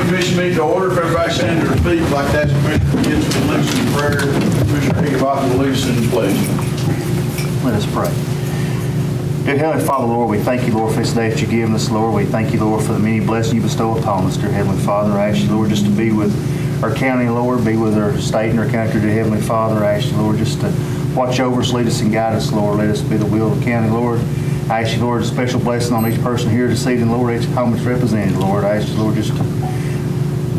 Commission meeting to order. If everybody stand to their feet, I'd like to ask Commissioner Gibbs to lead us in prayer. Commissioner Higginbotham will lead us in pledge. Let us pray. Dear Heavenly Father, Lord, we thank you, Lord, for this day that you've given us, Lord. We thank you, Lord, for the many blessings you bestow upon us, dear Heavenly Father. I ask you, Lord, just to be with our county, Lord, be with our state and our country, dear Heavenly Father. I ask you, Lord, just to watch over us, lead us and guide us, Lord. Let us be the will of the county, Lord. I ask you, Lord, a special blessing on each person here this evening, Lord, each home is represented, Lord. I ask you, Lord, just to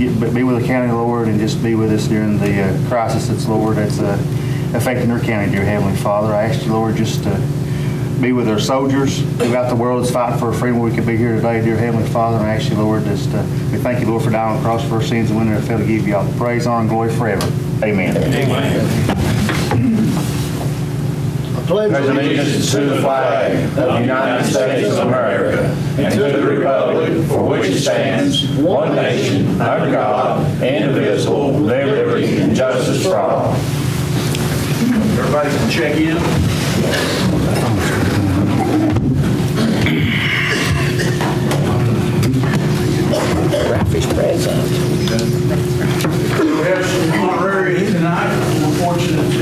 be with the county, Lord, and just be with us during the crisis that's, Lord, that's affecting our county, dear Heavenly Father. I ask you, Lord, just to be with our soldiers throughout the world that's fighting for freedom. We could be here today, dear Heavenly Father. And I ask you, Lord, just we thank you, Lord, for dying on the cross for our sins and winning our fail to give you all the praise, honor, and glory forever. Amen. Amen. Pledge allegiance to the flag of the United States of America and to the republic for which it stands, one nation, under God, indivisible, with liberty and justice for all. Everybody can check in. Ralphie's present. We have some honoraries tonight. We're fortunate to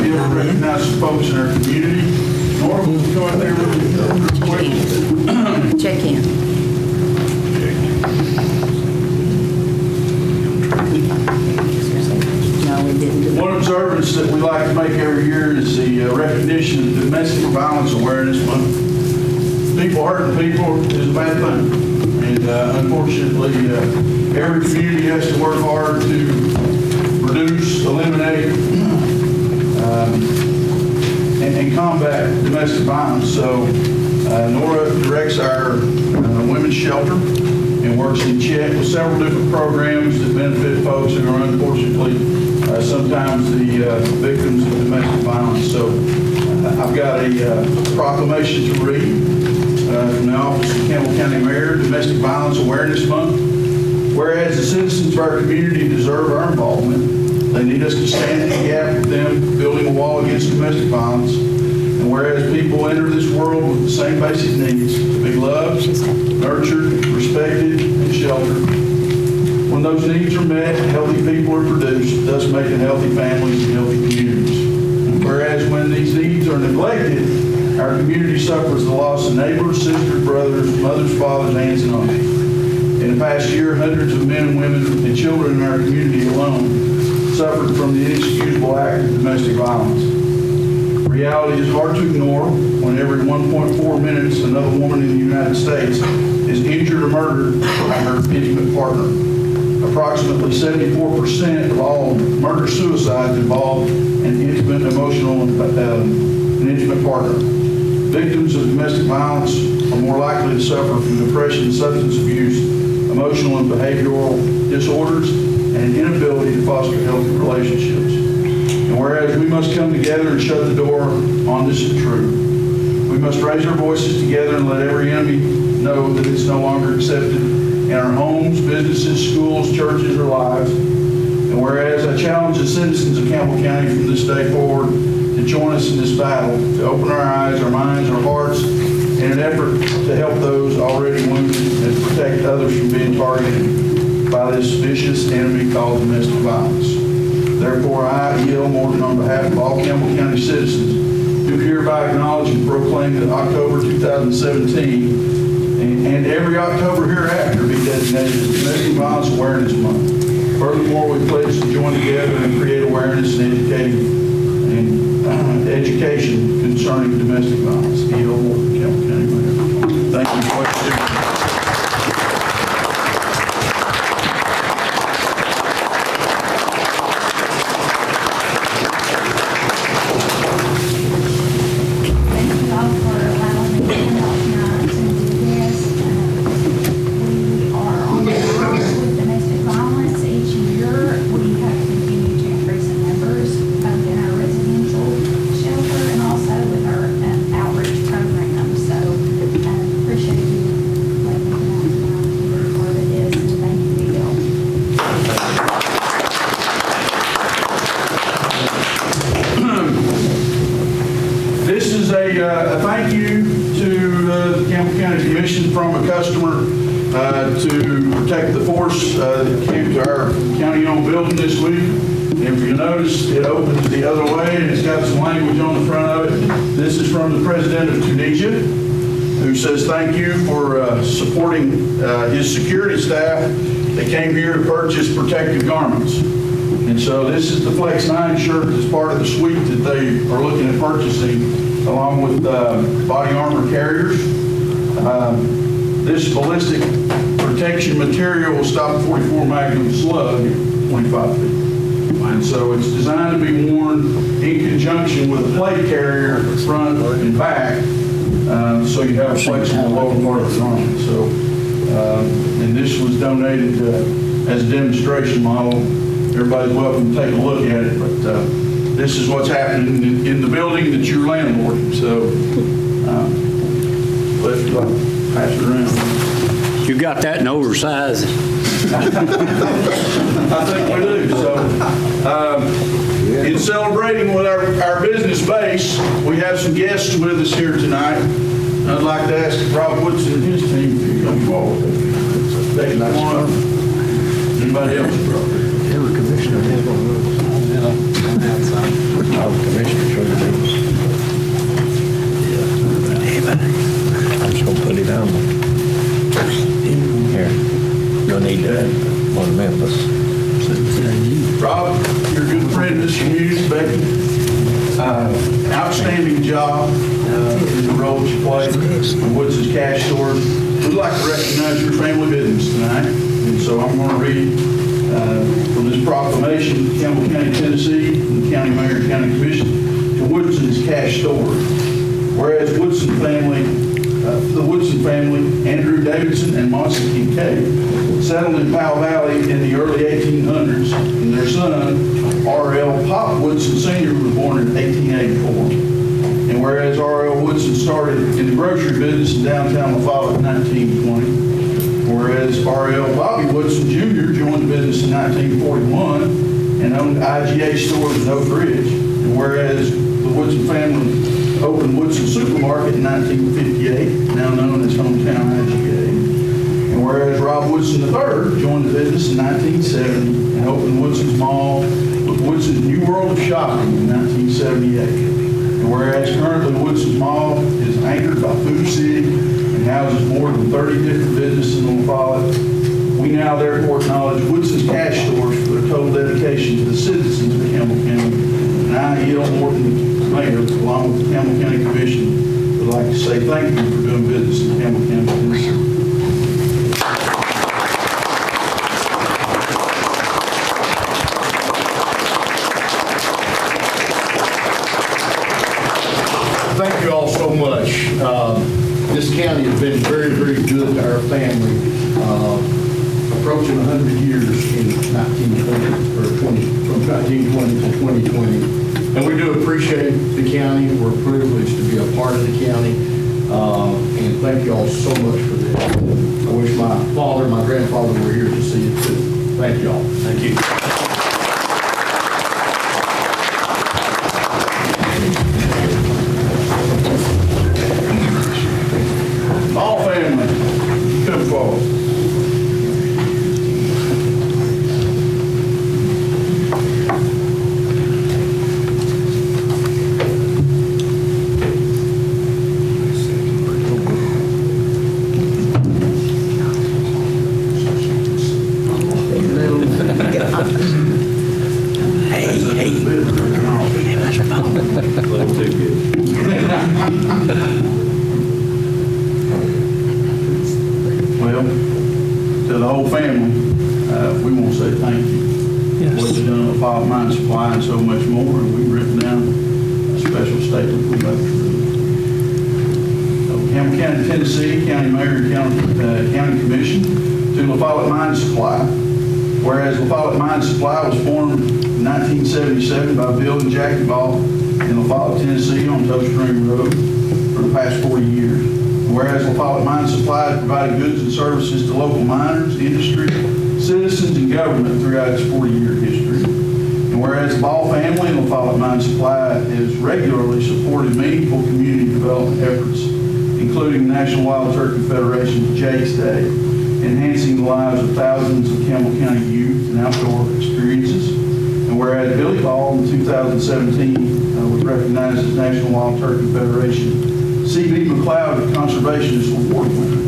be able to recognize some folks in our community. Nora, will you go out there real quick? Check in. No, we didn't do One observance that we like to make every year is the recognition of Domestic Violence Awareness Month. People hurting people is a bad thing. And unfortunately, every community has to work hard to reduce, eliminate, and combat domestic violence. So Nora directs our women's shelter and works in check with several different programs that benefit folks who are unfortunately sometimes the victims of domestic violence. So I've got a proclamation to read from the Office of Campbell County Mayor, Domestic Violence Awareness Month. Whereas the citizens of our community deserve our involvement, they need us to stand in the gap with them, building a wall against domestic violence. And whereas people enter this world with the same basic needs, to be loved, nurtured, respected, and sheltered. When those needs are met, healthy people are produced, thus making healthy families and healthy communities. And whereas when these needs are neglected, our community suffers the loss of neighbors, sisters, brothers, mothers, fathers, aunts, and uncles. In the past year, hundreds of men and women and children in our community alone suffered from the inexcusable act of domestic violence. Reality is hard to ignore when every 1.4 minutes another woman in the United States is injured or murdered by her intimate partner. Approximately 74% of all murder-suicides involve an intimate, emotional, an intimate partner. Victims of domestic violence are more likely to suffer from depression, substance abuse, emotional and behavioral disorders, and an inability to foster healthy relationships. And whereas we must come together and shut the door on this truth, we must raise our voices together and let every enemy know that it's no longer accepted in our homes, businesses, schools, churches, or lives. And whereas I challenge the citizens of Campbell County from this day forward to join us in this battle, to open our eyes, our minds, our hearts, in an effort to help those already wounded and protect others from being targeted by this vicious enemy called domestic violence. Therefore, I, E.L. Morton, on behalf of all Campbell County citizens, do hereby acknowledge and proclaim that October 2017 and every October hereafter be designated as Domestic Violence Awareness Month. Furthermore, we pledge to join together and create awareness and education concerning domestic violence. E.L. Morton, Campbell County Mayor. Thank you for watching. A thank you to the Campbell County Commission from a customer to Protect the Force that came to our county-owned building this week. And if you notice, it opens the other way, and it's got some language on the front of it. This is from the president of Tunisia, who says thank you for supporting his security staff. They came here to purchase protective garments. And so this is the Flex 9 shirt that's part of the suite that they are looking at purchasing, along with body armor carriers. This ballistic protection material will stop a .44 Magnum slug at 25 feet. And so it's designed to be worn in conjunction with a plate carrier front and back, so you have a flexible lower part of the garment. So, and this was donated as a demonstration model. Everybody's welcome to take a look at it, but this is what's happening in the building that you're landlording. So let's pass it around. You got that in oversized. I think we do. So, in celebrating with our business base, we have some guests with us here tonight. I'd like to ask Rob Woodson and his team to come forward. Take one. Anybody else? They were commissioner. I'm just going to put it down. Here. You'll need that on Memphis. Rob, you're a good friend of this community, Becky. Outstanding job in the role that you play in Woodson's Cash Store. We'd like to recognize your family business tonight. And so I'm going to read from this proclamation, Campbell County, Tennessee, from the County Mayor and County Commission to Woodson's Cash Store. Whereas the Woodson family, Andrew Davidson and Monty Kincaid, settled in Powell Valley in the early 1800s, and their son, R.L. Pop Woodson Sr. was born in 1884. And whereas R.L. Woodson started in the grocery business in downtown LaFollette in 1920, whereas R.L. Bobby Woodson Jr. joined the business in 1941 and owned IGA stores in Oak Ridge, and whereas the Woodson family opened Woodson Supermarket in 1958, now known as Hometown IGA. And whereas Rob Woodson III joined the business in 1970 and opened Woodson's Mall with Woodson's New World of Shopping in 1978. And whereas currently Woodson's Mall is anchored by Food City and houses more than 30 different businesses in LaFollette, we now therefore acknowledge Woodson's Cash Stores for their total dedication to the citizens of Campbell County. And I, E.L. Morton, Mayor, along with the Campbell County Commission, would like to say thank you for doing business in Campbell County, Tennessee. Thank you all so much. This county has been very, very good to our family. Approaching 100 years in 1920, or 20, from 1920 to 2020. And we do appreciate the county. We're privileged to be a part of the county. And thank you all so much for this. I wish my father and my grandfather were here to see it too. Thank you all. Thank you. All family, come forward. Well, to the whole family, we want to say thank you. Yes. What you've done with LaFollette Mine Supply and so much more, and we've written down a special statement we'd like to read. Campbell County, Tennessee, County Mayor and County Commission to LaFollette Mine Supply. Whereas LaFollette Mine Supply was formed in 1977 by Bill and Jackie Ball in LaFollette, Tennessee on Toe Spring Road for the past 40 years. Whereas LaFollette Mine Supply has provided goods and services to local miners, industry, citizens, and government throughout its 40-year history. And whereas the Ball family and LaFollette Mine Supply has regularly supported meaningful community development efforts, including the National Wild Turkey Federation's Jake's Day. enhancing the lives of thousands of Campbell County youth and outdoor experiences. And whereas Billy Ball in 2017 was recognized as National Wild Turkey Federation C.B. McLeod Conservationist Award winner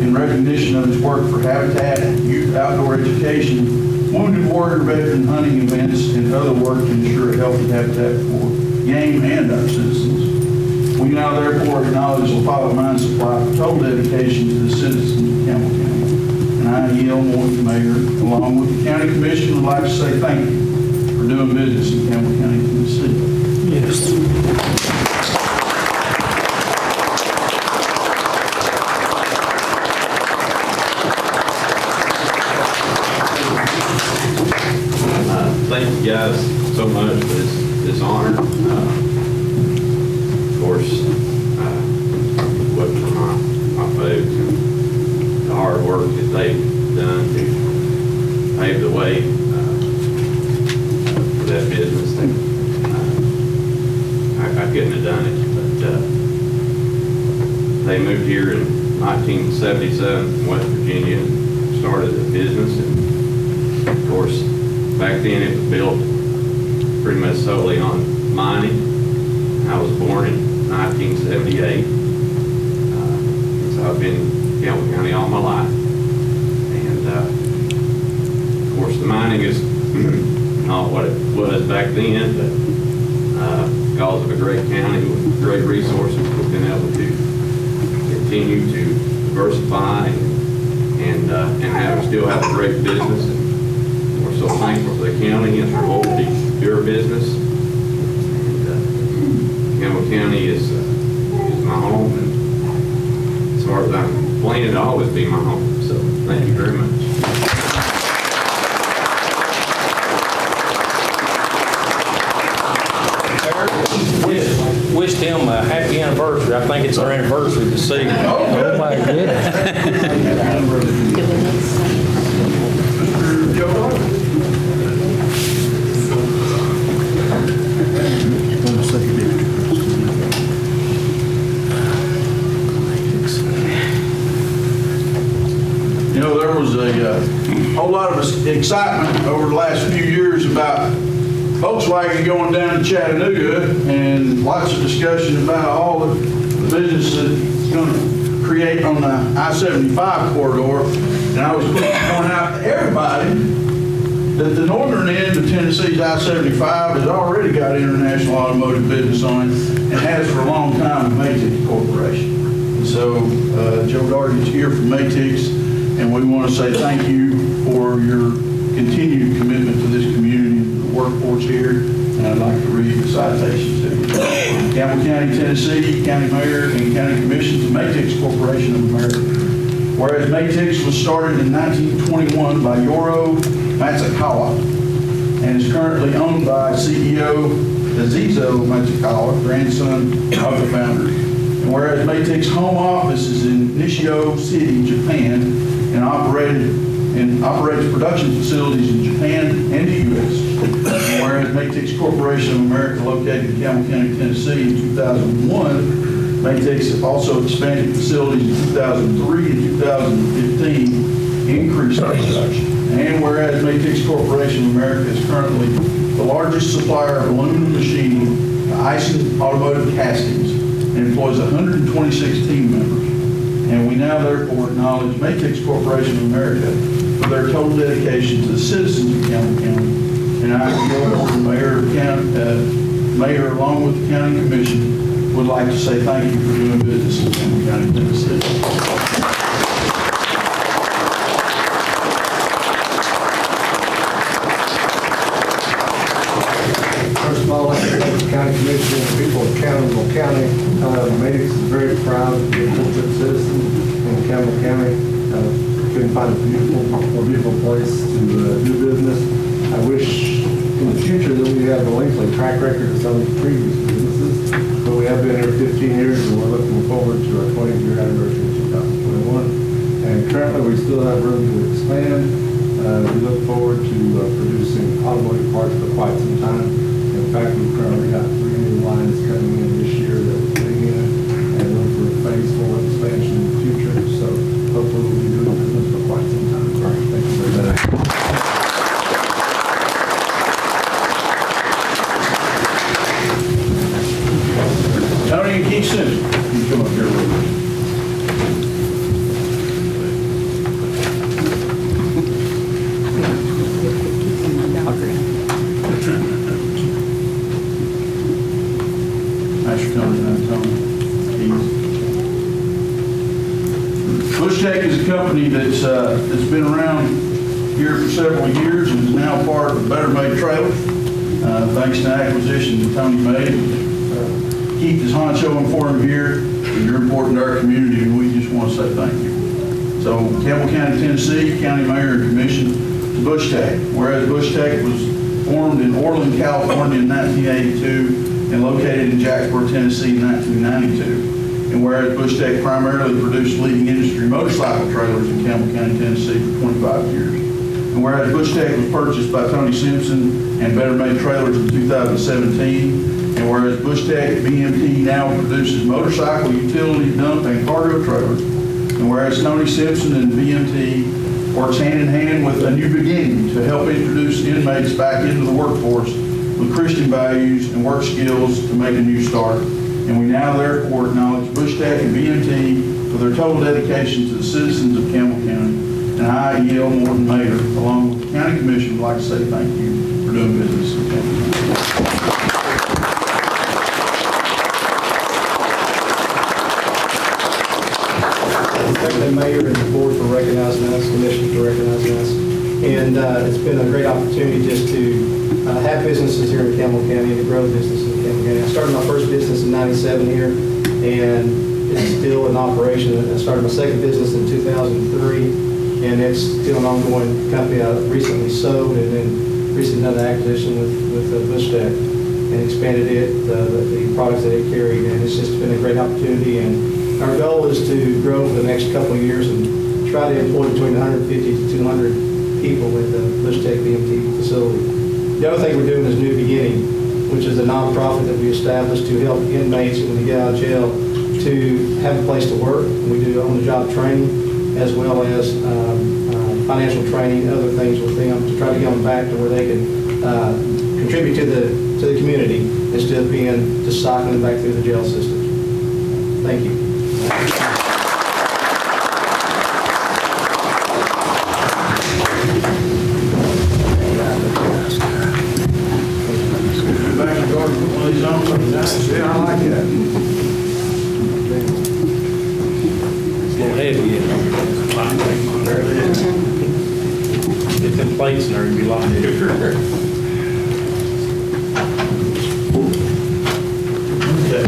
in recognition of his work for habitat, youth outdoor education, wounded warrior veteran hunting events, and other work to ensure a healthy habitat for game and our citizens. We now therefore acknowledge LaFava Mine Supply for total dedication to the citizens of Campbell County. And I, E.L. Moore, the mayor, along with the county commission, would like to say thank you for doing business in Campbell County, Tennessee. Yes. Thank you guys so much for this honor. Of course, what for my folks and the hard work that they've done to pave the way for that business. I couldn't have done it, but they moved here in 1977 from West Virginia and started a business. And of course, back then it was built pretty much solely on mining. I was born in 1978. So I've been in Campbell County all my life. And of course the mining is not what it was back then, but because of a great county with great resources, we've been able to continue to diversify and still have a great business. And we're so thankful for the county and their loyalty to our business. And Campbell County is my home, and as far as I'm planning to always be my home. So thank you very much. Wished him a happy anniversary. I think it's our anniversary this evening. Oh my goodness. You know, there was a whole lot of excitement over the last few years about Volkswagen going down to Chattanooga, and lots of discussion about all the business that it's going to create on the I-75 corridor. And I was quick to point out to everybody that the northern end of Tennessee's I-75 has already got international automotive business on it, and has for a long time with Maytix Corporation. And so Joe Darty's here from Maytix, and we want to say thank you for your continued commitment to this community and the workforce here. And I'd like to read the citations to you. Campbell County, Tennessee, County Mayor and County Commission to Maytix Corporation of America. Whereas Maytix was started in 1921 by Yoro Matsukawa and is currently owned by CEO Azizo Matsukawa, grandson of the founder. And whereas Maytix home office is in Nishio City, Japan, and operates production facilities in Japan and the U.S. And whereas Maytix Corporation of America, located in Campbell County, Tennessee in 2001, Maytix also expanded facilities in 2003 and 2015, increased production. And whereas Maytix Corporation of America is currently the largest supplier of aluminum machining to Aisin Automotive Castings and employs 126 team members. And we now therefore acknowledge Maytix Corporation of America for their total dedication to the citizens of Campbell County. And I, the Mayor, along with the County Commission, would like to say thank you for doing business in Campbell County, Tennessee. First of all, I'd like to thank the County Commission and the people of Campbell County. Maytix is very proud to be a corporate citizen in Campbell County. Couldn't find a more beautiful place to do business. I wish in the future that we have a lengthy track record of some of the previous businesses, but we have been here 15 years and we're looking forward to our 20th-year anniversary in 2021. And currently we still have room to expand. We look forward to producing automotive parts for quite some time. In fact, we've currently got 3 new lines coming in this year that we're putting in, and look for phase 4 expansion in the future. So hopefully we'll be doing business for here for several years and is now part of Better Made Trailers. Thanks to acquisition that Tony made. Keith is honcho and for him here. You're important to our community, and we just want to say thank you. So, Campbell County, Tennessee, County Mayor and Commission to Bush Tech. Whereas Bush Tech was formed in Orland, California in 1982 and located in Jacksboro, Tennessee in 1992. And whereas Bush Tech primarily produced leading industry motorcycle trailers in Campbell County, Tennessee for 25 years. And whereas Bush Tech was purchased by Tony Simpson and Better Made Trailers in 2017. And whereas Bush Tech BMT now produces motorcycle, utility, dump, and cargo trailers. And whereas Tony Simpson and BMT works hand in hand with A New Beginning to help introduce inmates back into the workforce with Christian values and work skills to make a new start. And we now therefore acknowledge Bush Tech and BMT for their total dedication to the citizens of Campbell County. And I, E.L. Morton, Mayor, along with the County Commission, would like to say thank you for doing business in Campbell County. Thank the mayor and the board for recognizing us, commission for recognizing us. And it's been a great opportunity just to have businesses here in Campbell County and to grow businesses in Campbell County. I started my first business in '97 here, and it's still in operation. I started my second business in 2003, and it's still an ongoing company. I recently sold and then recently done an acquisition with Bush Tech and expanded it, the products that it carried, and it's just been a great opportunity. And our goal is to grow for the next couple of years and try to employ between 150 to 200 people with the Bush Tech BMT facility. The other thing we're doing is New Beginning, which is a nonprofit that we established to help inmates when they get out of jail to have a place to work. We do on-the-job training as well as financial training, other things with them to try to get them back to where they can contribute to the community instead of being just cycling back through the jail system. Thank you. Yeah, I like that. It's a little heavy. Get them plates in there, it'd be a lot heavier. Okay.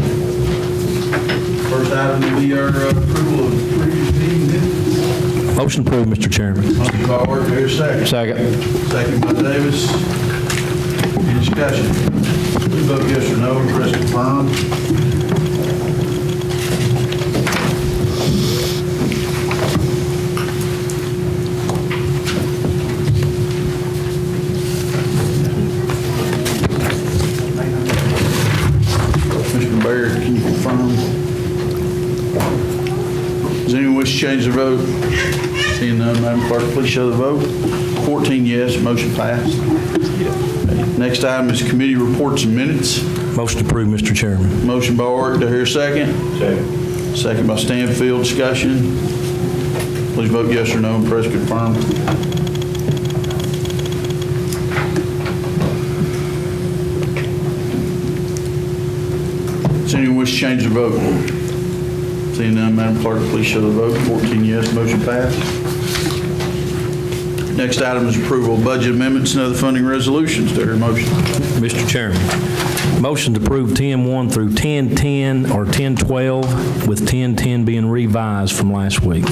First item will be our approval of previous meeting minutes. Motion approved, Mr. Chairman. Motion by Ward, do I hear a second? Second. Second by Davis. Any discussion? Please vote yes or no, press confirm. Mr. Baird, can you confirm? Does anyone wish to change their vote? Seeing none, Madam Clerk, please show the vote. 14 yes, motion passed. Next item is committee reports and minutes. Motion approved, Mr. Chairman. Motion by Art, do I hear a second? Second. Second by Stanfield, discussion. Please vote yes or no and press confirm. Does anyone wish to change their vote? Seeing none, Madam Clerk, please show the vote. 14 yes, motion passed. Next item is approval of budget amendments and other funding resolutions. Do I hear a motion? Mr. Chairman, motion to approve 10-1 through 10-10 or 10-12, with 10-10 being revised from last week.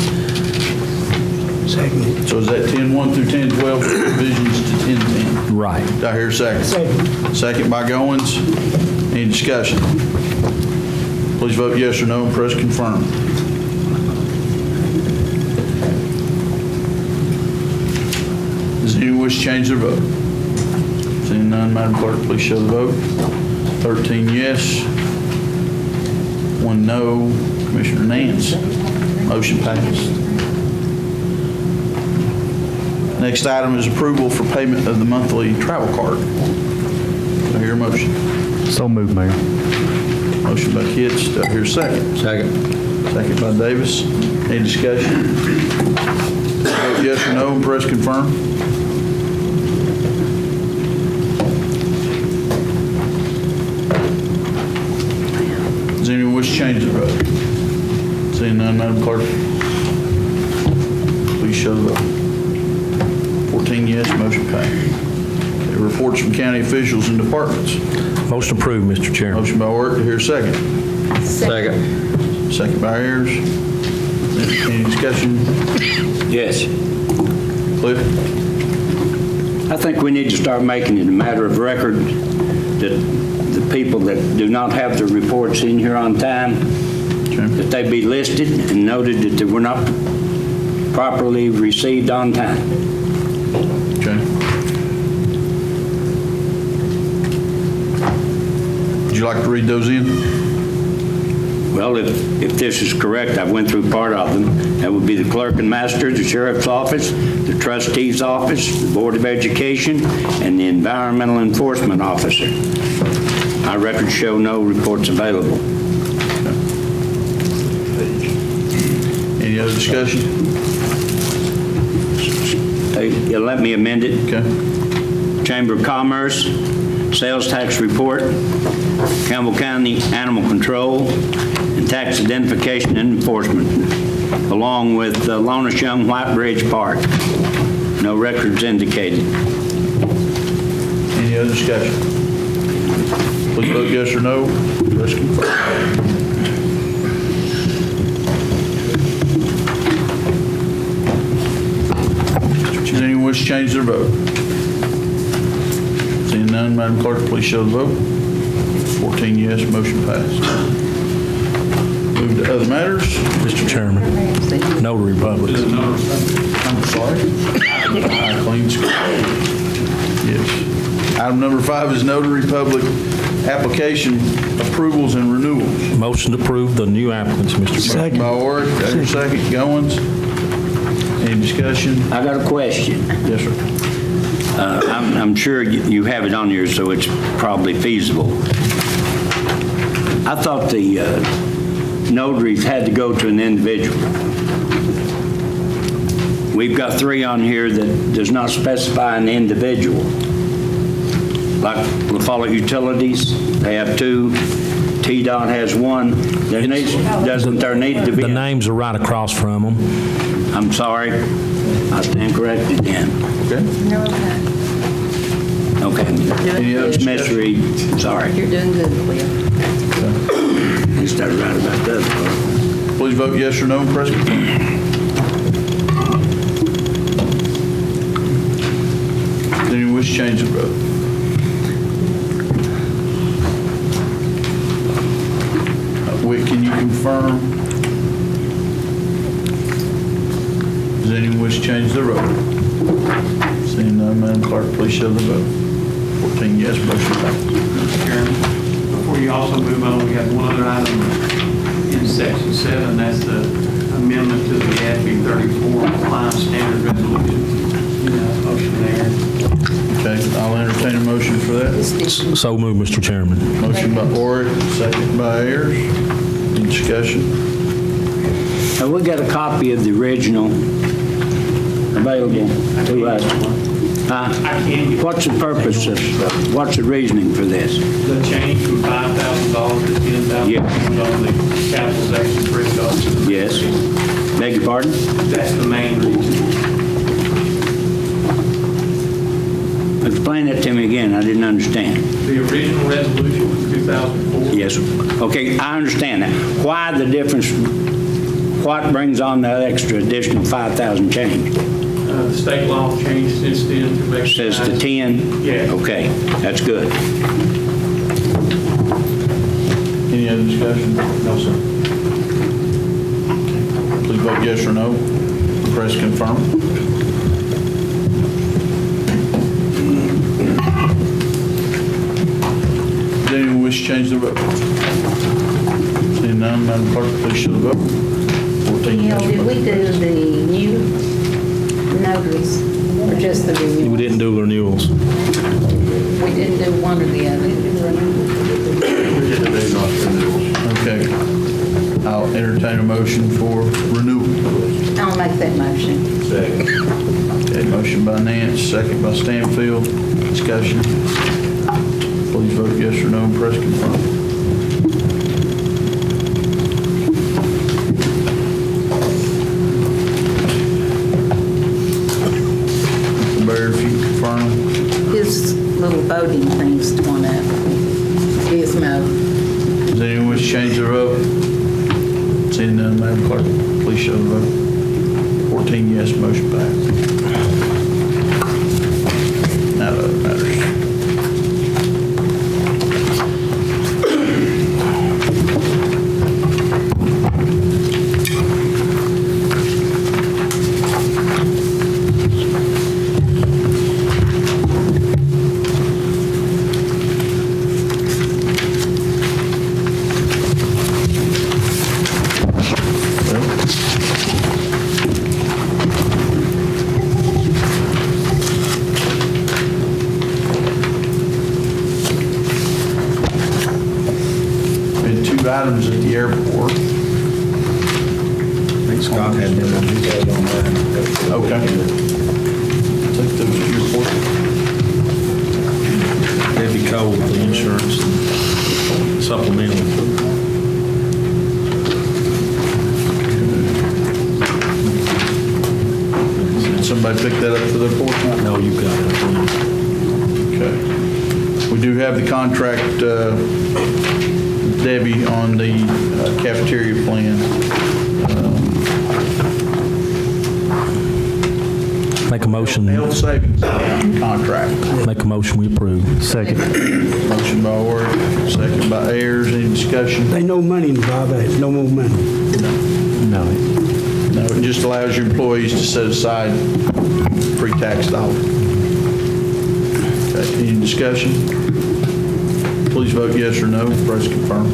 Second. So is that 10-1 through 10-12 revisions to 10-10? Right. Do I hear a second? Second. Second by Goins. Any discussion? Please vote yes or no and press confirm. Does anyone wish to change their vote? Seeing none, Madam Clerk, please show the vote. 13 yes, 1 no. Commissioner Nance. Motion passed. Next item is approval for payment of the monthly travel card. Do I hear a motion? So moved, Mayor. Motion by Kitts. Do I hear a second? Second. Second by Davis. Any discussion? Vote yes or no and press confirm. Does anyone wish to change their vote? Seeing none, Madam Clerk, please show the vote. 14 yes, motion passed. Okay, reports from county officials and departments. Motion approved, Mr. Chairman. Motion by Orrick, to hear a second. Second. Second by Ayers. Any discussion? Yes. Cliff? I think we need to start making it a matter of record that the people that do not have their reports in here on time, that they be listed and noted that they were not properly received on time. Okay. Would you like to read those in? Well, if this is correct, I've went through part of them. That would be the clerk and master, the sheriff's office, the trustee's office, the board of education, and the environmental enforcement officer. My records show no reports available. Any other discussion? You'll let me amend it? Okay. Chamber of Commerce, sales tax report, Campbell County Animal Control, and tax identification and enforcement, along with Lonis Young White Bridge Park. No records indicated. Any other discussion? Please vote yes or no. Press confirm. Does anyone wish to change their vote? Seeing none, Madam Clerk, please show the vote. 14 yes, motion passed. Move to other matters. Mr. Chairman, notary public. I'm sorry. Clean score. Yes. Item number 5 is notary public application approvals and renewals. Motion to approve the new applicants, Mr. Chairman. By Orrick, got your second. Goins. Any discussion? I got a question. Yes, sir. I'm sure you have it on here, so it's probably feasible. I thought the notaries had to go to an individual. We've got 3 on here that does not specify an individual. Like La Follette Utilities, they have 2. TDOT has 1. Doesn't there need to be? The names are right across from them. I'm sorry. I stand corrected then. Okay. No, okay. Okay. Any other It's misread. Sorry. You're doing good, Will. I started right about the other part. Please vote yes or no, press confirm. Does anyone wish to change their vote? Whit, can you confirm? Does anyone wish to change their vote? Seeing none, Madam Clerk, please show the vote. 14 yes, motion passes. Mr. Chairman, before you also move on, we have one other item in section 7, that's the amendment to the ASB 34 compliance standard resolution. Motion there. Okay, I'll entertain a motion for that. So moved, Mr. Chairman. Motion by Orrick, second by Ayers. Any discussion? Have we got a copy of the original available to us? I can get What's the purpose of, what's the reasoning for this? the change from $5,000 to $10,000 Yeah. on the capitalization for costs. Yes. Beg your pardon? That's the main reason. Explain that to me again. I didn't understand. The original resolution was 2004. Yes. Okay, I understand that. Why the difference? What brings on that extra additional 5,000 change? The state law changed since then to make. Says to 10? Yeah. Okay, that's good. Any other discussion? No, sir. Please vote yes or no. Press confirm. Does anyone wish to change their vote? Seeing none, Madam Clerk, please show the vote. 14 Neil, yes. did we do the new notaries or just the renewal? We didn't do renewals. We didn't do one or the other. Okay. I'll entertain a motion for renewal. I'll make that motion. Okay, motion by Nance, second by Stanfield. Discussion. Please vote yes or no and press confirm. confirm. His little voting thing's torn up. Gizmo. Does anyone wish to change their vote? Seeing none, Madam Clerk, please show the vote. 14 yes, motion passed. Now the other matters. Been two items at the airport. I think Scott had them on his head on that. Okay. Take those to your report. Debbie Cole, the insurance supplemental. Did somebody pick that up for the report? No, you got it. Okay. We do have the contract, Debbie, on the cafeteria plan. Make a motion, Health savings contract. make a motion, we approve. Second. Motion by Ward, second by Ayers. Any discussion? Ain't no money involved, ain't no more money. No. No, it just allows your employees to set aside pre-tax dollars. Okay, any discussion? Please vote yes or no. Press confirm.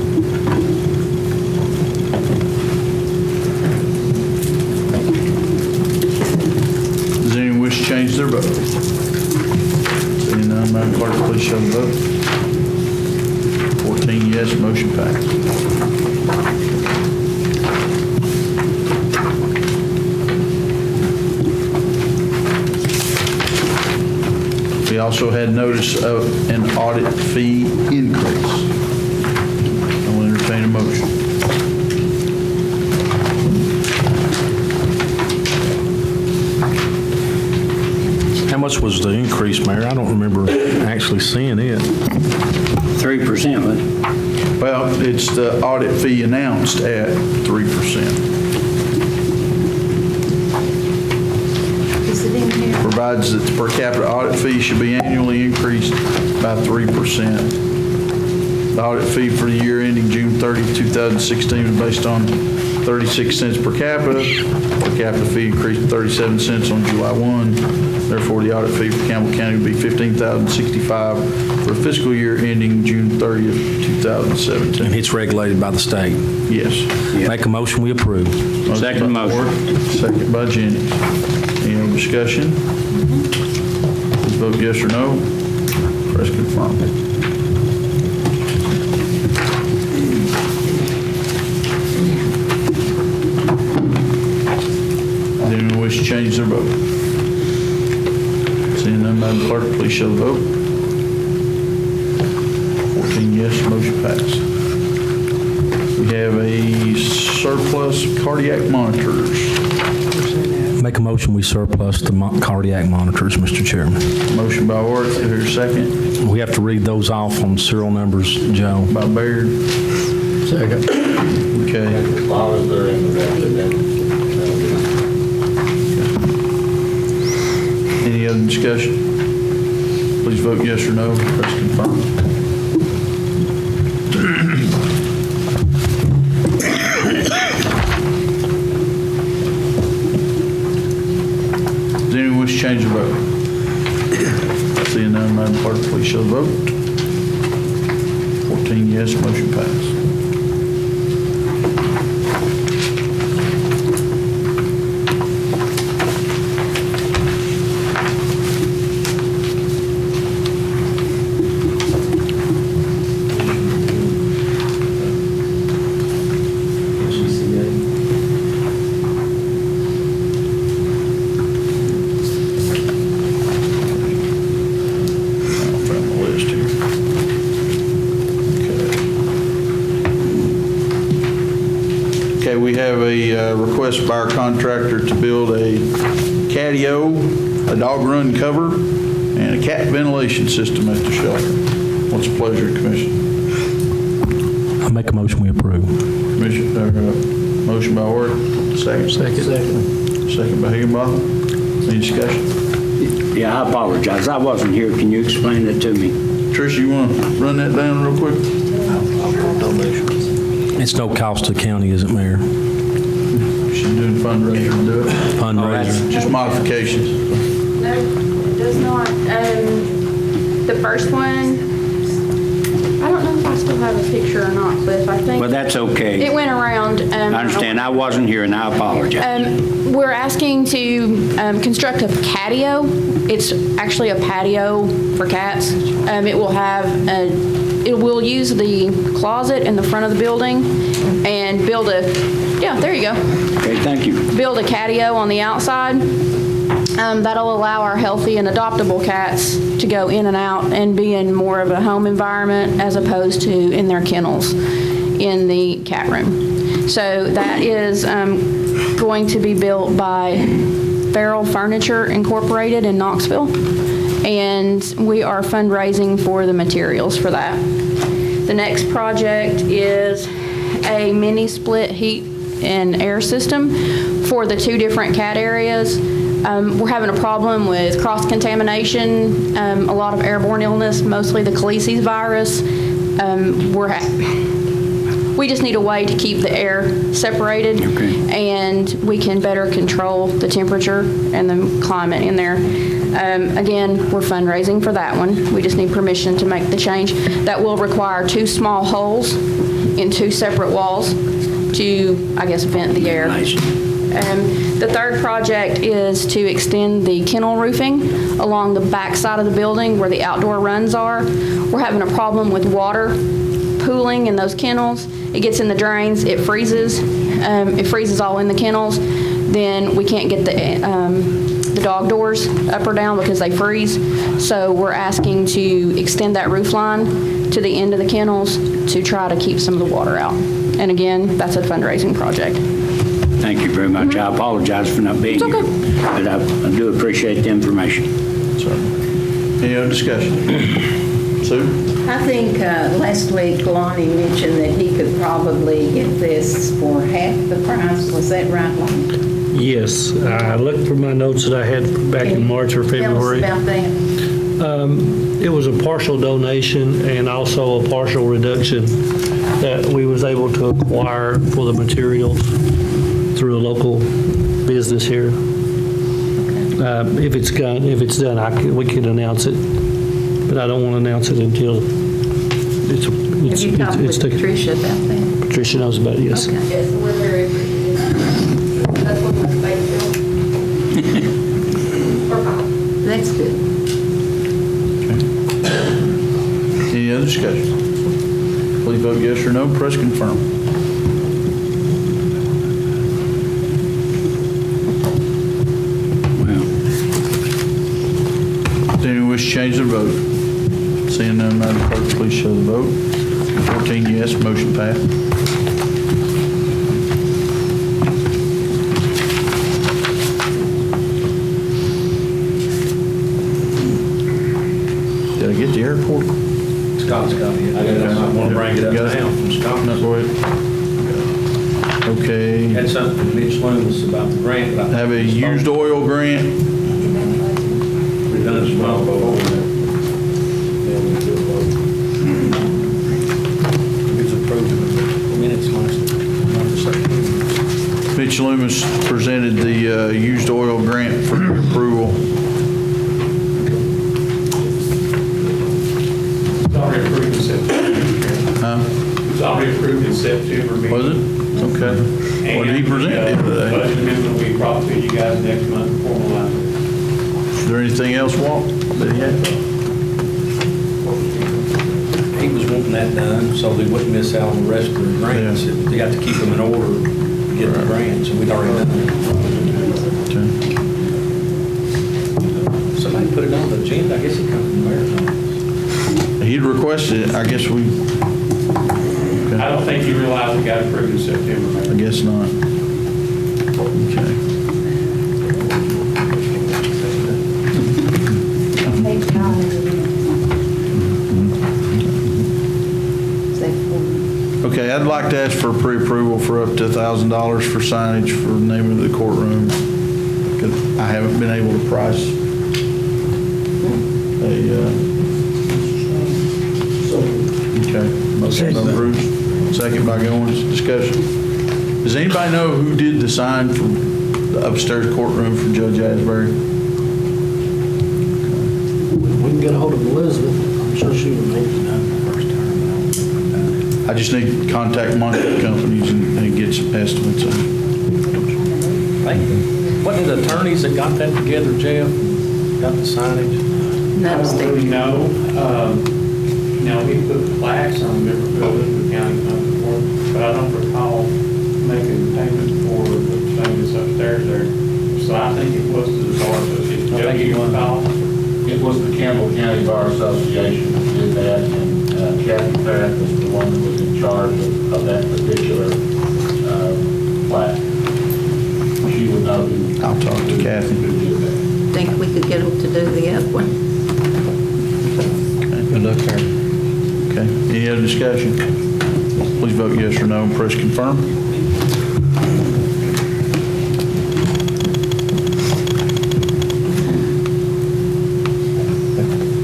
Does anyone wish to change their vote? Seeing none, Madam Clerk, please show the vote. 14 yes, motion passed. We also had notice of an audit fee increase. I will entertain a motion. How much was the increase, Mayor? I don't remember actually seeing it. 3%, wasn't it? Well, it's the audit fee announced at 3%. Is it in here? Provides that the per capita audit fee should be annually increased by 3%. The audit fee for the year ending June 30, 2016 was based on 36 cents per capita. Per capita fee increased to 37 cents on July 1. Therefore, the audit fee for Campbell County would be $15,065 for fiscal year ending June 30th, 2017. And it's regulated by the state. Yes. Make a motion, we approve. Second motion. Ward, second by Jennings. Any other discussion? Please vote yes or no. Press confirm. Does anyone wish to change their vote? Seeing none, Madam Clerk, please show the vote. 14 yes, motion passed. We have a surplus cardiac monitors. Make a motion, we surplus the cardiac monitors, Mr. Chairman. Motion by Orth, is there a second? We have to read those off on serial numbers, Joe. By Baird. Second. Okay. As long as they're in the record, then. Any other discussion? Please vote yes or no. Press confirm. Does anyone wish to change their vote? Seeing none, Madam Clerk, please show the vote. 14 yes, motion passed. We have a request by our contractor to build a catio, a dog run cover, and a cat ventilation system at the shelter. What's the pleasure of the commission? I make a motion we approve. Motion by Orr, second. Second by Higginbotham. Any discussion? Yeah, I apologize. I wasn't here. Can you explain it to me? Tricia, you want to run that down real quick? It's no cost to the county, is it, Mayor? She's doing fundraiser to do it. Fundraiser. Just modifications. No, it does not. The first one, I don't know if I still have a picture or not, Cliff. I think. Well, that's okay. It went around. I understand. I wasn't here, and I apologize. We're asking to construct a patio. It's actually a patio for cats. It will use the closet in the front of the building and build a, yeah, there you go. Okay, thank you. Build a catio on the outside. That'll allow our healthy and adoptable cats to go in and out and be in more of a home environment as opposed to in their kennels in the cat room. So that is going to be built by Farrell Furniture Incorporated in Knoxville, and we are fundraising for the materials for that. The next project is a mini split heat and air system for the 2 different cat areas. We're having a problem with cross-contamination, a lot of airborne illness, mostly the Calices virus. We just need a way to keep the air separated, and we can better control the temperature and the climate in there. Again, we're fundraising for that one. We just need permission to make the change. That will require 2 small holes in 2 separate walls to, I guess, vent the air. The third project is to extend the kennel roofing along the back side of the building where the outdoor runs are. We're having a problem with water pooling in those kennels. It gets in the drains, it freezes. It freezes all in the kennels. Then we can't get the dog doors up or down because they freeze. So we're asking to extend that roof line to the end of the kennels to try to keep some of the water out. And again, that's a fundraising project. Thank you very much. I apologize for not being here, but I do appreciate the information. Any other discussion? Sue? I think last week Lonnie mentioned that he could probably get this for half the price. Was that right, Lonnie? Yes, I looked through my notes that I had back in March or February. Tell us about that. It was a partial donation and also a partial reduction that we was able to acquire for the materials through a local business here. If it's done, we can announce it, but I don't want to announce it until it's. Have you talked with Patricia about that? Patricia knows about it. Yes. Okay. Yes, we're very appreciative. That's what my face feels. That's good. Any other discussion? Please vote yes or no. Press confirm. Does anyone wish to change their vote? Seeing none, Madam Clerk, please show the vote. 14 yes, motion passed. Did I get the airport? Scott's got it. I want to bring it up now from Scott. No, go ahead. Okay. Had something from Mitch Loomis about the grant. Have a used oil grant. We've done this well before. It's approved in the minutes last. Mitch Loomis presented the used oil grant for your approval. It's already approved in September. Huh? It's already approved in September. Was it? Okay. What did he present the other day? Budget amendment will be brought to you guys next month to formalize it. Is there anything else, Walt, that he had? He was wanting that done so they wouldn't miss out on the rest of the grants. They got to keep them in order to get the grants, and we'd already done that. Okay. Somebody put it on the agenda. I guess it comes from the mayor's office. He'd requested it. I guess we. Okay. I don't think you realize it got approved in September. I guess not. Okay. I'd like to ask for pre-approval for up to $1,000 for signage for the name of the courtroom. 'Cause I haven't been able to price okay. Motion by Bruce, second by Goins. Discussion. Does anybody know who did the sign for the upstairs courtroom for Judge Asbury? We can get a hold of Elizabeth. I'm sure she would know. I just need to contact monument companies and get some estimates on. Wasn't it attorneys that got that together, Jeff? Got the signage? I don't really know. Now, we put plaques on different buildings, the county comes for, but I don't recall making payment for the thing that's upstairs there. So I think it was to the Bar Association. I think it was. It was the Campbell County Bar Association that did that, and Kathy Pratt was the one that was in charge of that particular plaque. She would know who. I'll talk to Kathy. Who did that. Think we could get them to do the other one. Good luck there. Okay, any other discussion? Please vote yes or no and press confirm.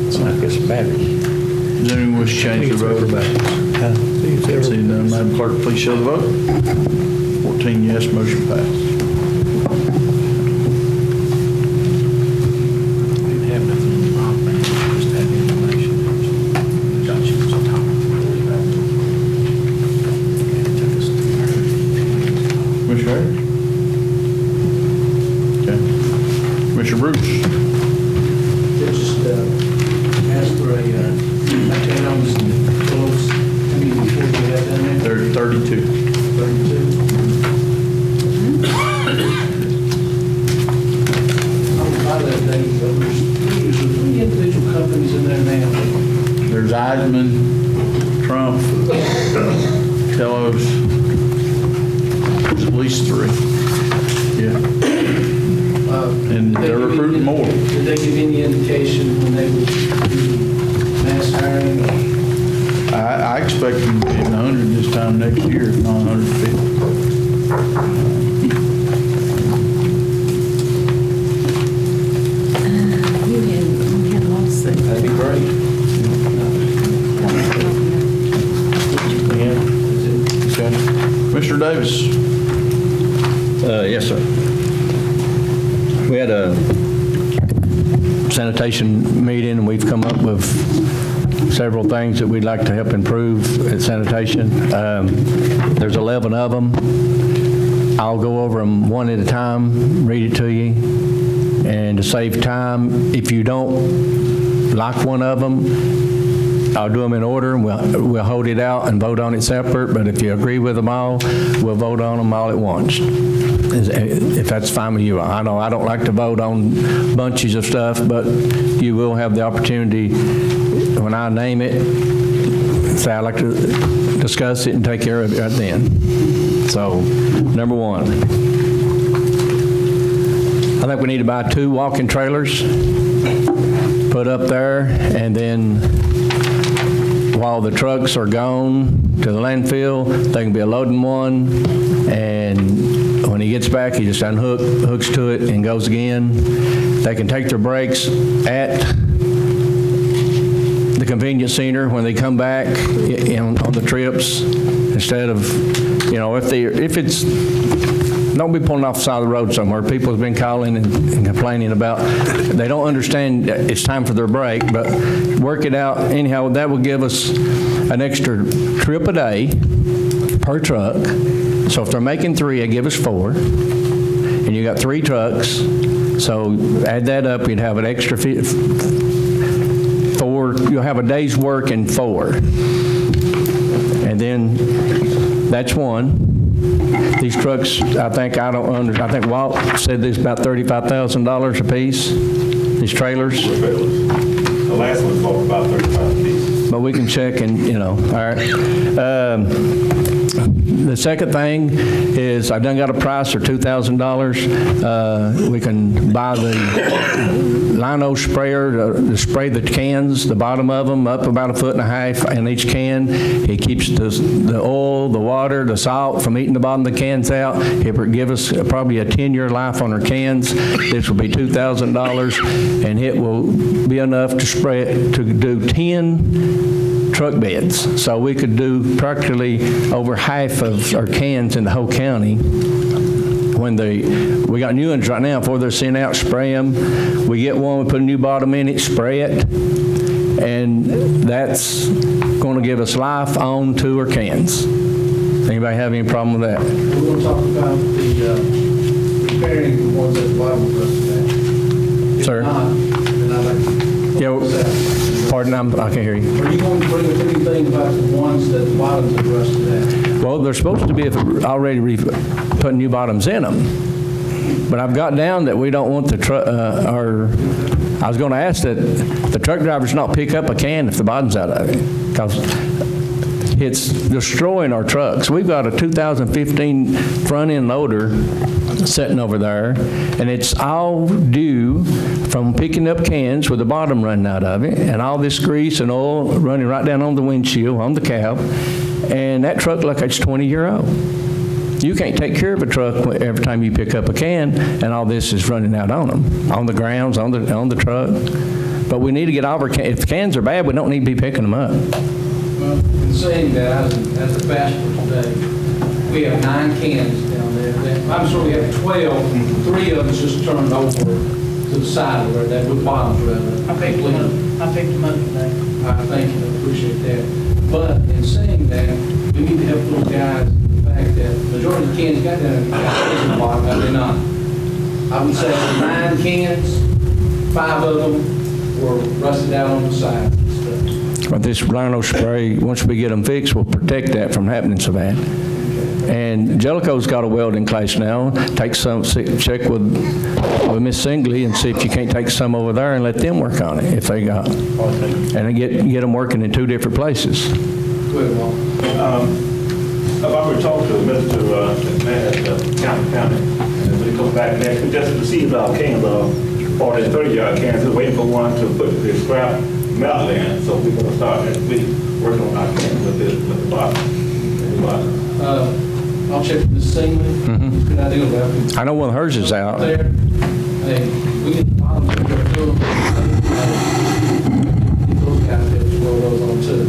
It's like this battery. Does anyone wish to change their vote? Seeing none, Madam Clerk, please show the vote. 14 yes, motion passed. Commissioner Bruce. Just ask for a, McDonald's close, how many before we have done that? There are 32. 32. On the pilot day, there's 3 individual companies in there now. There's Eisman, Trump, Telos. There's at least 3. Yeah. And they're recruiting more. Did they give any indication when they would do mass hiring? I expect them to be in the 100 this time next year, if not 150. You had lost it. That'd be great. Yeah. Okay. Commissioner Davis. Yes, sir. We had a sanitation meeting, and we've come up with several things that we'd like to help improve at sanitation. There's 11 of them. I'll go over them one at a time, read it to you. And to save time, if you don't like one of them, I'll do them in order, and we'll hold it out and vote on it separate, but if you agree with them all, we'll vote on them all at once, if that's fine with you. I know I don't like to vote on bunches of stuff, but you will have the opportunity, when I name it, say I'd like to discuss it and take care of it right then. So, number 1. I think we need to buy 2 walking trailers, put up there, and then while the trucks are gone to the landfill, they can be a loading one, and when he gets back, he just hooks to it and goes again. They can take their breaks at the convenience center when they come back on the trips, instead of, if it's, don't be pulling off the side of the road somewhere. People have been calling and complaining about, they don't understand that it's time for their break, but work it out. Anyhow, that will give us an extra trip a day per truck. So if they're making 3, they give us 4. And you got 3 trucks. So add that up, you'd have an extra 4. You'll have a day's work in 4. And then that's 1. These trucks, I think Walt said there's about $35,000 a piece, these trailers. The last one for about 35 pieces. But we can check and, all right. the second thing is I done got a price for $2,000. We can buy the lino sprayer to spray the cans, the bottom of them, up about 1.5 foot in each can. It keeps the oil, the water, the salt from eating the bottom of the cans out. It will give us probably a 10-year life on our cans. This will be $2,000, and it will be enough to spray it to do 10 truck beds. So we could do practically over half of our cans in the whole county. When we got new ones right now, before they're sent out, spray them. We get one, we put a new bottom in it, spray it, and that's going to give us life on to our cans. Anybody have any problem with that? We're going to talk about the repairing the ones at the bottom of the rest. Sir? Pardon, I can't hear you. Are you going to bring up anything about the ones that the bottoms of the rest of that? Well, they're supposed to be already putting new bottoms in them. But I've got down that we don't want the truck, I was going to ask that the truck drivers not pick up a can if the bottom's out of it, because it's destroying our trucks. We've got a 2015 front-end loader sitting over there, and it's all due from picking up cans with the bottom running out of it, and all this grease and oil running right down on the windshield, on the cab, and that truck like it's 20-year-old. You can't take care of a truck every time you pick up a can, and all this is running out on them, on the grounds, on the truck. But we need to get all our cans. If the cans are bad, we don't need to be picking them up. Well, in saying that, as a basket today, we have 9 cans down there. I'm sorry, we have 12. 3 of them just turned over to the side of that with bottoms rather. I picked them up today. Thank you, I appreciate that. But in saying that, we need to help those guys. The fact that the majority of the cans got down in the bottom, now they're not. I would say 9 cans, 5 of them were rusted out on the sides and stuff. But this rhino spray, once we get them fixed, will protect that from happening so bad. And Jellicoe's got a welding class now. Take some, check with Miss Singley and see if you can't take some over there and let them work on it if they got. And get them working in 2 different places. I've already talked to Mr. County, and when he comes back next, we just received our cans, or the 30-yard cans, we're waiting for one to put the scrap metal in, so we're going to start next week working on our cans with the bottom. I'll check with Ms. Singley. Good idea about it. I know one of hers is out. There. Hey, we get the bottoms in there too. Get those guys to roll those on too.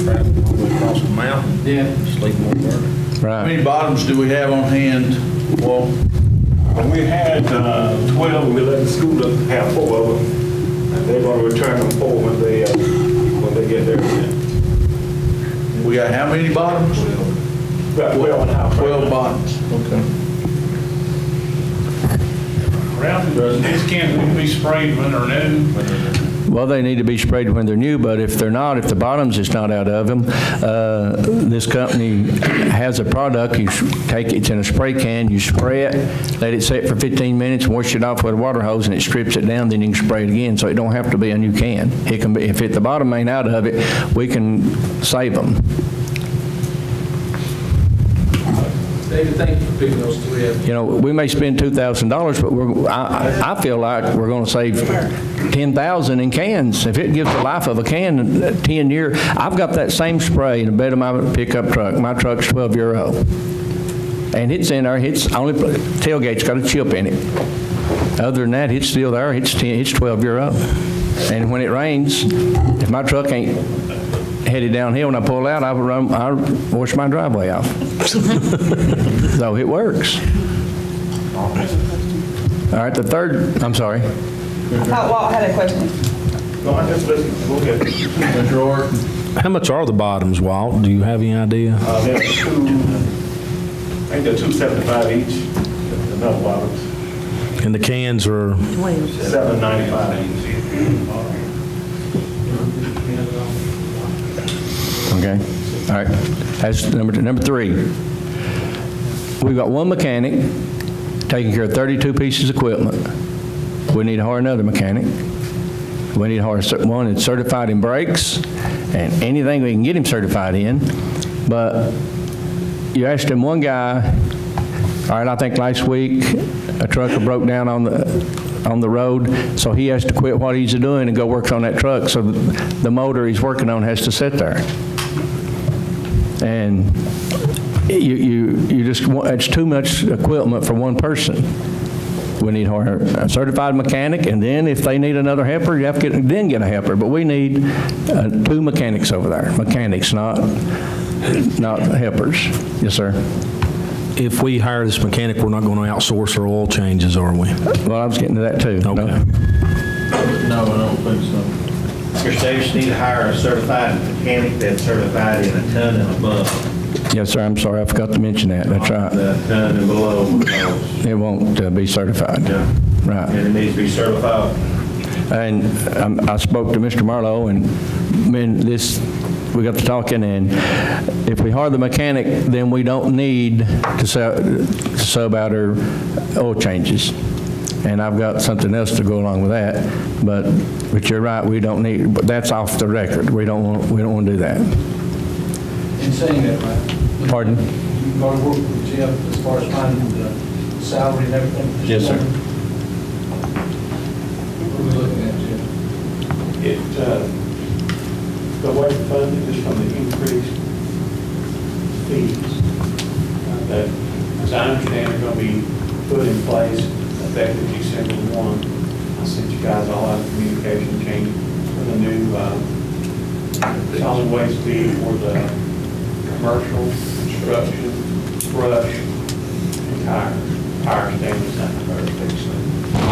Traveling all the way across the mountain. Yeah. Sleep more burning. Right. How many bottoms do we have on hand, Walt? We had 12, we let the school have 4 of them, and they're going to return them 4 when they get there again. We got how many bottoms? We got 12 and a half. 12 bottoms. Okay. These cans will be sprayed when they're new. Well, they need to be sprayed when they're new, but if they're not, if the bottoms is not out of them, this company has a product, you take it, it's in a spray can, you spray it, let it sit for 15 minutes, wash it off with a water hose, and it strips it down, then you can spray it again, so it don't have to be a new can. It can be, if the bottom ain't out of it, we can save them. David, thank you for picking those 3 up. You know, we may spend $2,000, but I feel like we're going to save $10,000 in cans. If it gives the life of a can 10 years, I've got that same spray in the bed of my pickup truck. My truck's 12-year-old. And it's in there, it's only, tailgate's got a chip in it. Other than that, it's still there, it's 12-year-old. And when it rains, if my truck ain't headed downhill when I pull out, I wash my driveway off. So it works. All right, the third, I'm sorry. Walt had a question. No, I just listen. Go ahead. Mr. Orr? How much are the bottoms, Walt? Do you have any idea? They're I think they're $275 each, the metal bottoms. And the cans are? $7.95 each. Okay, all right. That's number 3. We've got one mechanic taking care of 32 pieces of equipment. We need to hire another mechanic. We need to hire one that's certified in brakes and anything we can get him certified in. But you asked him one guy, all right, I think last week, a trucker broke down on the road, so he has to quit what he's doing and go work on that truck, so the motor he's working on has to sit there. And you just, it's too much equipment for one person. We need a certified mechanic, and then if they need another helper, you have to get a helper. But we need 2 mechanics over there, mechanics, not helpers. Yes, sir. If we hire this mechanic, we're not going to outsource our oil changes, are we? Well, I was getting to that too. Okay. No, I don't think so. Mr. Davis, need to hire a certified mechanic that's certified in a ton and above. Yes, sir, I'm sorry, I forgot to mention that. That's right. The ton and below. It won't be certified. Yeah. Right. And it needs to be certified. And I spoke to Mr. Marlowe, and we got to talking, and if we hire the mechanic, then we don't need to sub out our oil changes. And I've got something else to go along with that, but you're right, we don't need, but that's off the record. We don't want to do that. In saying that, right? Pardon? You going to work with Jeff as far as finding the salary and everything? Yes, sir. What are we looking at, Jeff? The way the funding is from the increased fees that, as I understand, are going to be put in place effective December 1. I sent you guys all out a communication change for the new solid waste fee for the commercial, construction, brush, and tire standards and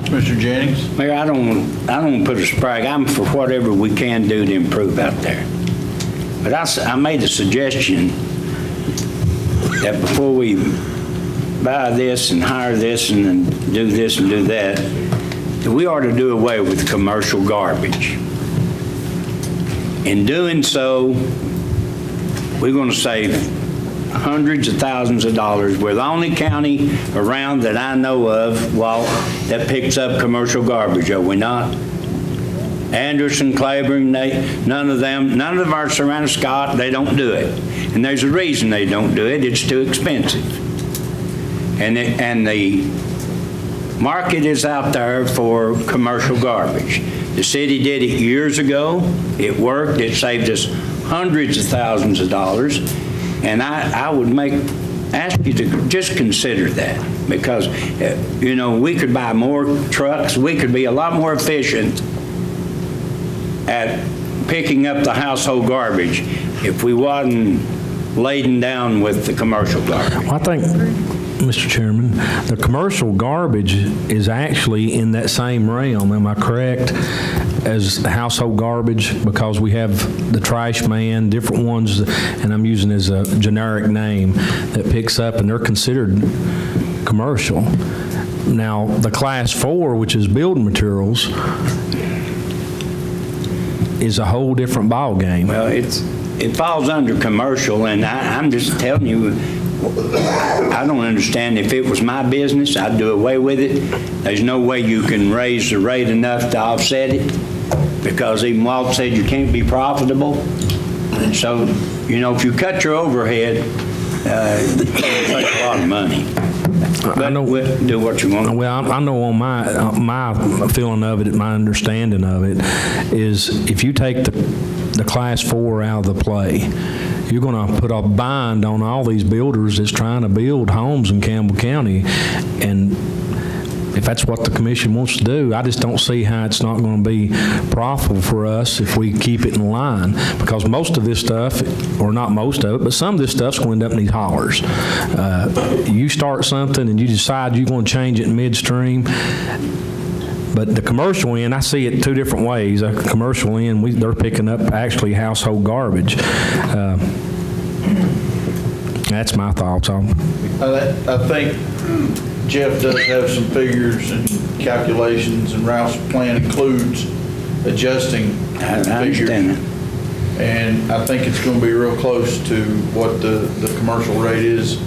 Mr. Jennings? Mayor, I don't want to put a sprag. I'm for whatever we can do to improve out there. But I made a suggestion that before we buy this and hire this and then do this and do that we ought to do away with commercial garbage. In doing so, we're going to save hundreds of thousands of dollars. We're the only county around that I know of, that picks up commercial garbage, are we not? Anderson, Claiborne, none of our surrounding Scott, they don't do it. And there's a reason they don't do it. It's too expensive. And the market is out there for commercial garbage. The city did it years ago. It worked. It saved us hundreds of thousands of dollars. And I would ask you to just consider that, because, we could buy more trucks. We could be a lot more efficient at picking up the household garbage if we wasn't laden down with the commercial garbage. Well, I think, Mr. Chairman, the commercial garbage is actually in that same realm, am I correct, as household garbage, because we have the trash man, different ones, and I'm using as a generic name, that picks up, and they're considered commercial. Now, the class 4, which is building materials, is a whole different ball game. Well, it falls under commercial, and I'm just telling you, I don't understand. If it was my business, I'd do away with it. There's no way you can raise the rate enough to offset it, because even Walt said you can't be profitable. And so, if you cut your overhead, it takes a lot of money. But I know, do what you want. Well, I know on my feeling of it, my understanding of it, is if you take the class 4 out of the play, you're going to put a bind on all these builders that's trying to build homes in Campbell County. And if that's what the commission wants to do, I just don't see how it's not going to be profitable for us if we keep it in line. Because most of this stuff, or not most of it, but some of this stuff's going to end up in these haulers. You start something and you decide you're going to change it midstream. But the commercial end, I see it two different ways. A commercial end, they're picking up actually household garbage. That's my thoughts on it. I think Jeff does have some figures and calculations, and Ralph's plan includes adjusting figures. And I think it's going to be real close to what the commercial rate is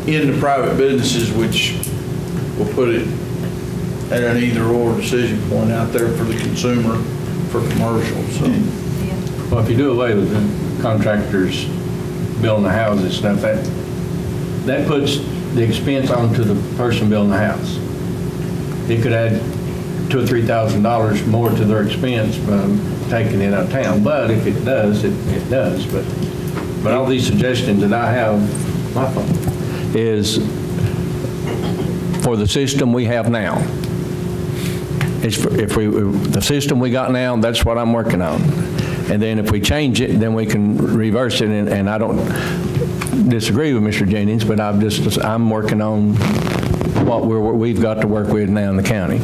in the private businesses, which will put it at an either-or decision point out there for the consumer for commercial. So, well, if you do away with the contractors building the houses, stuff, that puts the expense onto the person building the house. It could add $2,000 or $3,000 more to their expense from taking it out of town. But if it does, it does. But all these suggestions that I have, my fault, is for the system we have now. The system we got now, that's what I'm working on. And then if we change it, then we can reverse it. And I don't disagree with Mr. Jennings, but I'm working on what we've got to work with now in the county.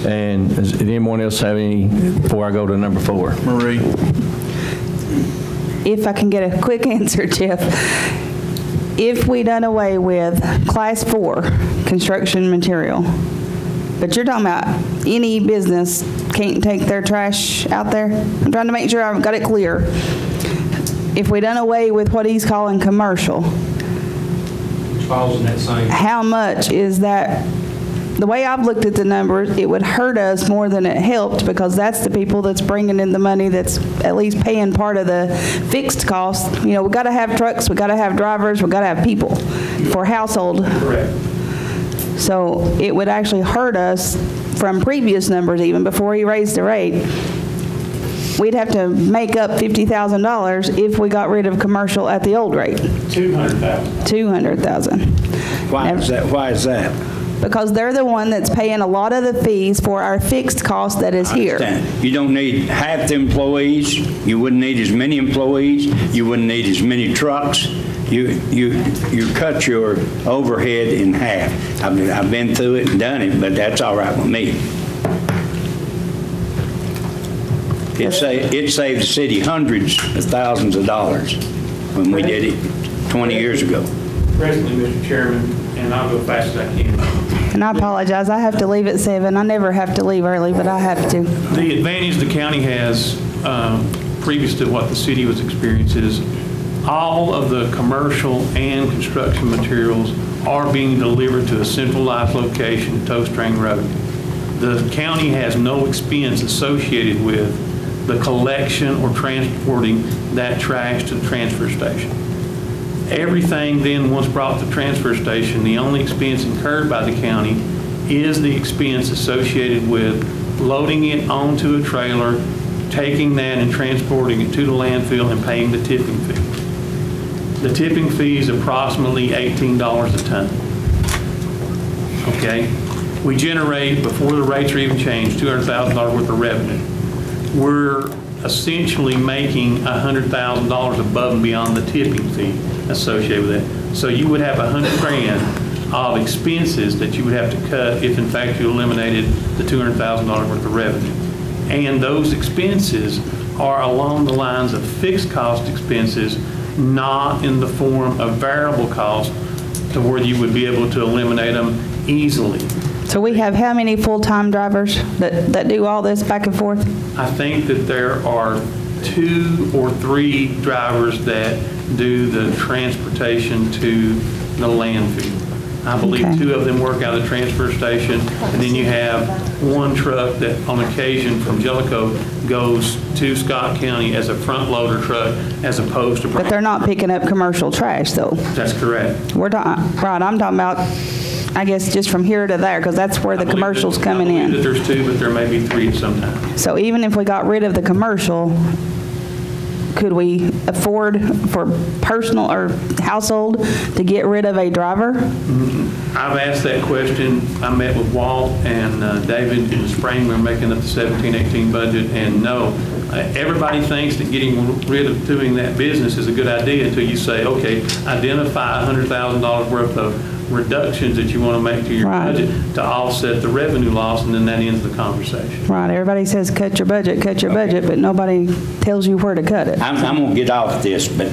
And does anyone else have any, before I go to number 4? Marie? If I can get a quick answer, Jeff. If we done away with Class 4 construction material, but you're talking about any business can't take their trash out there? I'm trying to make sure I've got it clear. If we done away with what he's calling commercial, Which falls in that same. how much is that? The way I've looked at the numbers, it would hurt us more than it helped because that's the people that's bringing in the money that's at least paying part of the fixed cost. You know, we got to have trucks, we got to have drivers, we got to have people for household. Correct. So it would actually hurt us from previous numbers, even before he raised the rate. We'd have to make up $50,000 if we got rid of commercial at the old rate. $200,000. $200,000. Why is that? Because they're the one that's paying a lot of the fees for our fixed cost that is here. You don't need half the employees. You wouldn't need as many employees. You wouldn't need as many trucks. You cut your overhead in half. I've been through it and done it, but that's all right with me. It saved the city hundreds of thousands of dollars when we did it 20 years ago. Presently, Mr. Chairman, and I'll go fast as I can. And I apologize, I have to leave at 7. I never have to leave early, but I have to. The advantage the county has, previous to what the city was experiencing, is all of the commercial and construction materials are being delivered to a centralized location, Toe String Road. The county has no expense associated with the collection or transporting that trash to the transfer station. Everything then, once brought to the transfer station, the only expense incurred by the county is the expense associated with loading it onto a trailer, taking that and transporting it to the landfill and paying the tipping fee. The tipping fee is approximately $18 a ton. Okay? We generate, before the rates are even changed, $200,000 worth of revenue. We're essentially making $100,000 above and beyond the tipping fee associated with that. So you would have $100,000 of expenses that you would have to cut if in fact you eliminated the $200,000 worth of revenue. And those expenses are along the lines of fixed cost expenses, not in the form of variable cost to where you would be able to eliminate them easily. So we have how many full-time drivers that do all this back and forth? I think that there are 2 or 3 drivers that do the transportation to the landfill. I believe Okay. 2 of them work out of the transfer station, and then you have 1 truck that on occasion from Jellicoe goes to Scott County as a front loader truck as opposed to. But they're not picking up commercial trash, though. That's correct. Right, I'm talking about, I guess, just from here to there, because that's where the commercial's coming I believe that in. there's 2, but there may be 3 at some time. So even if we got rid of the commercial, could we afford for personal or household to get rid of a driver? I've asked that question. I met with Walt and David in the spring. We were making up the 17-18 budget, and no, everybody thinks that getting rid of doing that business is a good idea until you say, okay, identify $100,000 worth of reductions that you want to make to your budget to offset the revenue loss, and then that ends the conversation. Right, everybody says cut your budget, but nobody tells you where to cut it. I'm going to get off this, but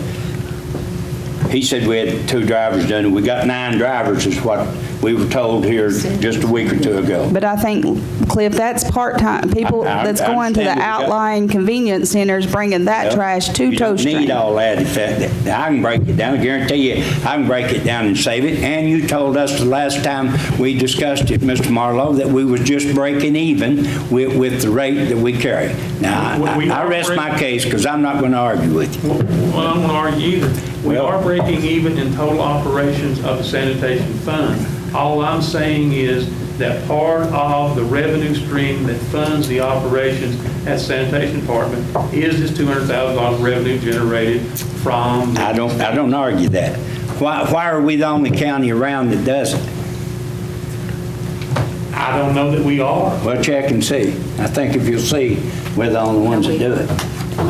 he said we had 2 drivers done it. We got 9 drivers is what we were told here just a week or two ago. But I think, Cliff, that's part-time, people that's going to the understand. outlying convenience centers, bringing that trash to You Tow don't Stream. need all that. I can break it down. I guarantee you, I can break it down and save it. And you told us the last time we discussed it, Mr. Marlowe, that we was just breaking even with the rate that we carry. Now, I rest my case because I'm not going to argue with you. Well, I don't want to argue either. We are breaking even in total operations of the sanitation fund. All I'm saying is that part of the revenue stream that funds the operations at sanitation department is this $200,000 revenue generated from. I don't argue that. Why are we the only county around that does it? I don't know that we are. Well, check and see. I think if you'll see, we're the only ones that do it.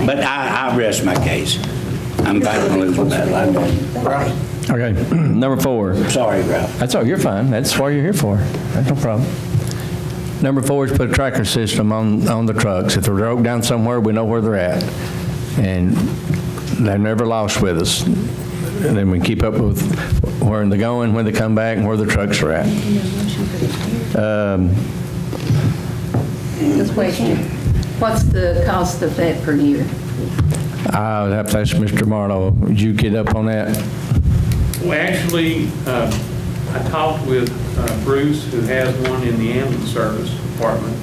But I rest my case. I'm back to losing that. Okay, number 4. Sorry, Ralph. That's all, you're fine. That's what you're here for. That's no problem. Number 4 is put a tracker system on the trucks. If they're broke down somewhere, we know where they're at. And they're never lost with us. And then we keep up with where they're going, when they come back, and where the trucks are at. Just wait. What's the cost of that per year? I would have to ask Mr. Marlowe. Did you get up on that? Well, actually, I talked with Bruce, who has one in the ambulance service department,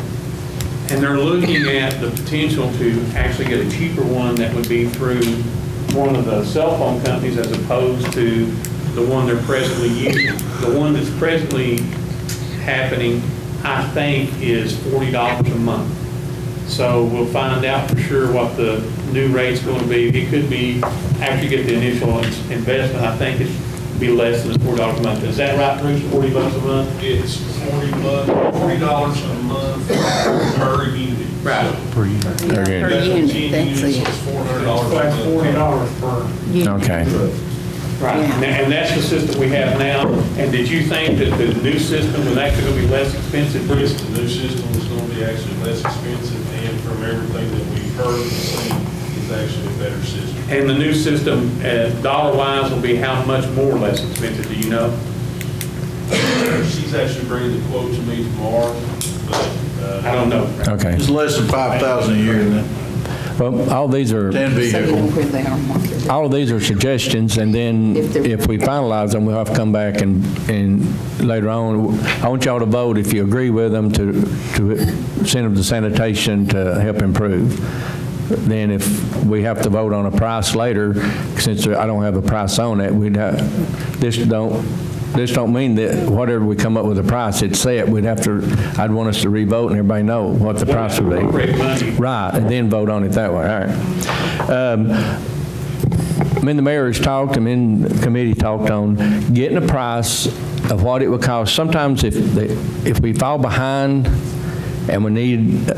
and they're looking at the potential to actually get a cheaper one that would be through one of the cell phone companies as opposed to the one they're presently using. The one that's presently happening, I think, is $40 a month. So we'll find out for sure what the new rate's going to be. It could be, after you get the initial investment, I think it'd be less than $40 a month. Is that right, Bruce? $40 a month? It's $40 a month per unit. Right. Per unit. Per unit, that's it. It's $400 That's $40 per. Okay. Right, and that's the system we have now. And did you think that the new system was actually going to be less expensive? Yes, the new system is going to be actually less expensive, and from everything that we've heard and seen, it's actually a better system. And the new system, dollar-wise, will be how much more or less expensive, do you know? She's actually bringing the quote to me tomorrow, but I don't know. Okay. It's less than 5,000 a year, isn't it? Well, all these are... 10 So you know vehicles. where they are marketed. All of these are suggestions, and then if we finalize them, we'll have to come back and later on, I want y'all to vote if you agree with them to send them to sanitation to help improve. Then if we have to vote on a price later, since I don't have a price on it, this don't mean that whatever we come up with a price, it's set. I'd want us to re-vote and everybody know what the price would be. Right, and then vote on it that way, all right. Me and the mayor has talked, and me and the committee talked on getting a price of what it would cost. Sometimes if we fall behind and we need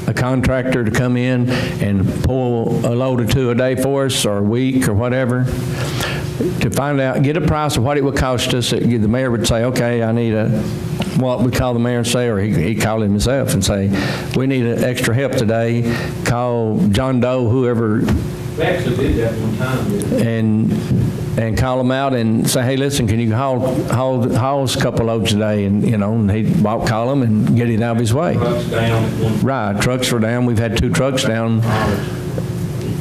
a contractor to come in and pull a load or two a day for us, or a week, or whatever, to find out, get a price of what it would cost us. The mayor would say, okay, I need what we call the mayor and say, or he'd call him himself and say, we need extra help today. Call John Doe, whoever. We actually did that one time. And call them out and say, hey, listen, can you haul us a couple loads today? And, and he'd call them and get it out of his way. Trucks down. Right, trucks were down. We've had 2 trucks down.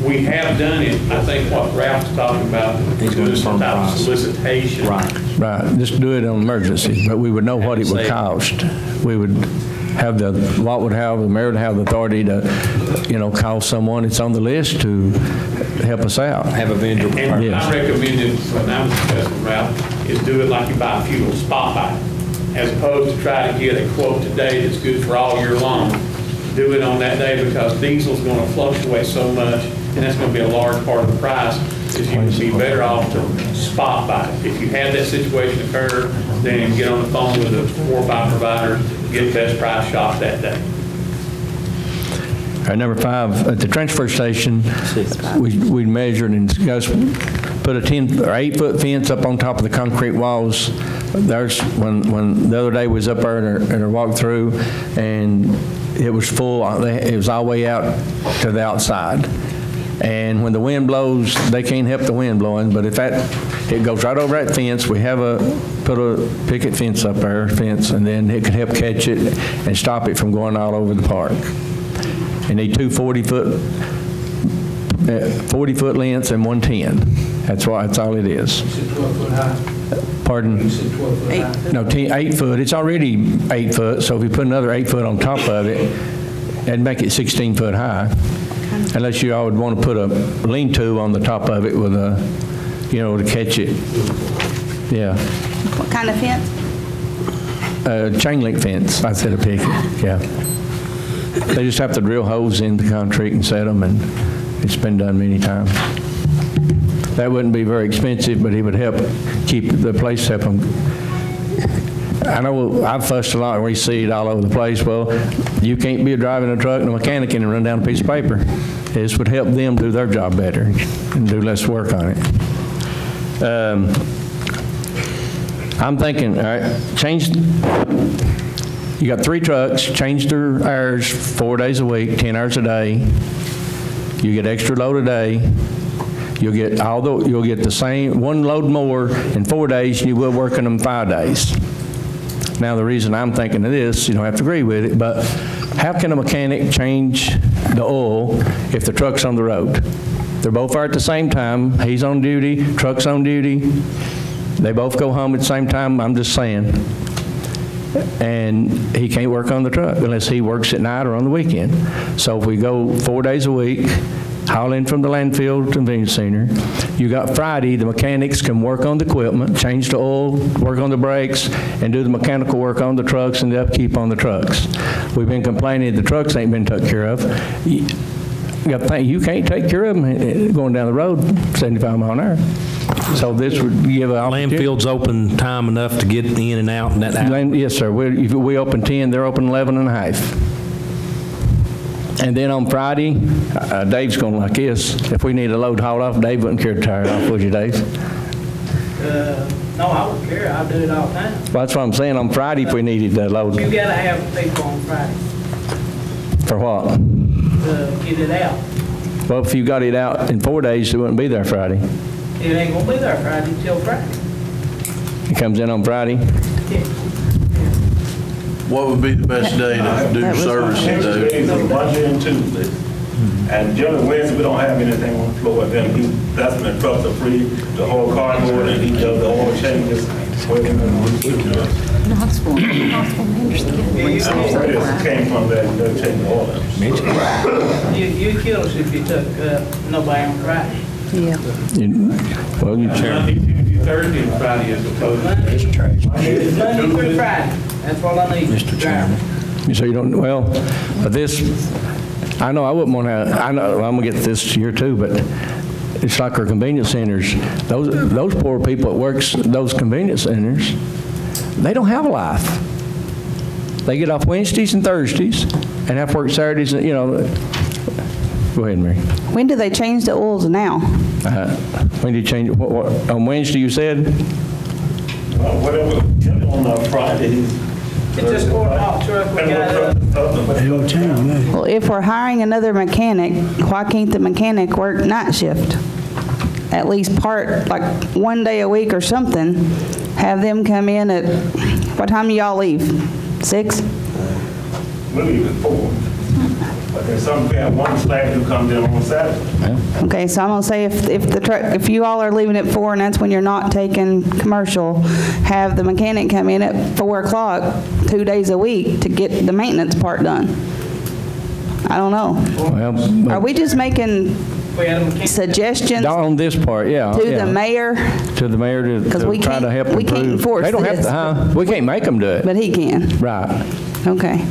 We have done it, I think what Ralph's talking about, doing some type of solicitation. Right, just do it on emergency, but we would know what it would cost. We would have the mayor would have the authority to, call someone that's on the list to help us out. Have a vendor. And Yes. I recommended, when I was discussing Ralph, is do it like you buy fuel, spot buy, as opposed to try to get a quote today that's good for all year long. Do it on that day, because diesel's going to fluctuate so much, and that's going to be a large part of the price, is you would be better off to spot buy. If you have that situation occur, then get on the phone with the 4 or 5 providers, get the best price shop that day. All right, number 5, at the transfer station, we measured and discussed, put a 10 or 8-foot fence up on top of the concrete walls. There's when the other day was up there and I walked through, and it was full. It was all the way out to the outside. And when the wind blows, they can't help the wind blowing. But if It goes right over that fence. We have put a picket fence up there, and then it can help catch it and stop it from going all over the park. You need two 40-foot lengths and one 10. That's all it is. You said 12 foot high? Pardon? You said 12 foot high? No, 8 foot. It's already 8 foot, so if we put another 8 foot on top of it, that'd make it 16 foot high. Unless you all would want to put a lean-to on the top of it with a, to catch it. Yeah. What kind of fence? Chain link fence, I said a picket, yeah. They just have to drill holes in the concrete and set them, and it's been done many times. That wouldn't be very expensive, but it would help keep the place up. I know I've fussed a lot and we see it all over the place. Well, you can't be driving a truck and a mechanic can run down a piece of paper. This would help them do their job better and do less work on it. I'm thinking, all right, you got 3 trucks, change their hours 4 days a week, 10 hours a day. You get extra load a day. You'll get the same, 1 load more in 4 days than you will working them 5 days. Now, the reason I'm thinking of this, you don't have to agree with it, but how can a mechanic change the oil if the truck's on the road? They're both there at the same time. He's on duty, truck's on duty. They both go home at the same time, I'm just saying. And he can't work on the truck unless he works at night or on the weekend. So if we go 4 days a week, haul in from the landfill convenience center. You got Friday, the mechanics can work on the equipment, change the oil, work on the brakes, and do the mechanical work on the trucks and the upkeep on the trucks. We've been complaining the trucks ain't been took care of. You can't take care of them going down the road 75 miles an hour. So this would give an opportunity. Landfield's open time enough to get in and out and that. Yes, sir. We open 10, they're open 11 and a half. And then on Friday, Dave's going like this. If we need a load hauled off, Dave wouldn't care to tire it off, would you, Dave? No, I wouldn't care. I'll do it all the time. Well, that's what I'm saying. On Friday, if we needed that load. You gotta have people on Friday For what? to get it out. Well, if you got it out in 4 days, it wouldn't be there Friday. It ain't gonna be there Friday till Friday. It comes in on Friday. What would be the best day to do servicing, Dave? Days are Monday and Tuesday. And generally Wednesday, we don't have anything on the floor. Then that's when the trucks are free, the whole cardboard, and he does the oil changes. Knoxville Came from that, they change the oil. You'd kill us if you took nobody on Friday. Yeah. Well, you Thursday and Friday as opposed to Monday through Friday. That's all I need. Mr. Chairman. So you don't, well, but this, I know I wouldn't want to, I know, I'm going to get this here too, but it's like our convenience centers. Those poor people that works those convenience centers, they don't have a life. They get off Wednesdays and Thursdays and have to work Saturdays, and, Go ahead, Mary. When do they change the oils now? When do you change, what, on Wednesday you said? Whatever, on Fridays. It's just going off truck, we got Well, if we're hiring another mechanic, why can't the mechanic work night shift? At least like 1 day a week or something. Have them come in at, what time do y'all leave? 6? We leave at 4. But there's some, we have one staff who comes in on Saturday. Okay, so I'm gonna say if you all are leaving at 4 and that's when you're not taking commercial, have the mechanic come in at 4 o'clock 2 days a week to get the maintenance part done. I don't know. Well, Are we just making suggestions on this part, yeah. to the mayor? To the mayor to we try to help improve. We can't enforce They don't this. have to, We can't make them do it. But he can. Right. Okay.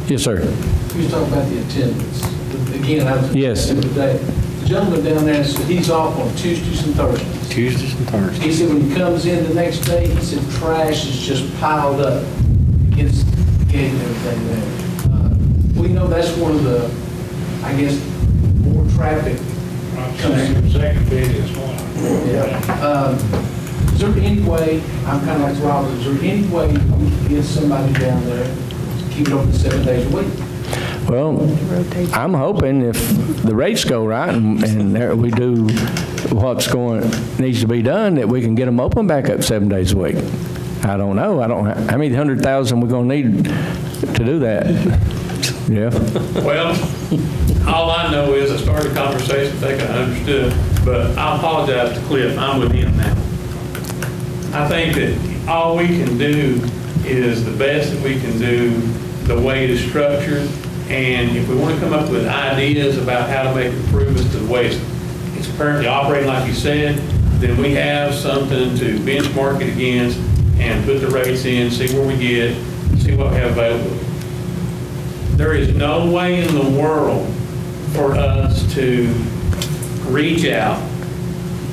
Yes, sir. You was talking about the attendance. Again, I was Yes. today. The gentleman down there said he's off on Tuesdays and Thursdays. Tuesdays and Thursdays. He said when he comes in the next day, he said trash is just piled up against the gate and everything there. We know that's one of the, I guess, more traffic. Second bid is one. Yeah. Is there any way, I'm kind of like Robert, is there any way we can get somebody down there to keep it open 7 days a week? Well, I'm hoping if the rates go right and there we do needs to be done, that we can get them open back up 7 days a week. I don't know. How many 100,000 we're going to need to do that? Yeah. Well, all I know is I started a conversation thinking I understood, but I apologize to Cliff, I'm with him now. I think that all we can do is the best that we can do, the way it is structured, and if we want to come up with ideas about how to make improvements to the way it's currently operating, like you said, then we have something to benchmark it against and put the rates in, see where we get, see what we have available. There is no way in the world for us to reach out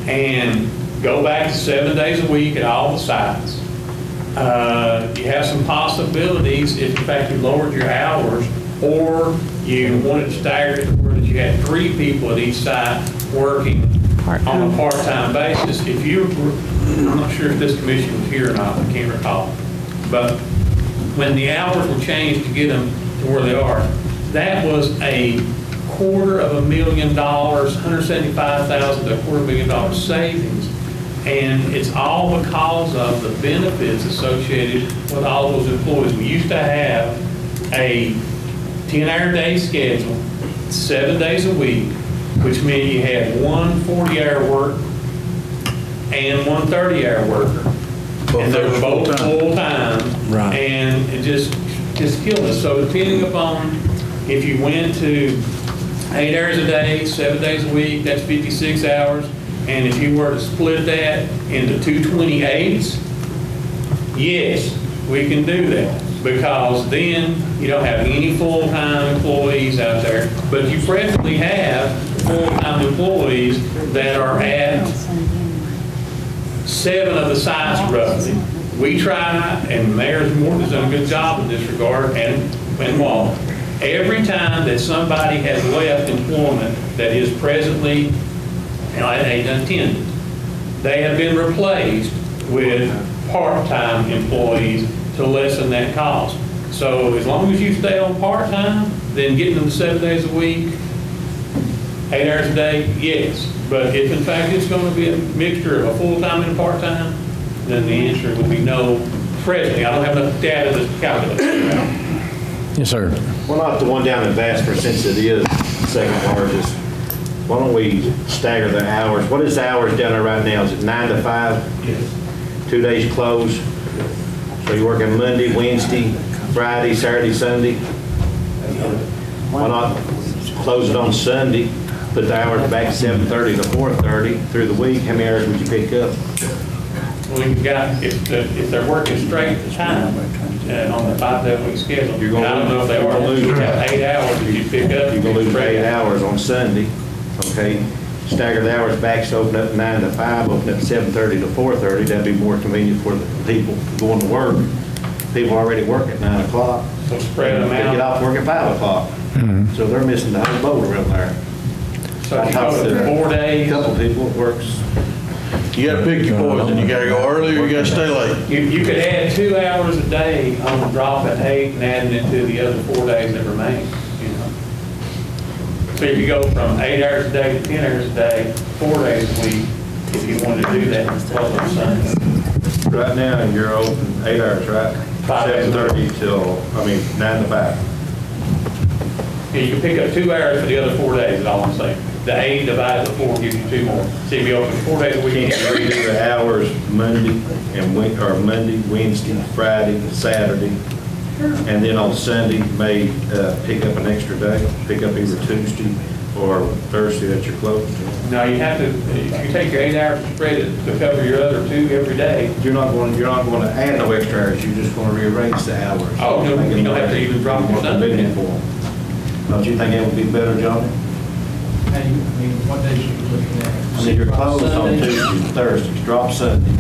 and go back to 7 days a week at all the sites. You have some possibilities if in fact you lowered your hours or you wanted to stagger it to where that you had 3 people at each site working on a part-time basis. If you, I'm not sure if this commission was here or not, I can't recall, but when the hours were changed to get them to where they are, that was a $250,000, $175,000 to $250,000 savings. And it's all because of the benefits associated with all those employees. We used to have a 10-hour day schedule, 7 days a week, which meant you had one 40-hour work and one 30-hour worker. And they were both full-time. Right. And it just killed us. So depending upon if you went to 8 hours a day, 7 days a week, that's 56 hours. And if you were to split that into 228s, yes, we can do that. Because then you don't have any full-time employees out there. But you presently have full-time employees that are at 7 of the sites roughly. We try, and Mayor Morton has done a good job in this regard, and Walt. Every time that somebody has left employment that is presently unattended, they have been replaced with part-time employees to lessen that cost. So as long as you stay on part-time, then getting them to 7 days a week, 8 hours a day, yes. But if in fact it's going to be a mixture of a full-time and a part-time, then the answer would be no. Presently, I don't have enough data to calculate that. Yes, sir. Well, not the one down in Vasper, since it is the second largest. Why don't we stagger the hours? What is the hours down there right now? Is it 9 to 5? Yes. 2 days closed. So you're working Monday, Wednesday, Friday, Saturday, Sunday. Why not close it on Sunday? Put the hours back 7:30 to 4:30 through the week. How many hours would you pick up? We've got, if they're working straight time on the 5-day-a-week schedule, you're going to, I don't know if they are, you have 8 hours that you pick up. You're going to lose 8 hours on Sunday. Okay, stagger the hours back, so open up 9 to 5, open up 7:30 to 4:30. That'd be more convenient for the people going to work. People already work at 9 o'clock. So spread them out. They get off work at 5 o'clock. Mm-hmm. So they're missing the whole boat around there. So if you go to 4 days. A couple people, it works. You gotta pick your poison. You gotta go early or you gotta stay late. You could add 2 hours a day on the drop at 8 and adding it to the other 4 days that remain, you know. So if you go from 8 hours a day to 10 hours a day, 4 days a week, if you wanted to do that, close on Sunday. Right now, you're open 8 hours, right? 7:30 till, 9 to 5. Yeah, you can pick up 2 hours for the other 4 days, is all I'm saying. The 8 divided by 4 gives you 2 more. So if you open 4 days a week, You can't redo the hours Monday, Wednesday, Friday, Saturday, and then on Sunday, may pick up an extra day, pick up either Tuesday or Thursday that you're closed. No, you have to, if you take your 8 hours and spread it to cover your other 2 every day. You're not going to add no extra hours, you're just going to rearrange the hours. Oh, no, you don't have to even drop your Sunday. Don't you think that would be better, Johnny? What days are you looking at? You're closed on Tuesdays and Thursdays, drop Sunday.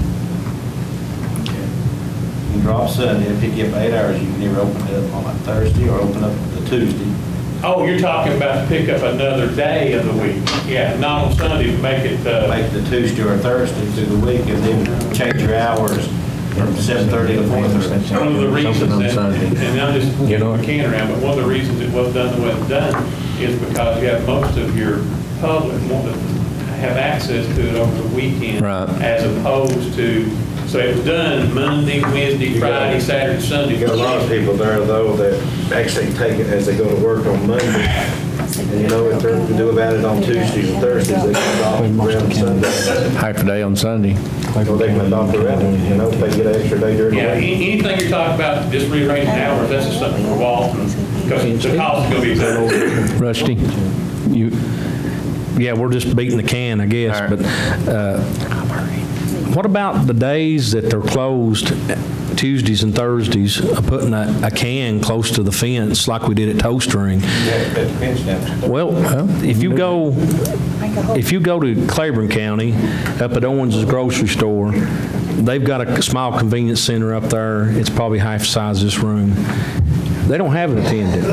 You drop Sunday and pick you up 8 hours, you can either open it up on a Thursday or open up the Tuesday. Oh, you're talking about to pick up another day of the week. Yeah, not on Sunday, make it... Make it the Tuesday or Thursday through the week and then change your hours from 7:30 to 4:30. One of the reasons, Something on Sunday. and I'm just getting my can around, but one of the reasons it was done the way it's done is because you have most of your public want to have access to it over the weekend. Right. As opposed to, so it was done Monday, Wednesday, Friday, Saturday, Sunday. You got a lot of people there, though, that actually take it as they go to work on Monday. And, you know, if they're to do about it on Tuesdays and Thursdays, they can off around Sunday. Half a day on Sunday. Or they can adopt around it, you know, if they get an extra day during the Yeah, week. anything you're talking about, just rearranging hours, that's just something for Walton, because the cost is going to be exactly. Rusty, you, Yeah, we're just beating the can, I guess, but what about the days that they're closed, Tuesdays and Thursdays, putting a can close to the fence like we did at Toastering? Well, if you go to Claiborne County, up at Owens's grocery store, they've got a small convenience center up there. It's probably half the size of this room. They don't have an attendant.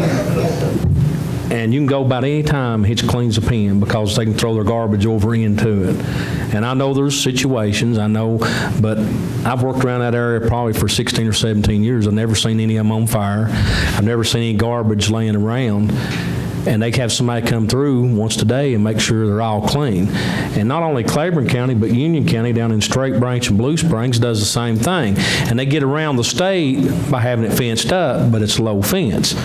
And you can go about any time, Hitch cleans a pen because they can throw their garbage over into it. And I know there's situations, I know, but I've worked around that area probably for 16 or 17 years. I've never seen any of them on fire. I've never seen any garbage laying around. And they have somebody come through once a day and make sure they're all clean. And not only Claiborne County, but Union County down in Straight Branch and Blue Springs does the same thing. And they get around the state by having it fenced up, but it's a low fence.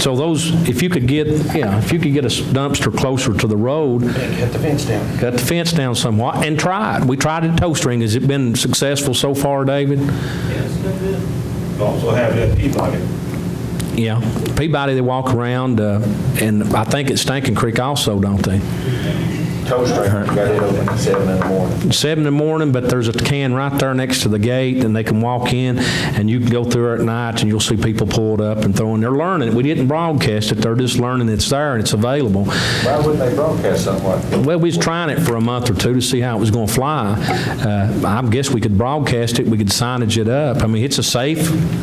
So those, if you could get a dumpster closer to the road. Cut the fence down. Cut the fence down somewhat and try it. We tried it at Toastring. Has it been successful so far, David? Yes, good. Also have it at Peabody. Yeah. Peabody, they walk around, and I think at Stinking Creek also, don't they? Toastring, got it open at 7 in the morning. 7 in the morning, but there's a can right there next to the gate, and they can walk in, and you can go through it at night, and you'll see people pull it up and throwing. They're learning it. We didn't broadcast it. They're just learning it's there and it's available. Why wouldn't they broadcast something like that? Well, we was trying it for a month or two to see how it was going to fly. I guess we could broadcast it. We could signage it up. I mean, it's a safe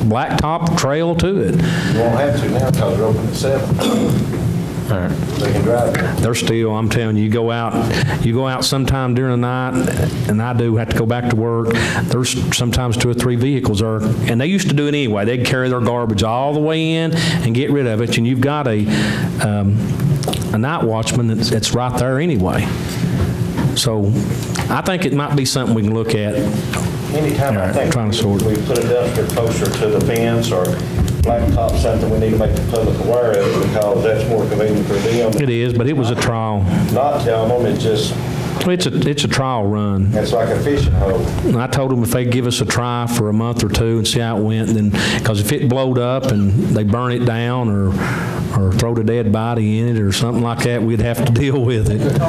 blacktop trail to it. You won't have to now because they're open at 7. They can drive there. They're still, I'm telling you, you go out sometime during the night, and I do have to go back to work. There's sometimes 2 or 3 vehicles there, and they used to do it anyway. They'd carry their garbage all the way in and get rid of it, and you've got a night watchman that's right there anyway. So I think it might be something we can look at. Anytime I think trying to sort we put a dumpster closer to the fence or blacktop, something we need to make the public aware of it because that's more convenient for them. It is, but it was a trial. Not tell them, it's just. It's a trial run. It's like a fishing hole. And I told them if they give us a try for a month or 2 and see how it went, then because if it blowed up and they burn it down or throw the dead body in it or something like that, we'd have to deal with it.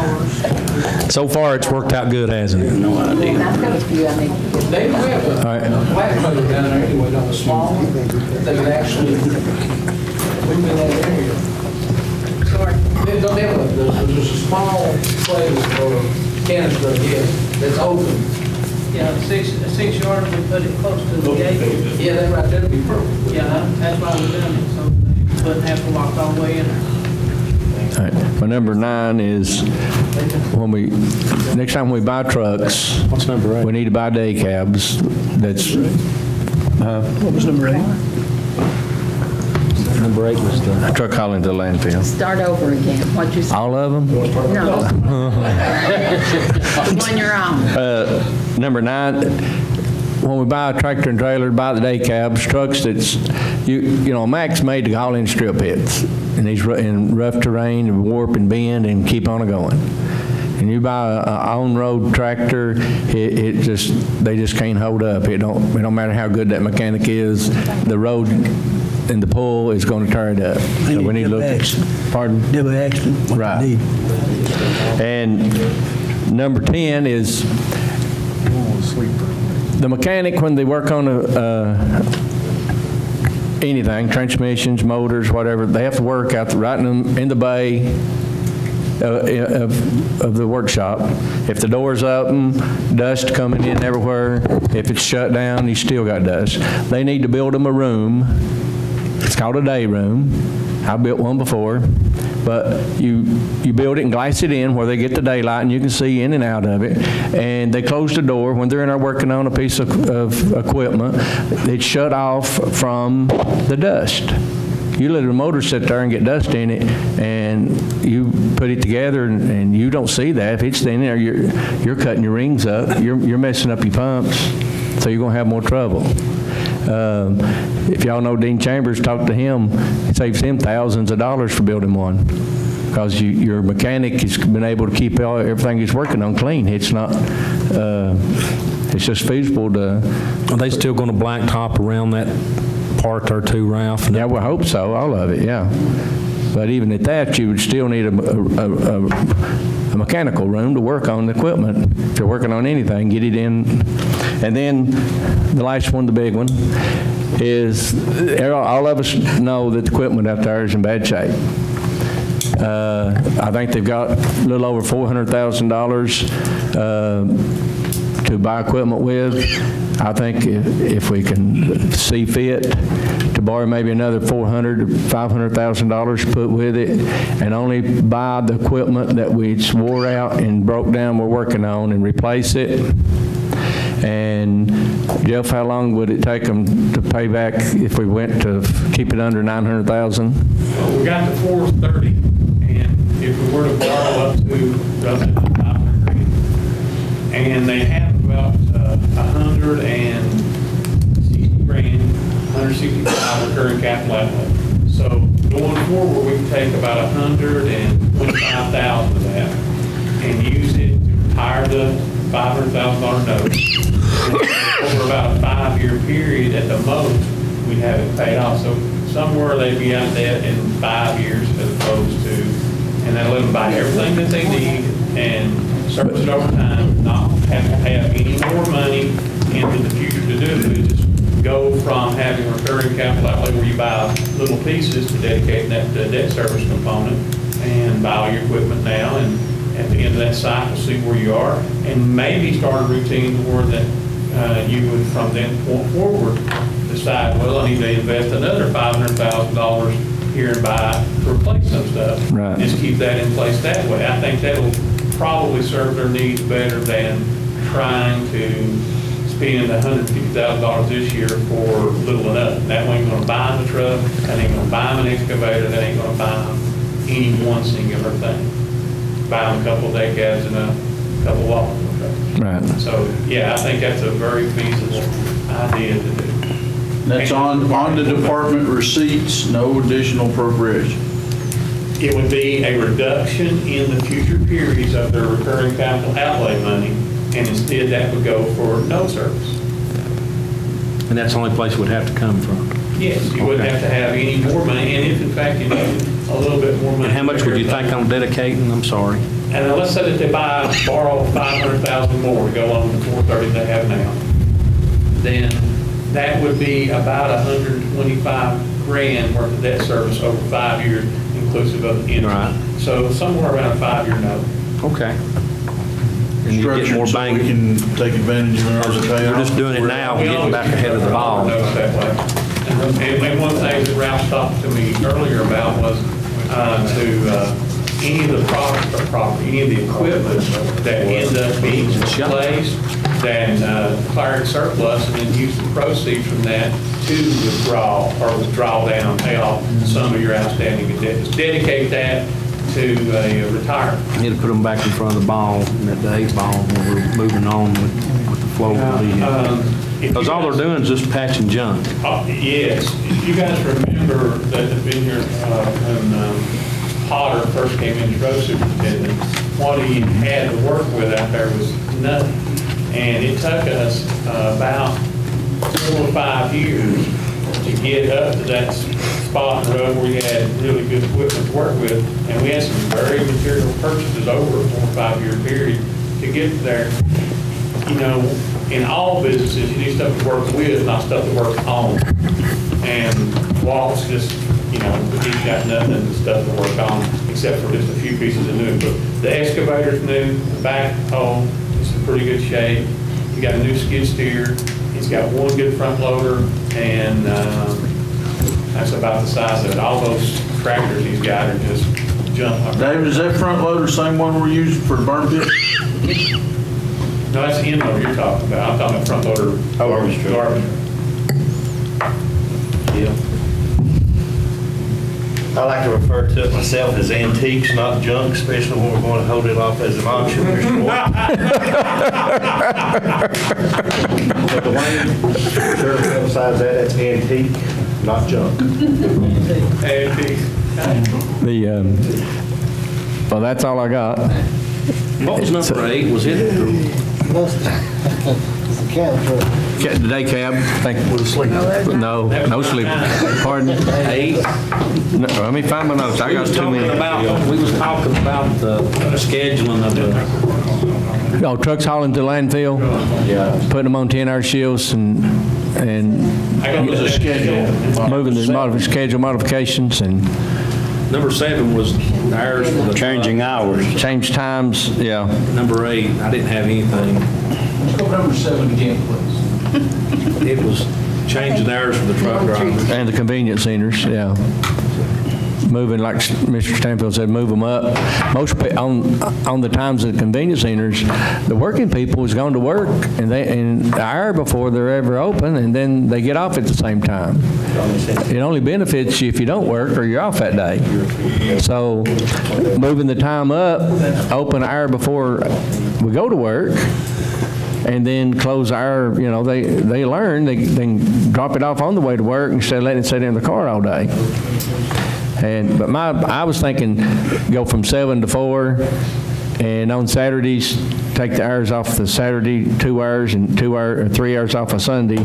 So far, it's worked out good, hasn't it? No idea. I've got a few I need to get. They have a black motor down there anyway, not a small one. They can actually move in that area. Sorry. They don't have there's a small place or canister, I guess, that's open. Yeah, a 6-yard, we put it close to the gate. Yeah, that right there would be perfect. Yeah, that's why we're doing it, so they wouldn't have to walk all the way in there. all right. My number 9 is next time we buy trucks. What's number 8? We need to buy day cabs. That's, What was number 8? Number 8 was the truck hauling to the landfill. Start over again. What'd you say? All of them? No. The one you're on. Number 9, when we buy a tractor and trailer, buy the day cabs, trucks that's, Mac's made to haul in strip pits. And he's in rough terrain, and warp and bend, and keep on going. And you buy a on-road tractor, they just can't hold up. It don't matter how good that mechanic is, the road and the pull is going to tear it up. So we need to look. Pardon? Double accident. Right. And number 10 is the mechanic when they work on anything, transmissions, motors, whatever, they have to work out right in the bay of the workshop. If the door's open, dust coming in everywhere. If it's shut down, you still got dust. They need to build them a room. It's called a day room. I built one before, But you build it and glass it in where they get the daylight and you can see in and out of it. And they close the door when they're in there working on a piece of equipment. It's shut off from the dust. You let a motor sit there and get dust in it, and you put it together, and you don't see that. If it's in there, you're cutting your rings up. You're messing up your pumps, so you're going to have more trouble. If y'all know Dean Chambers, talk to him. It saves him thousands of dollars for building one, because your mechanic has been able to keep everything he's working on clean. It's not. It's just feasible to. Are they still going to blacktop around that part or two, Ralph? Yeah, we hope so, all of it, yeah. But even at that, you would still need a mechanical room to work on the equipment. If you're working on anything, get it in. And then the last one, the big one, is all of us know that the equipment out there is in bad shape. I think they've got a little over $400,000 to buy equipment with. I think if we can see fit to borrow maybe another $400,000 or $500,000 to put with it, and only buy the equipment that we wore out and broke down we're working on and replace it. And Jeff, how long would it take them to pay back if we went to keep it under $900,000? Well, we got to 430, and if we were to borrow up to roughly $500,000, and they have about 165 recurring capital outlay. So going forward, we can take about 125,000 of that and use it to retire the $500,000 note. Over about a 5-year period at the most, we'd have it paid off. So somewhere they'd be out there in 5 years as opposed to, and that'll let them buy everything that they need and service it over time, not have to have any more money into the future to do it. Just go from having recurring capital outlay where you buy little pieces to dedicating that to the debt service component and buy all your equipment now, and at the end of that cycle see where you are, and maybe start a routine where that you would from then point forward decide, well, I need to invest another $500,000 here and buy to replace some stuff. Right. Just keep that in place that way. I think that'll probably serve their needs better than trying to spend $150,000 this year for little enough. That ain't going to buy them a truck, that ain't going to buy them an excavator, that ain't going to buy them any one singular thing. Buy them a couple of deck cabs and a couple of walking trucks. Right. So, yeah, I think that's a very feasible idea to do. That's on the department receipts, no additional appropriation. It would be a reduction in the future periods of their recurring capital outlay money, and instead that would go for note service. And that's the only place it would have to come from? Yes, you wouldn't have to have any more money, and if in fact you need a little bit more money. And how much would you think on dedicating? I'm sorry. And let's say that they borrow $500,000 more to go on the 430 they have now. Then that would be about $125,000 worth of debt service over 5 years, inclusive of interest. Right. So somewhere around a 5-year note. Okay. And you get more bang. So we can take advantage of ours to pay off. We're just doing it now, we're getting back ahead of the ball. That way. And one thing that Ralph talked to me earlier about was any of the property, any of the equipment that end up being replaced, then declare surplus and then use the proceeds from that to withdraw down, pay off some of your outstanding debt. Just dedicate that to a retirement. You need to put them back in front of the ball, that the 8 ball, when we're moving on with the flow of the because all they're doing is just patching junk. Yes. If you guys remember that have been here when Potter first came in as road superintendent, what he had to work with out there was nothing. And it took us about 4 or 5 years to get up to that spot in the road where we had really good equipment to work with. And we had some very material purchases over a 4 or 5 year period to get there. You know, in all businesses, you need stuff to work with, not stuff to work on. And Walt's just, you know, he's got nothing but stuff to work on except for just a few pieces of new. But the excavator's new, the backhoe is in pretty good shape. You got a new skid steer. It's got one good front loader, and that's about the size of it. All those tractors he's got are just junk. David, is that front loader the same one we're using for the burn pit? No, that's the end loader you're talking about. I'm talking about front loader garbage truck. Yeah. I like to refer to it myself as antiques, not junk, especially when we're going to hold it off as an auction. But the Wayne, sheriff emphasized that's antique, not junk. Antique. Well, that's all I got. What was number 8? Was it? The day cab. Thank you. No sleep. Pardon? 8? No, let me find my notes. I got too many. We was talking about the scheduling of the... Oh, trucks hauling to landfill? Yeah. Putting them on 10-hour shifts and I got a schedule. moving the schedule modifications and... Number 7 was hours for the... Changing hours. Change times, yeah. Number 8, I didn't have anything. Let's go number 7 again, please. It was changing hours for the truck drivers. And the convenience centers, yeah. Moving, like Mr. Stanfield said, move them up. Most, on the times of the convenience centers, the working people is going to work and an hour before they're ever open, and then they get off at the same time. It only benefits you if you don't work or you're off that day. So moving the time up, open an hour before we go to work, and then close our, they learn, they can drop it off on the way to work instead of letting it sit in the car all day. But I was thinking go from 7 to 4, and on Saturdays, take the hours off the Saturday, 2 hours, and 3 hours off of Sunday.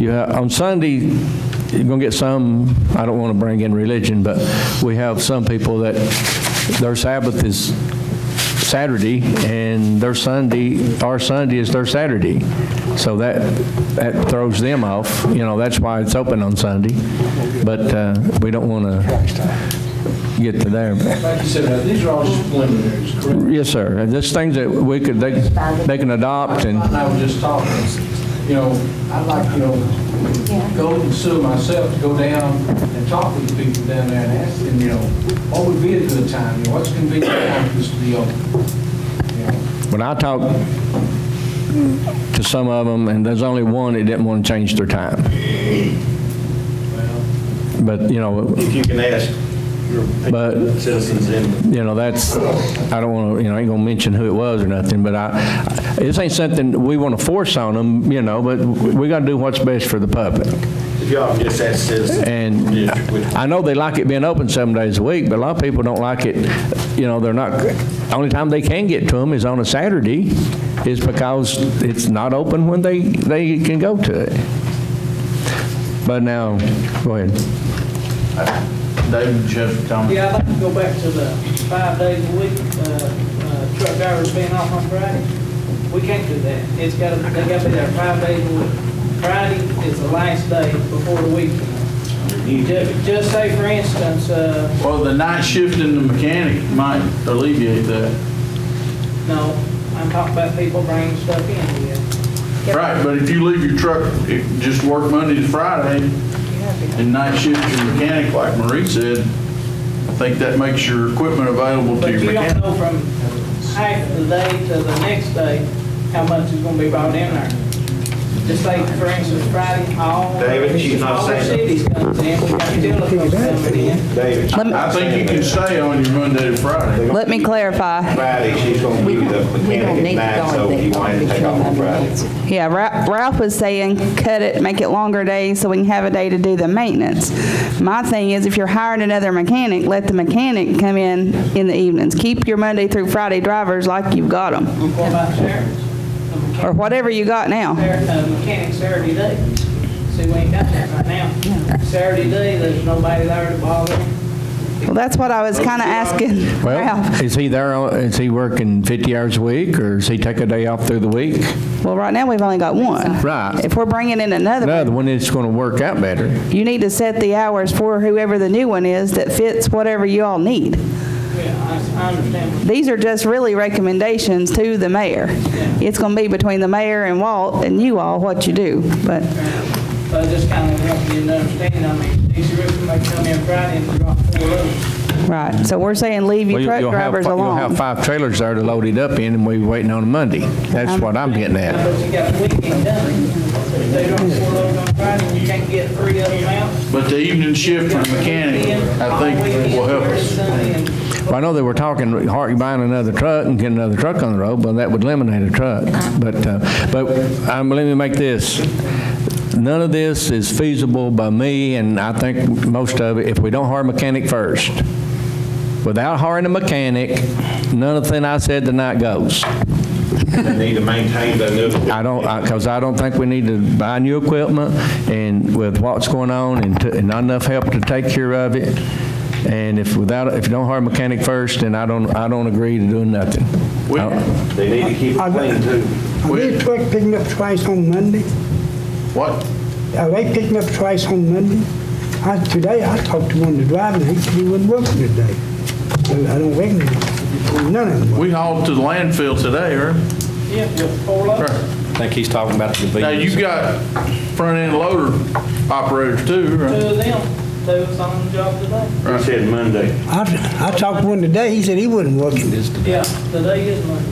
On Sunday, you're going to get some, I don't want to bring in religion, but we have some people that their Sabbath is Saturday, and our Sunday is their Saturday. So that throws them off. That's why it's open on Sunday. But we don't want to get to there. Like you said, these are all just preliminaries, correct? Yes, sir. There's things that they can adopt. And I was just talking, I'd like, go and Sue myself to go down and talk with the people down there and ask them, what would be a good time? What's a convenient time for this to be open? when I talked to some of them, and there's only one that didn't want to change their time. But, you know. If you can ask your citizens in. You know, that's, I don't want to, I ain't going to mention who it was or nothing, but this ain't something we want to force on them, but we got to do what's best for the public. If y'all just ask citizens. And I know they like it being open 7 days a week, but a lot of people don't like it. They're not, the only time they can get to them is on a Saturday, is because it's not open when they can go to it. But now, go ahead. David, Jeff, Tom. Yeah, I'd like to go back to the 5 days a week, truck drivers being off on Friday. We can't do that. They got to be there 5 days a week. Friday is the last day before the weekend. Just say, for instance... well, the night shift in the mechanic might alleviate that. No, I'm talking about people bringing stuff in here. Right, but if you leave your truck, just work Monday to Friday, and night shift your mechanic, like Marie said, I think that makes your equipment available to your mechanic. But you don't know from half of the day to the next day how much is going to be brought in there. Just like, for instance, Friday, all the cities comes in, we got utilities coming in. David, I think you can stay on your Monday to Friday. Let me clarify. Friday, she's going to give you the mechanic at 9, so you want to take off on Friday. Yeah, Ralph was saying cut it, make it longer days so we can have a day to do the maintenance. My thing is, if you're hiring another mechanic, let the mechanic come in the evenings. Keep your Monday through Friday drivers like you've got them. What about Saturdays? Or whatever you got now. Mechanic Saturday day. See, we ain't got that right now. Saturday day, there's nobody there to bother. Well, that's what I was kind of asking Ralph. Is he there? Is he working 50 hours a week, or does he take a day off through the week? Well, right now we've only got one. Right. If we're bringing in another one, it's going to work out better. You need to set the hours for whoever the new one is that fits whatever you all need. Yeah, I understand. These are just really recommendations to the mayor. It's going to be between the mayor and Walt and you all what you do. But I just kind of want you to understand, DC River may come in Friday and drop 4 loads. Right, so we're saying leave your Well, truck you'll have drivers You'll have alone. 5 trailers there to load it up in, and we're waiting on a Monday. That's what I'm getting at. But you got the weekend done. If they don't pull load on Friday, you can't get 3 of them out. But the evening shift for the mechanic, I think, will help us. Well, I know they were talking, Hart, buying another truck and getting another truck on the road, but that would eliminate a truck. But let me make this. None of this is feasible by me, and I think most of it, if we don't hire a mechanic first. Without hiring a mechanic, none of the thing I said tonight goes. They need to maintain the new. Because I don't think we need to buy new equipment, and with what's going on, and not enough help to take care of it. And if you don't hire a mechanic first, then I don't agree to doing nothing. They need to keep it clean too. Are they truck picking up twice on Monday? What? Are they picking up twice on Monday? Today, I talked to one of the drivers, he said he wasn't working today. So I don't reckon none of them. We hauled to the landfill today, right? Yeah, with 4 loads. I think he's talking about the Now, you got front-end loader operators too, 2 right? of them, they was on the job today. He said Monday. I talked to one today, he said he wasn't working. Yeah, today is Monday.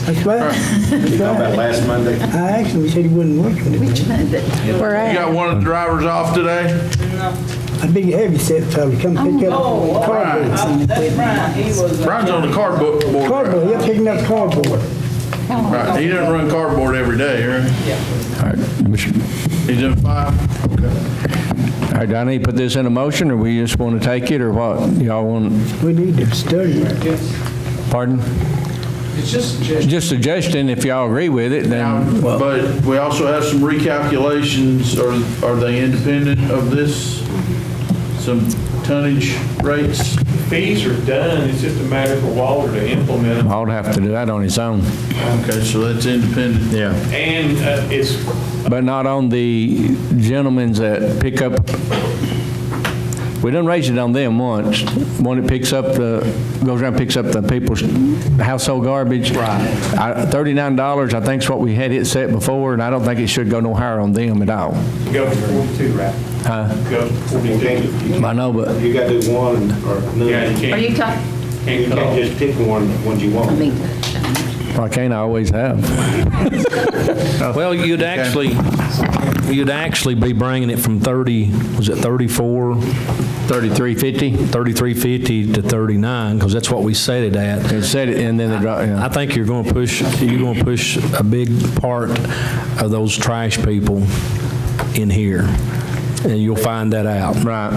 That's right. That's You talking about right. last Monday? I asked him, he said he wasn't working today. You got one of the drivers off today? No. A big heavy set fellow, come pick up cardboard. That's Brian, he was. Brian's on the cardboard. Cardboard, yeah, picking up cardboard. Right, he doesn't run cardboard every day, right? Yeah. All right, He's doing 5? Okay. all right, do I need to put this in a motion, or we just want to take it, or what? Y'all want, We need to study it. pardon? It's just a suggestion. Just suggesting, if y'all agree with it, then. But we also have some recalculations. Are they independent of this? Some tonnage rates? Fees are done, it's just a matter for Walter to implement them. I'll have to do that on his own. Okay, so that's independent. Yeah. And it's, But not on the gentlemen's that pick up, we done raised it on them once. One that goes around and picks up the people's household garbage. Right. $39, I think is what we had it set before, and I don't think it should go no higher on them at all. go for 42, right? Huh? Go for 42. I know, but. You gotta do one or none. Yeah, you Are you talking? You can't just pick ones you want. Why can't I always have? Well, you'd actually be bringing it from 34? 3350? 3350 to 39, because that's what we set it at. It said it, and then they drop, I think you're going to push a big part of those trash people in here, and you'll find that out. Right.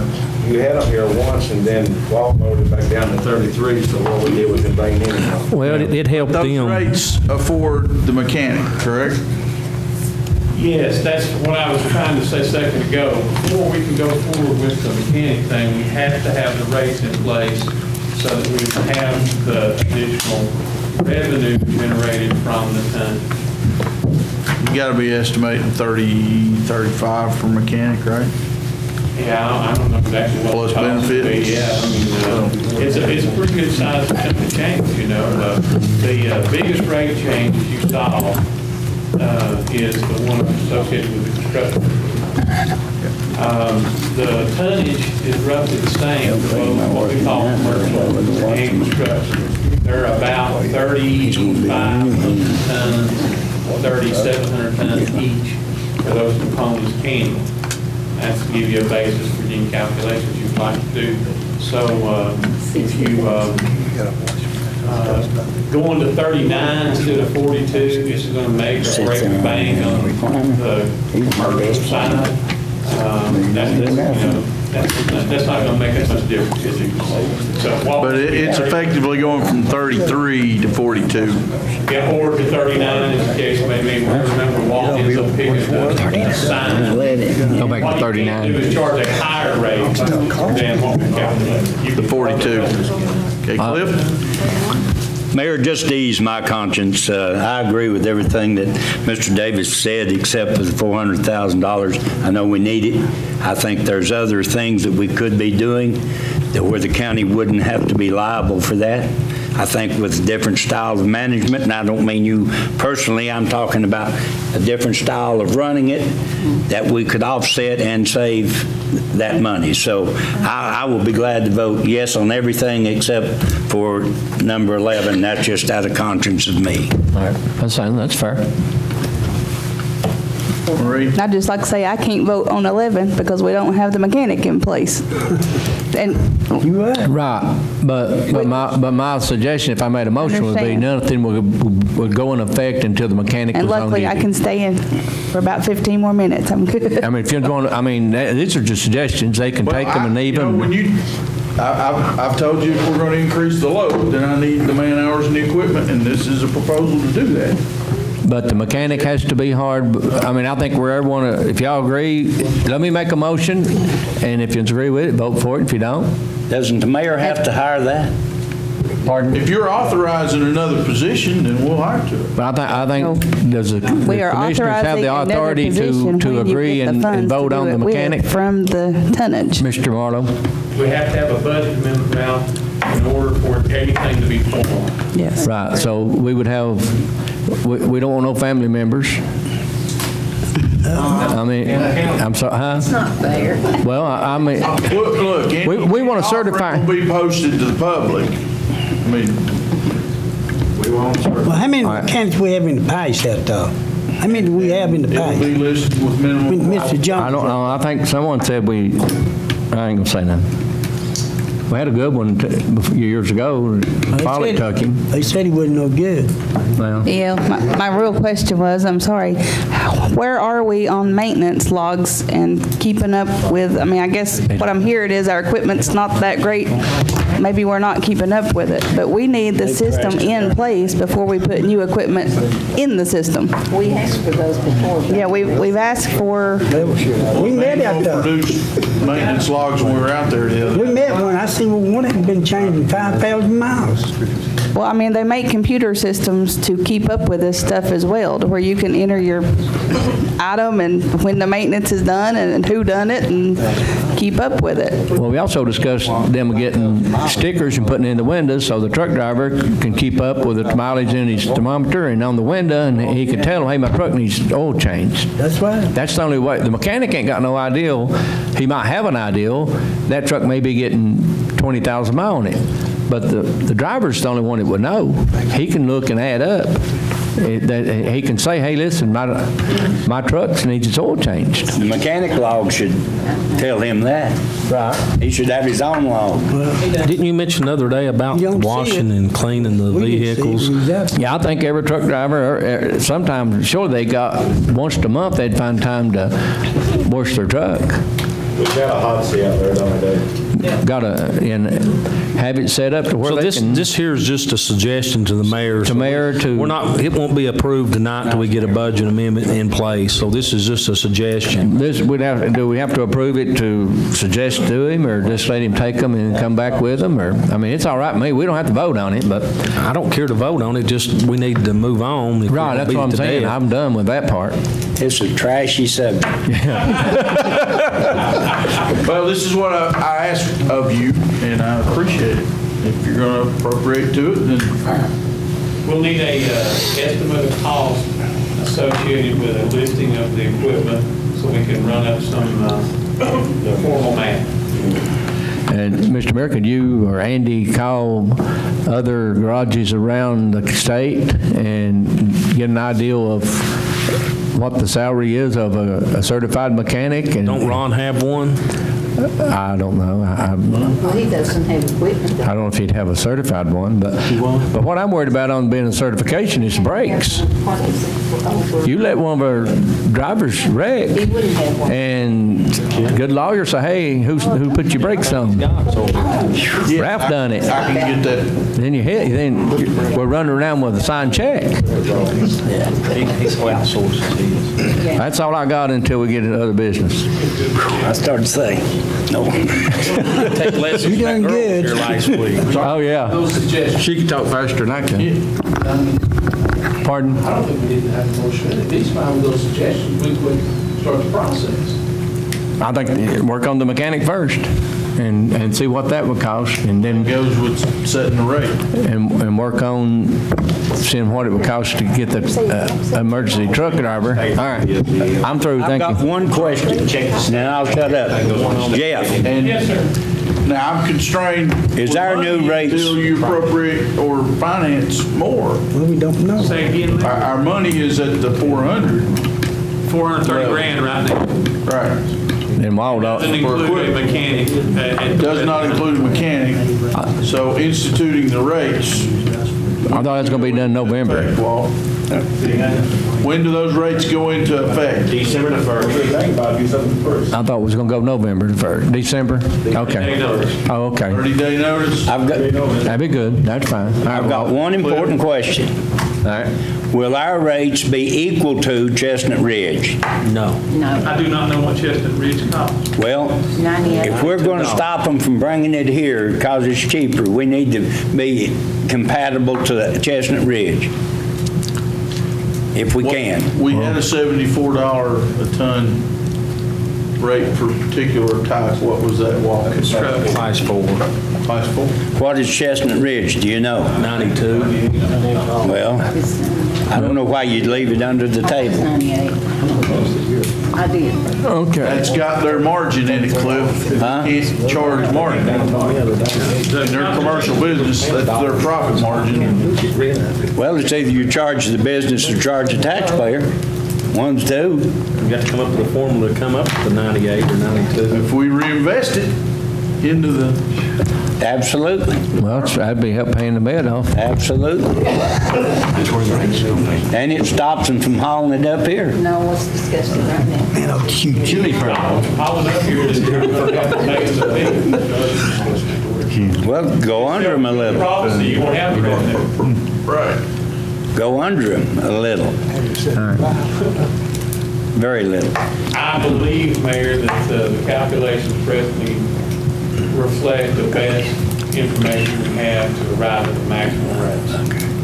You had them here once and then Walt lowered it back down to 33, so what we did was conveying in. Well, it helped Those them. rates afford the mechanic, correct? Yes, that's what I was trying to say a second ago. Before we can go forward with the mechanic thing, we have to have the rates in place so that we can have the additional revenue generated from the ton. You gotta be estimating 30, 35 for mechanic, right? Yeah, I don't know exactly what Plus the cost would be. benefits. Yeah, I mean, it's a pretty good size percentage change, you know. The biggest rate change you saw is the one associated with the construction. The tonnage is roughly the same for both what we call commercial and construction. They're about 3,500 tons, 3,700 tons each for those components annually. That's to give you a basis for any calculations you'd like to do. So if you going to 39 instead of 42, this is going to make or break the bank on the commercial side. That's not going to make that much difference, as you can see. So, But it's effectively going from 33 to 42. yeah, or to 39 is the case maybe. Remember, Walt ends up picking the sign. Go back to What you 39. can't do is charge a higher rate than what we calculated. The 42. Okay, Cliff? Mayor, just to ease my conscience, I agree with everything that Mr. Davis said, except for the $400,000. I know we need it. I think there's other things that we could be doing where the county wouldn't have to be liable for that. I think with different styles of management, and I don't mean you personally, I'm talking about a different style of running it, that we could offset and save that money. So I will be glad to vote yes on everything except for number 11. That's just out of conscience of me. All right, that's fair. I'd just like to say I can't vote on 11 because we don't have the mechanic in place. And Right, but my suggestion, if I made a motion, would be Understand. nothing would go in effect until the mechanic was and on luckily I duty. can stay in for about 15 more minutes. I'm good. I mean, if you're going, these are just suggestions. They can take them and leave You know, them. when I've told you if we're going to increase the load, then I need the man hours and the equipment, and this is a proposal to do that. But the mechanic has to be hard. I mean, I think wherever if y'all agree, let me make a motion, and if you agree with it, vote for it. If you don't. Doesn't the mayor have to hire that? Pardon? If you're authorizing another position, then we'll hire to it. But I think does the We are commissioners have authorizing the another authority position to when you agree get the and funds to vote do on the it with mechanic? from the tonnage. Mr. Marlowe? We have to have a budget amendment now in order for anything to be formal. Yes. Right, so we would have, we don't want no family members. I mean, I'm sorry, huh? It's not fair. Well, I mean, Look, we want to certify. Will be posted to the public. I mean, we won't certify. Well, how many mechanics we have in the past out there? How many do we have in the It will past? be listed with minimum. Mr. Jones. I don't know, I think someone said I ain't gonna say nothing. We had a good one a few years ago, Polly took him. They said he wasn't no good. Well, Yeah, my real question was, I'm sorry, where are we on maintenance logs and keeping up with, I mean, I guess what I'm hearing is our equipment's not that great. Maybe we're not keeping up with it, but we need the system in place before we put new equipment in the system. We asked for those before. Yeah, we've asked for, We met out there. Produced maintenance logs when we were out there the other. We met one. I seen one that had been changing 5,000 miles. well, I mean, they make computer systems to keep up with this stuff as well, to where you can enter your item and when the maintenance is done and who done it and keep up with it. well, we also discussed them getting stickers and putting in the windows so the truck driver can keep up with the mileage in his thermometer and on the window, and he could tell, hey, my truck needs oil changed. That's right. That's the only way. The mechanic ain't got no idea. He might have an idea. That truck may be getting 20,000 miles on it. But the driver's the only one that would know. He can look and add up. He can say, hey, listen, my truck needs its oil changed. The mechanic log should tell him that. Right. He should have his own log. Didn't you mention the other day about washing and cleaning the vehicles? Yeah, I think every truck driver, sometimes, sure, they got, once a month, they'd find time to wash their truck. We've got a hot seat out there, don't we, Dave? Got to, and have it set up to where So they can. this here is just a suggestion to the mayor. To mayor to. We're not, it won't be approved tonight till we get a budget amendment in place, so this is just a suggestion. Do we have to approve it to suggest to him, or just let him take them and come back with them, or, I mean, it's all right with me, we don't have to vote on it, but. I don't care to vote on it, just we need to move on. if we Right, don't that's beat what I'm it to saying, death. I'm done with that part. It's a trashy subject. Well, this is what I ask of you, and I appreciate it. If you're going to appropriate to it, then We'll need a estimate of cost associated with a listing of the equipment so we can run up some formal math. And Mr. Mayor, could you or Andy call other garages around the state and get an idea of what the salary is of a certified mechanic? And Don't Ron have one? I don't know. Well, he doesn't have equipment. I don't know if he'd have a certified one, but what I'm worried about on being a certification is brakes. What is it? You let one of our drivers wreck, He wouldn't have one. and good lawyer say, hey, who put your brakes on? Ralph done it. I can get that. Then then we're running around with a signed check. He's outsourced. That's all I got until we get into other business. I started to say, no. Take lessons You done from that girl good. here last week. Oh, yeah. Those suggestions, She can talk faster than I can. Pardon? I don't think we need to have a motion. At least fine with those suggestions, we could start the process. I think work on the mechanic first. and see what that would cost, and then Goes with setting the rate. and work on seeing what it would cost to get the emergency truck driver. All right, I'm through, I've thank got you. one question, then I'll shut up. Jeff, Yes, sir. Now, I'm constrained. Is our new rates- Until you appropriate or finance more. Well, we don't know. Say again, Our money is at the 400. 430 grand right now. Right. And Waldorf, Doesn't include a mechanic. Does not include a mechanic. So instituting the rates. I thought it was gonna be done in November. Walt. When do those rates go into effect? December the 1st. I thought it was gonna go November the 1st. December? Okay. Oh, okay. 30-day notice? That'd be good, that's fine. All right, I've got one important question. All right. Will our rates be equal to Chestnut Ridge? No. I do not know what Chestnut Ridge costs. Well, 98. if we're going to stop them from bringing it here because it's cheaper, we need to be compatible to Chestnut Ridge, if we can. We had a $74 a ton rate for particular type. What was that, Walt? Class 4. Class 4? What is Chestnut Ridge, do you know? 92. Well, I don't know why you'd leave it under the table. 98. I did. Okay. That's got their margin in it, Cliff. Huh? Can't charge margin. In their commercial business, that's their profit margin. Well, it's either you charge the business or charge the taxpayer. One's two. You got to come up with a formula to come up with the 98 or 92. If we reinvest it into the, Absolutely. Well, that'd be help paying the bed off. Absolutely. And it stops them from hauling it up here. No, let's discuss it right now. Chili crowd. I was up here this year for a couple of days of it. Well, go under them a little. Prophecy, you won't have to go there. right. Go under them a little. Very little. I believe, Mayor, that the calculations presently reflect the best information we have to arrive at the maximum rates.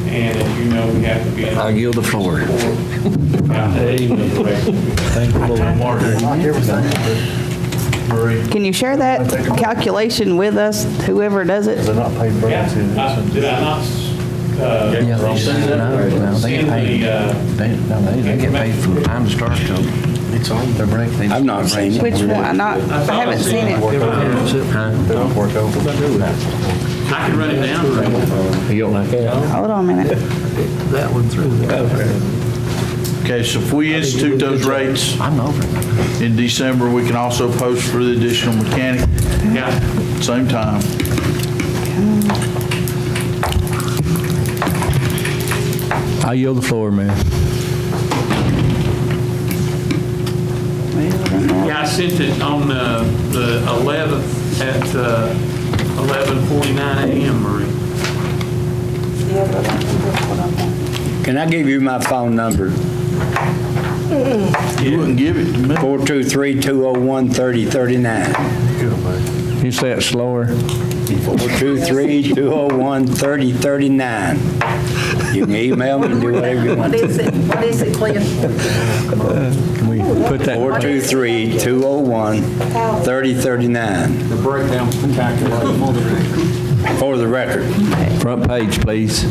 And as you know, we have to be. I'll yield the floor. Thank you, Lord. Can you share that calculation with us, whoever does it? Yeah, did I not? They get paid. They get paid from time to start till it's on their break. I've not seen it. Which one? I haven't seen it. I can run it down. You don't like that? Hold on a minute. That one through. Okay, so if we institute those rates in December, we can also post for the additional mechanic. Yeah. Same time. I yield the floor, man. Yeah, I sent it on the 11th at 11:49 a.m., Marie. Can I give you my phone number? You wouldn't give it to me. 423-201-3039. You say it slower. 423-201-3039. You can email me and do whatever you want. What is it? What is it, Cliff? Can we put that? 423-201-3039. The breakdown calculated For the record. Front page, please.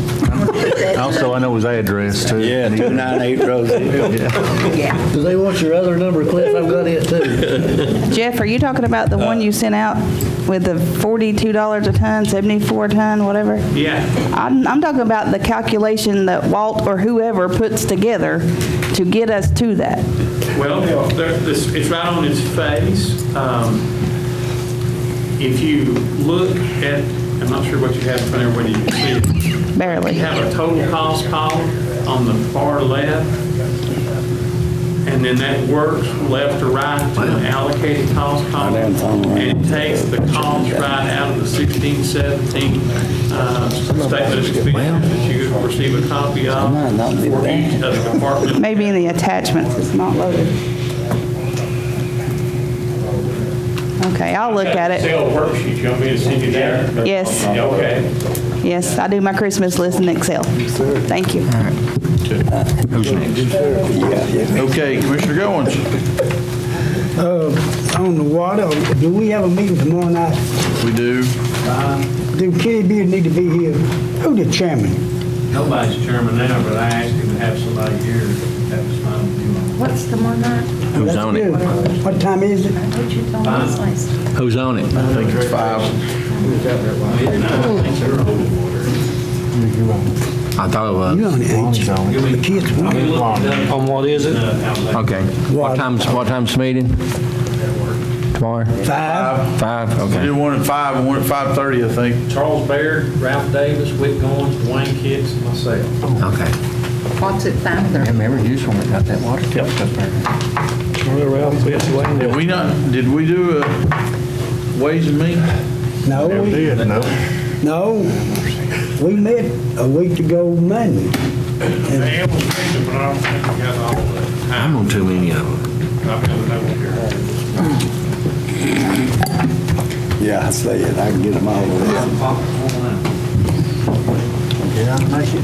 Also, I know his address, too. Yeah, 298 Roseville. Yeah. Do they want your other number, Cliff? I've got it too. Jeff, are you talking about the one you sent out with the $42 a ton, 74 a ton, whatever? Yeah. I'm talking about the calculation that Walt or whoever puts together to get us to that. Well, it's right on its face. If you look at, I'm not sure what you have in front of you, whether you can see it. Barely. You have a total cost column on the far left, and then that works left to right to an allocated cost column, and it takes the cost right out of the 1617 statement of expenses that you receive a copy of for each of the departments. Maybe in the attachments, it's not loaded. Okay, I'll look at it. Excel worksheet, you want me to send you there? Yes. Okay. Yes, I do my Christmas list in Excel. Thank you. Okay, Commissioner Goins. On the water, do we have a meeting tomorrow night? We do. Do Kenny Beard need to be here? Who the chairman? Nobody's chairman now, but I asked him to have somebody here to have a smile with you on. What's tomorrow night? Who's on it? What time is it? What you told us last. Who's on it? I think it's 5. I thought it was. You on it, ain't you? The kids want it. On what is it? Okay. What time's the meeting? Tomorrow? 5. 5, We okay. did one at 5 and one at 5:30, I think. Charles Baird, Ralph Davis, Whit Goins, Dwayne Kitts, and myself. Okay. What's it, 5:30? Remember, you just got that water tip up there. Did we do a Ways and Means? No, no. We met a week ago Monday. I'm on too many of them. Yeah, I say it. I can get them all over there. Yeah, make it.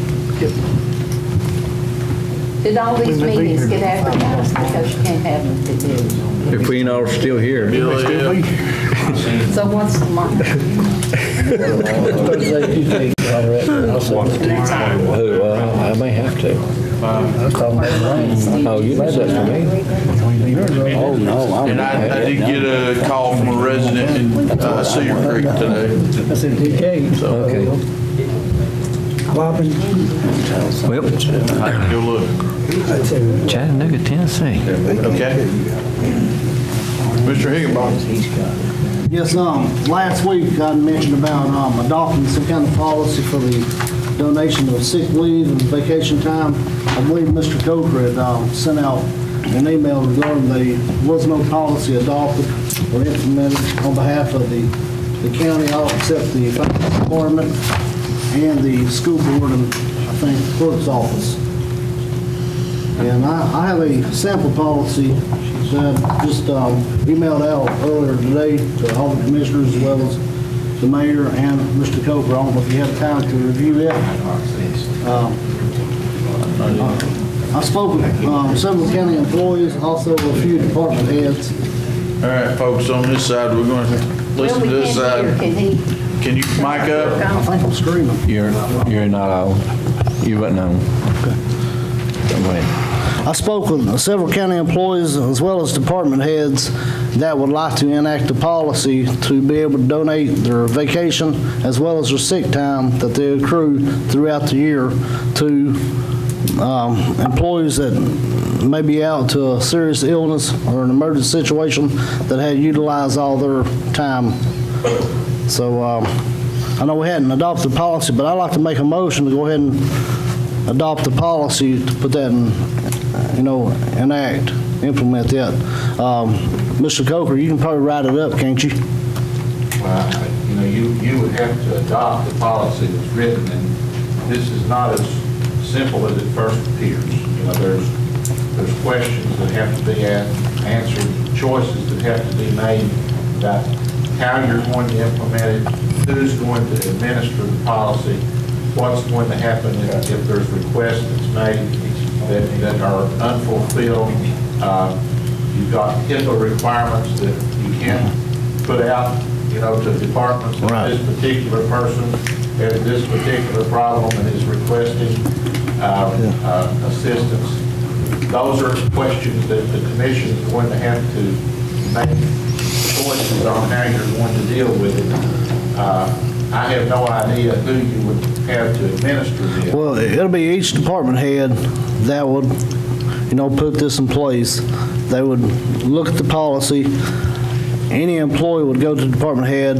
Did all these meetings get advertised because you can't have them at the If we all still here. So what's tomorrow? I may have to. Oh, you made that for me? Oh, no. And I did get a call from a resident in Cedar Creek today. That's in DK. Okay. Bobbin. Well, I can go look. Chattanooga, Tennessee. Okay. Mr. Higginbotham. Yes, last week I mentioned about adopting some kind of policy for the donation of sick leave and vacation time. I believe Mr. Coker had sent out an email regarding there was no policy adopted or implemented on behalf of the county, all except the finance department and the school board and I think the clerk's office. And I have a sample policy that I just emailed out earlier today to all the commissioners as well as the mayor and Mr. Coker. I don't know if you have time to review it. I spoke with several county employees, also a few department heads. All right, folks, on this side, we're going to listen to this side. Can you mic up? I think I'm screaming. You're not on. You wasn't on. Okay. Go ahead. I spoke with several county employees as well as department heads that would like to enact a policy to be able to donate their vacation as well as their sick time that they accrue throughout the year to employees that may be out to a serious illness or an emergency situation that had utilized all their time. So I know we hadn't adopted the policy, but I'd like to make a motion to go ahead and adopt the policy to put that in, implement that. Mr. Coker, you can probably write it up, can't you? Well, you would have to adopt the policy that's written, and this is not as simple as it first appears. There's questions that have to be answered, choices that have to be made about how you're going to implement it, who's going to administer the policy, what's going to happen if there's requests that's made that are unfulfilled. You've got HIPAA requirements that you can't put out, to departments. Right. This particular person has this particular problem and is requesting assistance. Those are questions that the commission is going to have to make choices on how you're going to deal with it. I have no idea who you would have to administer this. Well, it'll be each department head that would, put this in place. They would look at the policy. Any employee would go to the department head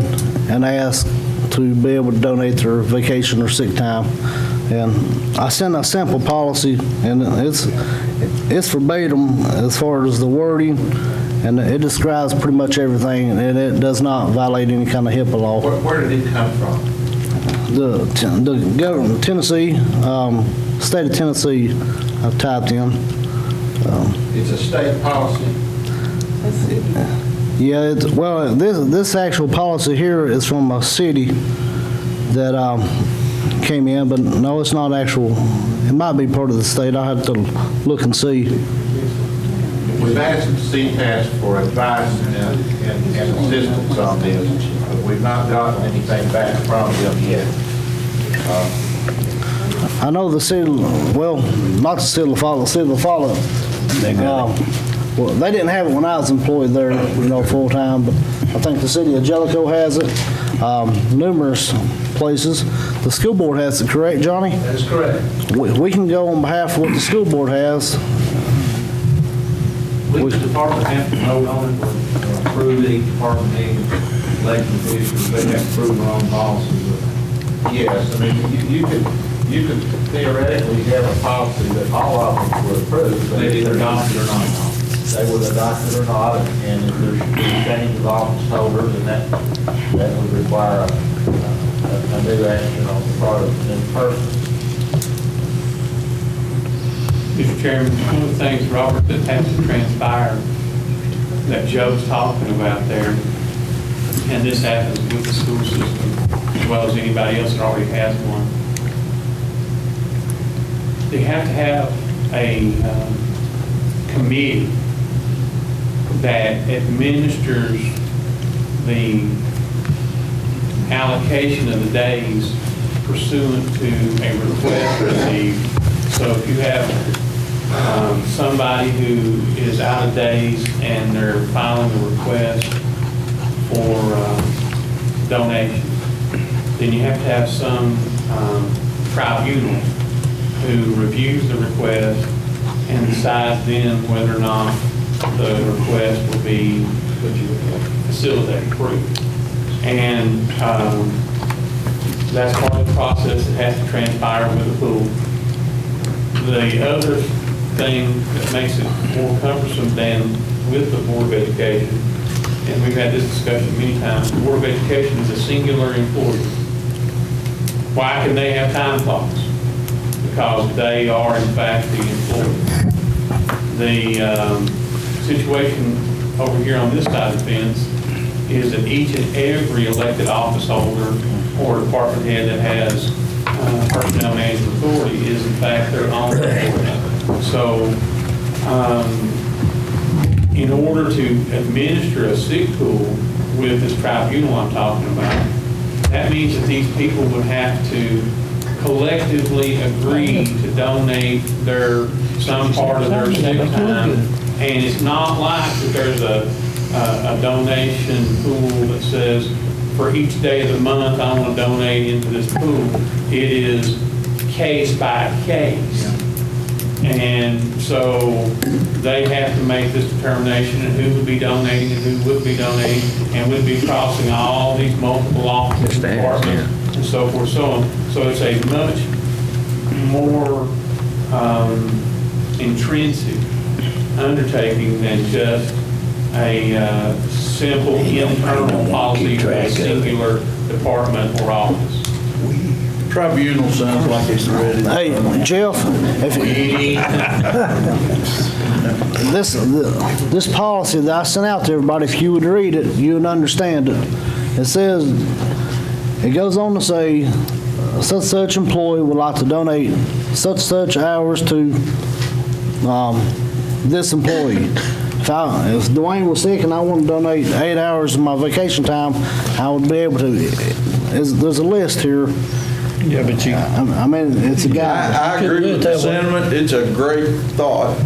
and ask to be able to donate their vacation or sick time. And I sent a sample policy, and it's verbatim as far as the wording, and it describes pretty much everything, and it does not violate any kind of HIPAA law. Where did it come from? The government, Tennessee, state of Tennessee, I've typed in. It's a state policy. Yeah, this actual policy here is from a city that came in, but no, it's not actual. It might be part of the state. I have to look and see. We've asked CPAS for advice and assistance on this, but we've not gotten anything back from them yet. I know the city, well, not the city of La Follette. Well, they didn't have it when I was employed there, full-time, but I think the city of Jellicoe has it, numerous places. The school board has it, correct, Johnny? That's correct. We can go on behalf of what the school board has. Which department have to vote on it, or approve each department head, elected officials, they have to approve their own policy. Yes, I mean, you could theoretically have a policy that all of them would approve. But They either adopt it or not. They would adopt it or not, and if there should be a change of office holder, then that would require a new action on the part of the person. Mr. Chairman, one of the things, Robert, that has to transpire that Joe's talking about there, and this happens with the school system as well as anybody else that already has one, they have to have a committee that administers the allocation of the days pursuant to a request received. So if you have somebody who is out of days and they're filing a request for donation, then you have to have some tribunal who reviews the request and decides then whether or not the request will be facilitated, approved. And that's part of the process that has to transpire with the pool. The other thing that makes it more cumbersome than with the Board of Education, and we've had this discussion many times, the Board of Education is a singular employee. Why can they have time clocks? Because they are in fact the employee. The situation over here on this side of the fence is that each and every elected office holder or department head that has personnel management authority is in fact their own employee. So in order to administer a sick pool with this tribunal I'm talking about, that means that these people would have to collectively agree to donate some part of their sick time. And it's not like that there's a donation pool that says for each day of the month I want to donate into this pool. It is case by case. And so they have to make this determination of who would be donating and who would be donating, and would be crossing all these multiple offices, departments, and so forth, so on. So it's a much more intrinsic undertaking than just a simple internal policy for a singular department or office. Tribunal sounds like it's ready. Hey, Jeff, this policy that I sent out to everybody, if you would read it, you would understand it. It says, it goes on to say, such employee would like to donate such hours to this employee. If Dwayne was sick and I want to donate 8 hours of my vacation time, I would be able to. There's a list here. Yeah, but you. I mean, it's a guy. I agree with the sentiment. It's a great thought.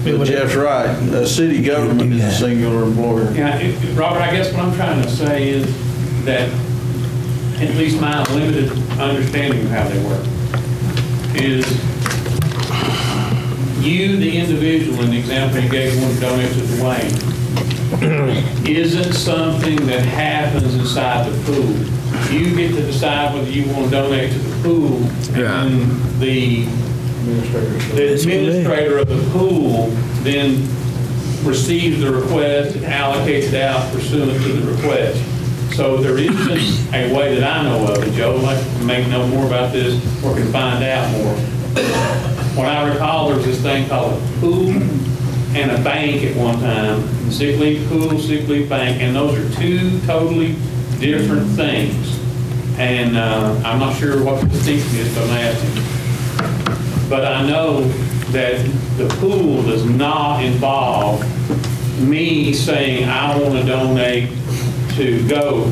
But Jeff's right. The city government is a singular employer. Yeah, Robert, I guess what I'm trying to say is that, at least my limited understanding of how they work, is you, the individual, in the example you gave, want to donate to Dwayne, isn't something that happens inside the pool. You get to decide whether you want to donate to the pool, and the administrator of the pool then receives the request and allocates it out pursuant to the request. So there isn't a way that I know of, and Joe may know more about this or can find out more. When I recall, there was this thing called a pool and a bank at one time, sick leave pool, sick leave bank, and those are two totally different things. And I'm not sure what the distinction is, don't ask him. But I know that the pool does not involve me saying I want to donate to GO,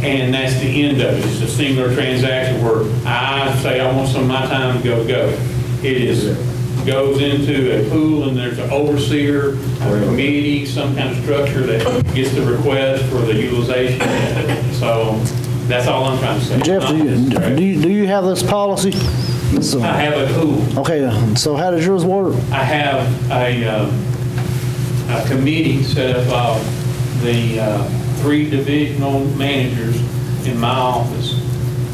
and that's the end of it. It's a singular transaction where I say I want some of my time to go to GO. Goes into a pool, and there's an overseer, a committee, some kind of structure that gets the request for the utilization. So that's all I'm trying to say. Jeff, do you have this policy? So, I have a pool. okay, so how does yours work? I have a committee set up of the 3 divisional managers in my office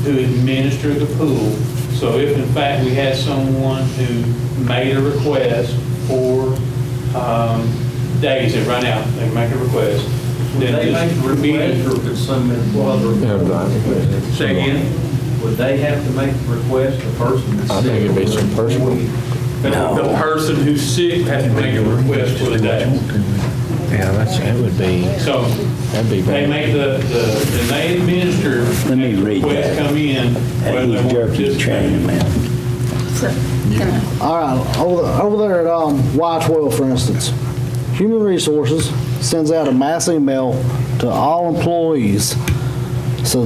who administer the pool. So if in fact we had someone who made a request for days that run out, they make a request. Would they make a request, or could some employer? Say again? Would they have to make the request, the person that's sick? I think it'd be some personal. The person who's sick has to make a request for the day. Yeah, that would be. So that'd be they make they administer. Let me read requests that. come in. That whether they want jerky training, man. All right, over there at Y12, for instance, Human Resources sends out a mass email to all employees. So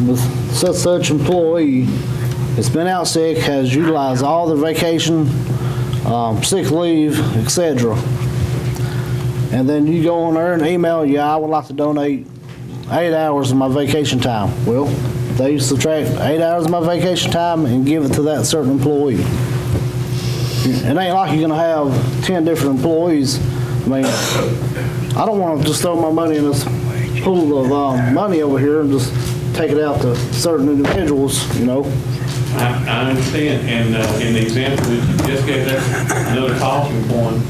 with such employee, it's been out sick, has utilized all their vacation, sick leave, etc. And then you go on there and email, I would like to donate 8 hours of my vacation time. Well, they subtract 8 hours of my vacation time and give it to that certain employee. It ain't like you're gonna have 10 different employees. I mean, I don't want to just throw my money in this pool of money over here and just take it out to certain individuals, you know. I understand, and in the example that you just gave, that's another talking point.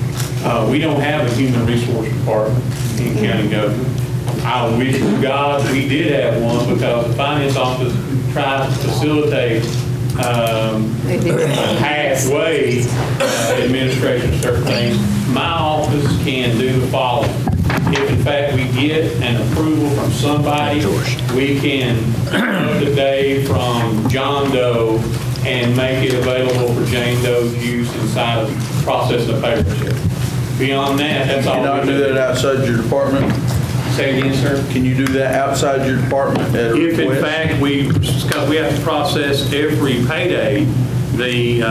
We don't have a human resource department in county government. I wish to God we did have one, because the finance office tries to facilitate halfway administration of certain things. My office can do the following. If in fact we get an approval from somebody, we can up the day from John Doe and make it available for Jane Doe's use inside of the process of paper check. Beyond that, that's all. Can you not do that outside your department? Say again, sir? Can you do that outside your department at a If in request? fact because we have to process every payday, the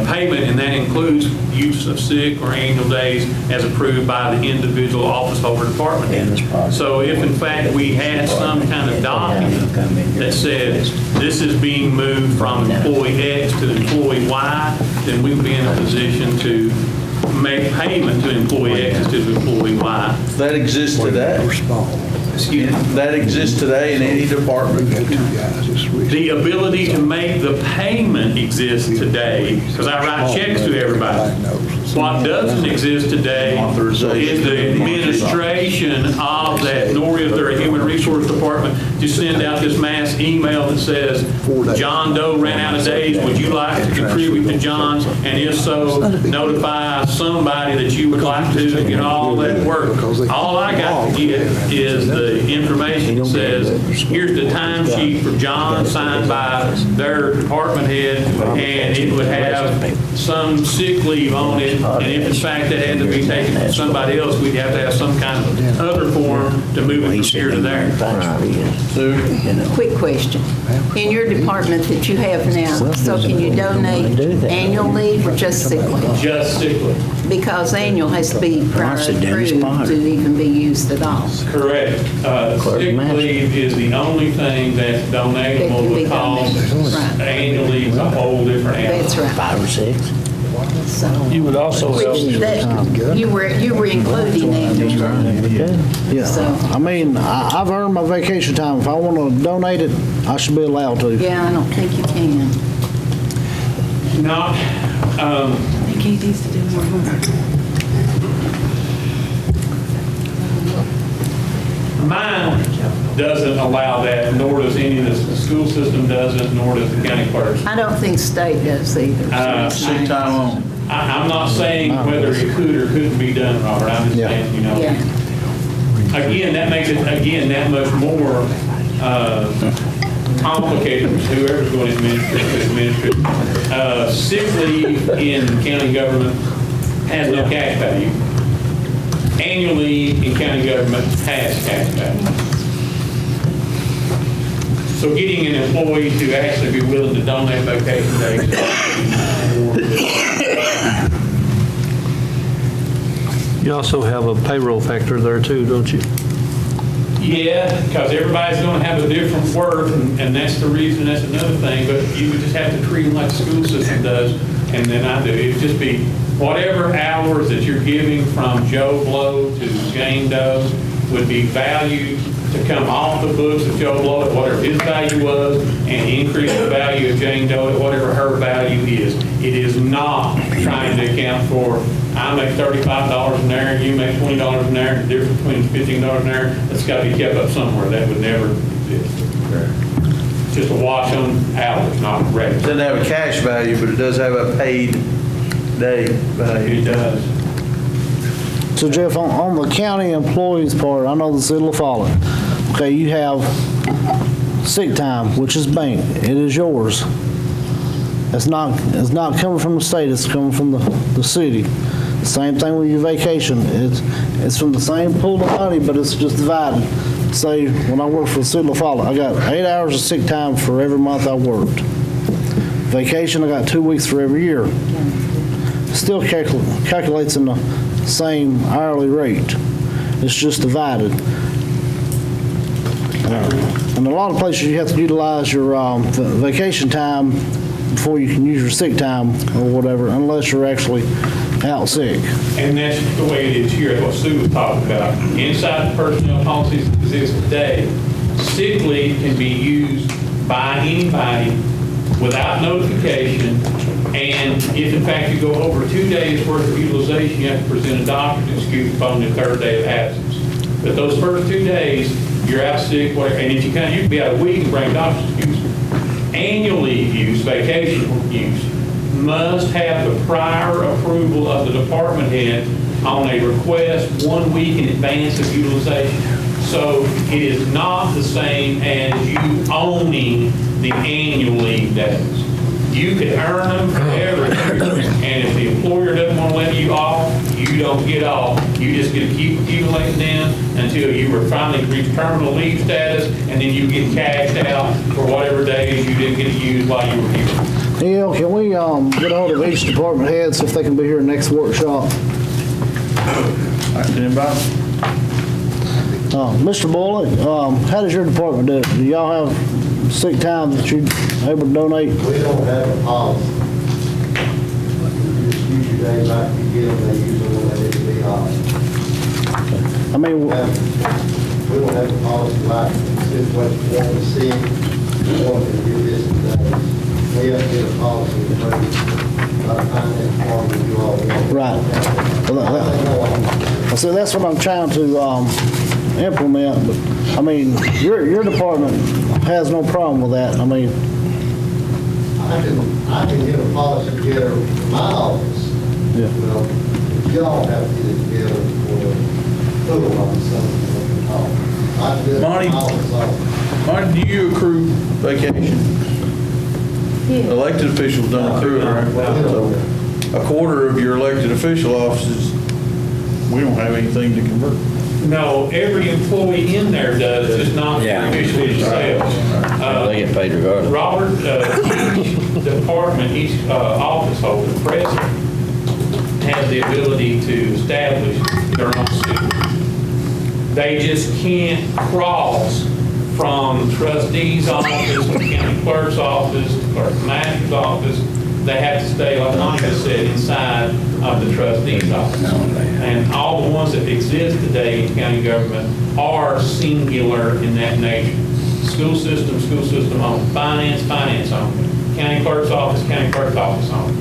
payment, and that includes use of sick or annual days as approved by the individual office holder department head. So if in fact we had some kind of document that says this is being moved from employee X to employee Y, then we would be in a position to make payment to employee X to employee Y. That exists today. Excuse me? That exists today in any department. The ability to make the payment exists today, because I write checks to everybody. What doesn't exist today is the administration of that, nor is there a human resource department to send out this mass email that says, John Doe ran out of days, would you like to contribute to John's? And if so, notify somebody that you would like to get all that work. All I got to get is the information that says, here's the timesheet for John signed by their department head, and it would have some sick leave on it, and if in fact that had to be taken from somebody else, we'd have to have some kind of other form to move it from here to there. Quick question. In your department that you have now, so can you donate annual leave or just sick leave? Just sick leave. Because annual has to be prior approved to even be used at all. Correct. Sick leave is the only thing that's donatable, because annual leave is a whole different animal. That's right. 5 or 6. You would also help. You were including annual. Yeah, I mean, I've earned my vacation time. If I want to donate it, I should be allowed to. Yeah, I don't think you can. Not, I think he needs to do more homework. mine doesn't allow that, nor does any of the school system doesn't, nor does the county clerk. I don't think state does either. Sick time on. I'm not saying whether it could or couldn't be done, Robert. I'm just saying, you know. Again, that makes it, that much more complicated for whoever's going to administer. Sick leave in county government has no cash value. Annual leave in county government has cash value. So getting an employee to actually be willing to donate vacation days. You also have a payroll factor there too, don't you? Yeah, because everybody's going to have a different work, and that's the reason, that's another thing, but you would just have to treat them like the school system does, and then I do. It'd just be whatever hours that you're giving from Joe Blow to Jane Doe would be valued to come off the books of Joe Blow at whatever his value was, and increase the value of Jane Doe at whatever her value is. It is not trying to account for, I make $35 an hour, and you make $20 an hour, and the difference between $15 an hour, that's got to be kept up somewhere. That would never exist. Just a wash on hours, not It revenue. doesn't have a cash value, but it does have a paid day value. It does. So Jeff, on the county employees part, I know the city will follow. Okay, you have sick time, which is banked. It is yours. It's not coming from the state, it's coming from the city. Same thing with your vacation. It's from the same pool of money, but it's just divided. Say, when I work for the city of Follow, I got 8 hours of sick time for every month I worked. Vacation, I got 2 weeks for every year. Still calculates in the same hourly rate. It's just divided. In a lot of places, you have to utilize your vacation time before you can use your sick time or whatever, unless you're actually out sick. And that's the way it is here, what Sue was talking about. Inside the personnel policies that exist today, sick leave can be used by anybody without notification, and if in fact you go over 2 days worth of utilization, you have to present a doctor's excuse upon the third day of absence. But those first 2 days, you're out sick, whatever, and if you can be out a week and bring a doctor's excuse. Annual leave use, vacation use, must have the prior approval of the department head on a request 1 week in advance of utilization. So it is not the same as you owning the annual leave days. You can earn them forever, and if the employer doesn't want to let you off, you don't get off. You just get to keep accumulating them until you were finally reach terminal leave status, and then you get cashed out for whatever days you didn't get to use while you were here. Neil, can we get a hold of each department head, see if they can be here next workshop? Mr. Boyle, how does your department do it? Do y'all have sick time that you're able to donate? We don't have a policy. You just use your days like you get them, they use them when they need to be off. I mean, we don't have a policy like this, what you want to see, you want to do this today. We have to get a policy to bring our finance department to do all the work. Right. So that's what I'm trying to implement, but I mean, your department has no problem with that. I mean, I can get a policy together in my office. Yeah. Well, y'all have to get it together for football on something. I can do it in my office. Marty, do you accrue vacation? Yeah. Elected officials don't accrue it, right? So a quarter of your elected official offices, we don't have anything to convert. No, every employee in there does, just not officially themselves. They get paid regardless. Robert, each department, each office holder, president, has the ability to establish their own system. They just can't cross from trustee's office, to county clerk's office, to clerk master's office. They have to stay, like Monica said, inside of the trustee's office. And all the ones that exist today in county government are singular in that nature. School system only. Finance only. County clerk's office only.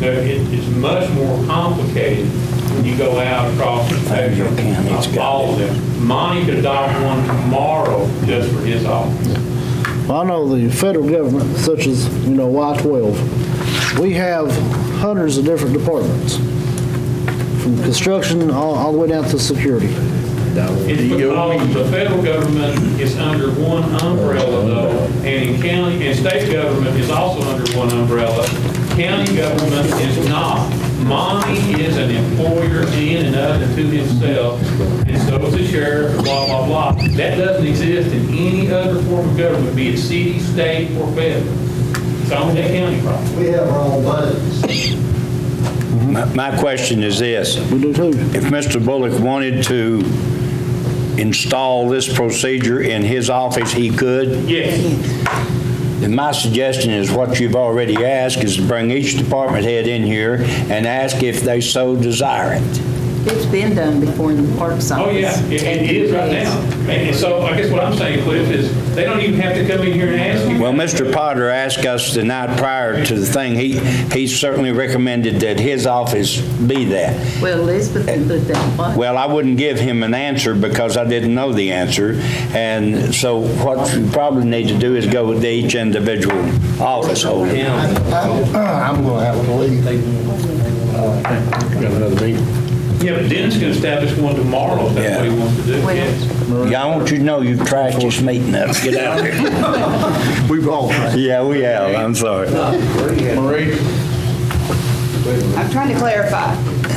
It's much more complicated when you go out across the spectrum of all of them. Monty could adopt one tomorrow just for his office. Well, I know the federal government, such as, Y-12, we have hundreds of different departments, from construction all the way down to security. It's because the federal government is under one umbrella, though, and in county and state government is also under one umbrella. County government is not. Monty is an employer in and of and to himself, and so is the sheriff, blah, blah, blah. That doesn't exist in any other form of government, be it city, state, or federal. It's only a county problem. We have our own budgets. My question is this. We do too. If Mr. Bullock wanted to install this procedure in his office, he could? Yes. And my suggestion is what you've already asked is to bring each department head in here and ask if they so desire it. It's been done before in the Parks office. Oh, yeah, it is right now. And so I guess what I'm saying, Cliff, is they don't even have to come in here and ask you. Well, Mr. Potter asked us the night prior to the thing. He certainly recommended that his office be that. Well, Elizabeth can put that on. Well, I wouldn't give him an answer because I didn't know the answer. And so what you probably need to do is go with each individual office holder. I'm going to have to leave. Got another meeting. Yeah, but Dennis can establish one tomorrow if that's what he wants to do. Yes. Yeah, I want you to know you've trashed this meeting up. Get out of here. We've all tried. Yeah, we have. I'm sorry. Marie? I'm trying to clarify.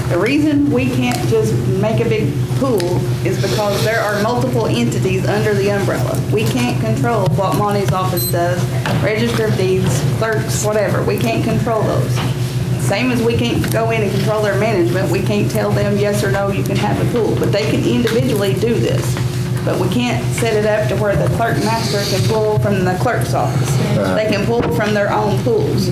The reason we can't just make a big pool is because there are multiple entities under the umbrella. We can't control what Monty's office does, register of deeds, clerks, whatever. We can't control those. Same as we can't go in and control their management, we can't tell them yes or no, you can have a pool. But they can individually do this. But we can't set it up to where the clerk master can pull from the clerk's office. They can pull from their own pools.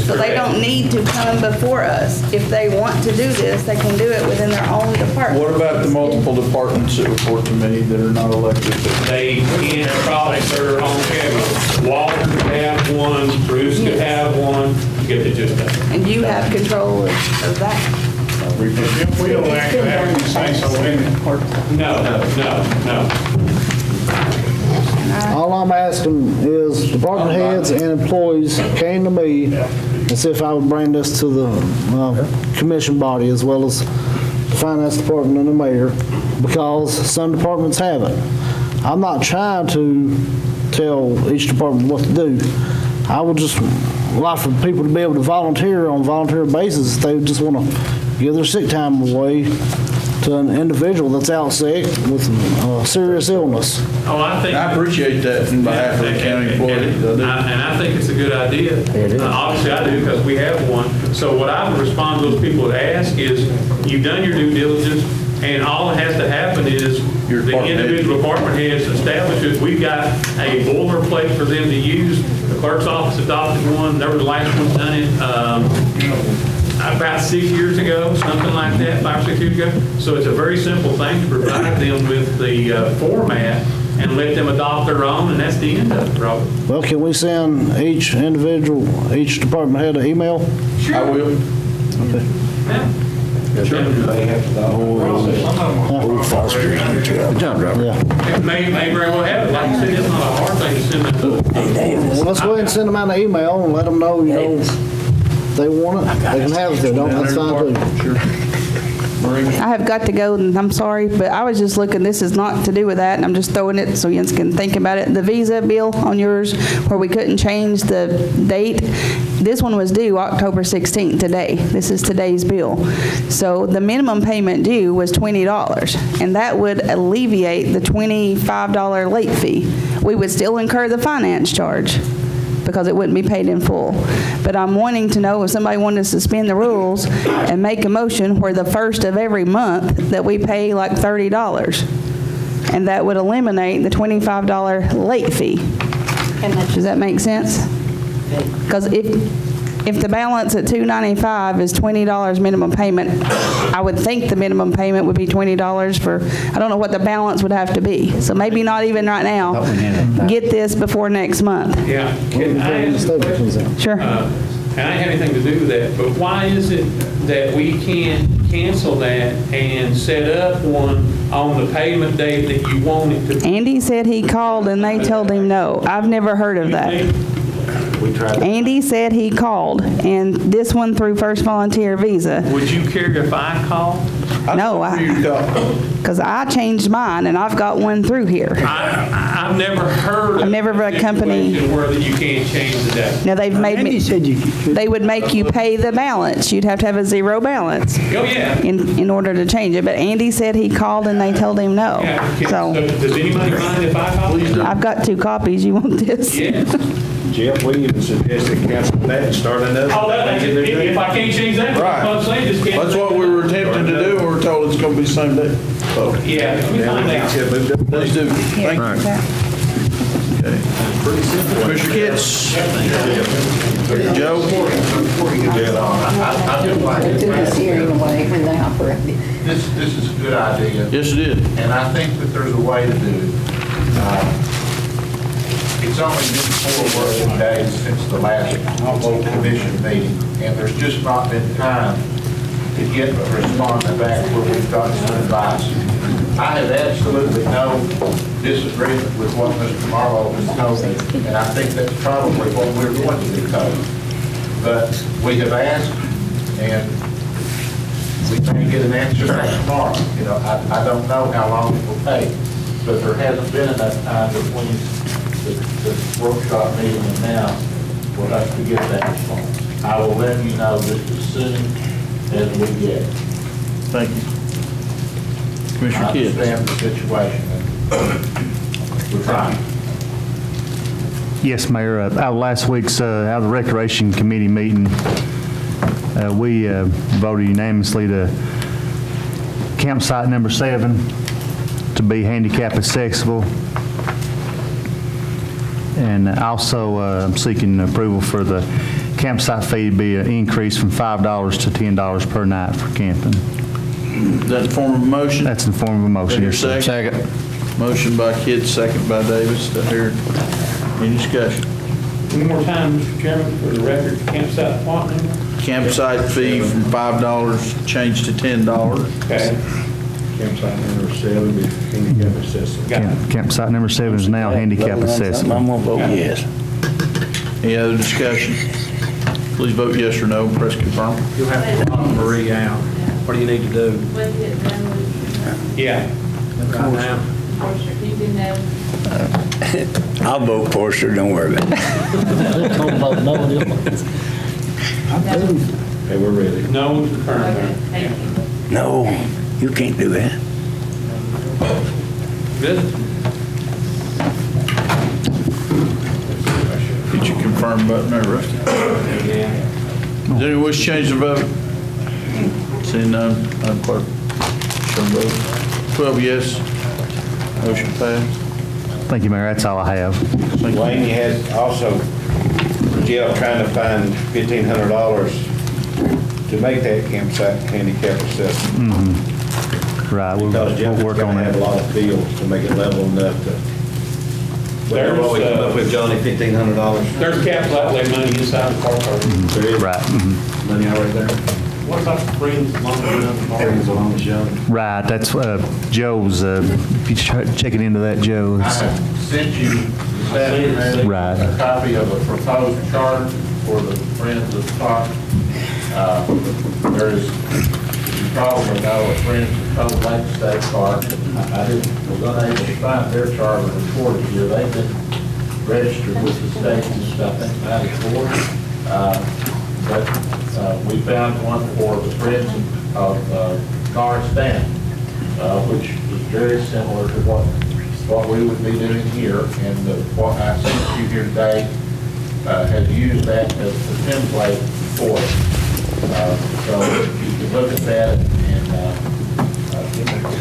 So they don't need to come before us. If they want to do this, they can do it within their own department. What about the multiple departments that report to me that are not elected? They can probably serve their own cabinet. Walter could have one, Bruce could have one, you get the gist of it. And you have control of that. If we don't actually have any say so in it. No. All I'm asking is department heads and employees came to me and see if I would bring this to the commission body as well as the finance department and the mayor, because some departments haven't. I'm not trying to tell each department what to do. I would just like for people to be able to volunteer on a volunteer basis if they just want to give their sick time away to an individual that's out sick with serious illness. Oh, I appreciate that in behalf of the county employees. And I think it's a good idea. Obviously, I do because we have one. So what I would respond to those people that ask is, you've done your due diligence, and all that has to happen is the individual department heads establish it. We've got a boilerplate for them to use. The clerk's office adopted one. They were the last one done it. About 6 years ago, something like that, 5 or 6 years ago. So it's a very simple thing to provide them with the format and let them adopt their own, and that's the end of it, Robert. Well, can we send each individual, each department head an email? Sure. I will. Okay. Yeah. Sure. Good job, Robert. Yeah. It may very well have it. Like you said, it's not a hard thing to send them to. Well, let's go ahead and send them out an email and let them know, they want it, they can have it. If they don't, that's fine too. I have got to go, and I'm sorry, but I was just looking, this is not to do with that, and I'm just throwing it so Jens can think about it. The visa bill on yours, where we couldn't change the date, this one was due October 16th, today. This is today's bill. So the minimum payment due was $20, and that would alleviate the $25 late fee. We would still incur the finance charge, because it wouldn't be paid in full. But I'm wanting to know if somebody wanted to suspend the rules and make a motion where the first of every month that we pay like $30. And that would eliminate the $25 late fee. Does that make sense? Because if the balance at $295 is $20 minimum payment, I would think the minimum payment would be $20 for, I don't know what the balance would have to be. So maybe not even right now. Get this before next month. Yeah. Can I ask a question? Sure. And I don't have anything to do with that, but why is it that we can't cancel that and set up one on the payment date that you want it to be? Andy said he called and they told him no. I've never heard of that. We tried to. Andy said he called, and this one through First Volunteer Visa. Would you care if I call? No, because I changed mine, and I've got one through here. I've never heard I've never read a company. where you can't change the date. Now, they've made me, they would make you pay the balance. You'd have to have a zero balance Oh, yeah. in order to change it. But Andy said he called and they told him no. So, does anybody mind if I call? I've got 2 copies. You want this? Yes. Jeff, we even suggested cancel that and start another. Oh, if I can't change that, Right. I'm saying just cancel. That's what we were attempting to do, and we were told it's going to be the same day. So, Yeah, let me find out. let's do. Thank you. Okay. Commissioner Kitts. Joe? They took his hearing away when they operated. This is a good idea. Yes, it is. And I think that there's a way to do it. It's only been 4 working days since the last commission meeting, and there's just not been time to get a response back where we've gotten some advice. I have absolutely no disagreement with what Mr. Marlowe has told me, and I think that's probably what we're going to be told. But we have asked, and we may get an answer back tomorrow. You know, I don't know how long it will take, but there hasn't been enough time between the workshop meeting and now for us to get that response. I will let you know just as soon as we get it. Thank you. Commissioner I Kitts. understand the situation, and we're trying. Yes, Mayor. Out of last week's, out of the Recreation Committee meeting, we voted unanimously to campsite number 7 to be handicap accessible. And also, I'm seeking approval for the campsite fee to be increased from $5 to $10 per night for camping. Is that in the form of a motion? That's in the form of a motion. Is there a second? Motion by Kitts, second by Davis. Do I hear any discussion? One more time, Mr. Chairman, for the record, campsite what number? Campsite fee from $5 changed to $10. Okay. Campsite number 7 is handicap accessible. Campsite number 7 is now handicap accessible. I'm gonna vote yes. Any other discussion? Please vote yes or no. Press confirm. You'll have to lock Marie out. What do you need to do? Yeah. Right now. I'll vote for sure, don't worry about it. Okay, we're ready. No to current. No, you can't do that. Good. Did you confirm button there, Rusty? Yeah. Does anyone wish to change the vote? Seeing none, Madam Clerk, show vote. 12 yes. Motion passed. Thank you, Mayor. That's all I have. Wayne, you had also, Jeff trying to find $1,500 to make that campsite handicap accessible. Right, Because Jeff is we'll work going on to have a that. lot of fields to make it level enough to. There's, What we come up with, Johnny, $1,500? There's capital outlay money inside the car park. There is Right. money already there. What's up, friends, longer than Everything's along the show. Right, that's Joe's, if you check it into that, Joe. I have sent you this afternoon Right. a copy of a proposed charter for the Friends of the Park. There is, you probably know, a Friends of Cold Lake State Park. I was unable to find their charter recorded here. They've been registered with the state since, I think, '94. But we found one for the Friends of Car Stand, which is very similar to what we would be doing here. And what I sent you here today has used that as the template for it. So you can look at that and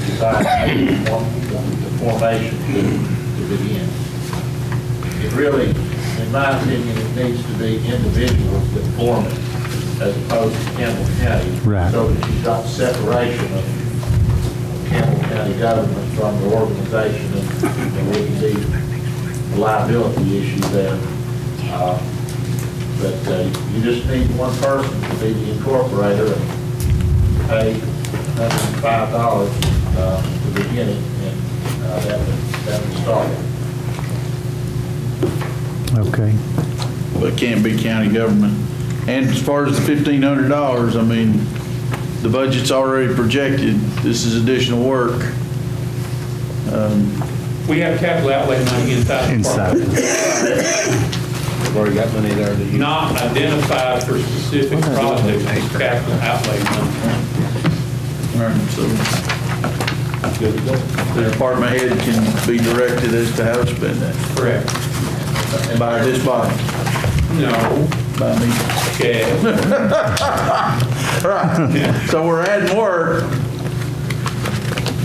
decide how you want the formation to begin. It really, in my opinion, it needs to be individuals that form it as opposed to Campbell County. Right. So that you've got separation of Campbell County government from the organization, and there wouldn't be a liability issue there. But you just need one person to be the incorporator and pay $105 to begin it, and that would start it. Okay. but can't be county government. And as far as the $1,500, I mean, the budget's already projected. This is additional work. We have capital outlay money inside the park. We've already got money there to use. Not identified for specific projects, it's capital outlay money. All right, so the department head can be directed as to how to spend that. Correct. By this body. No. By me. Okay. Right. So we're adding work,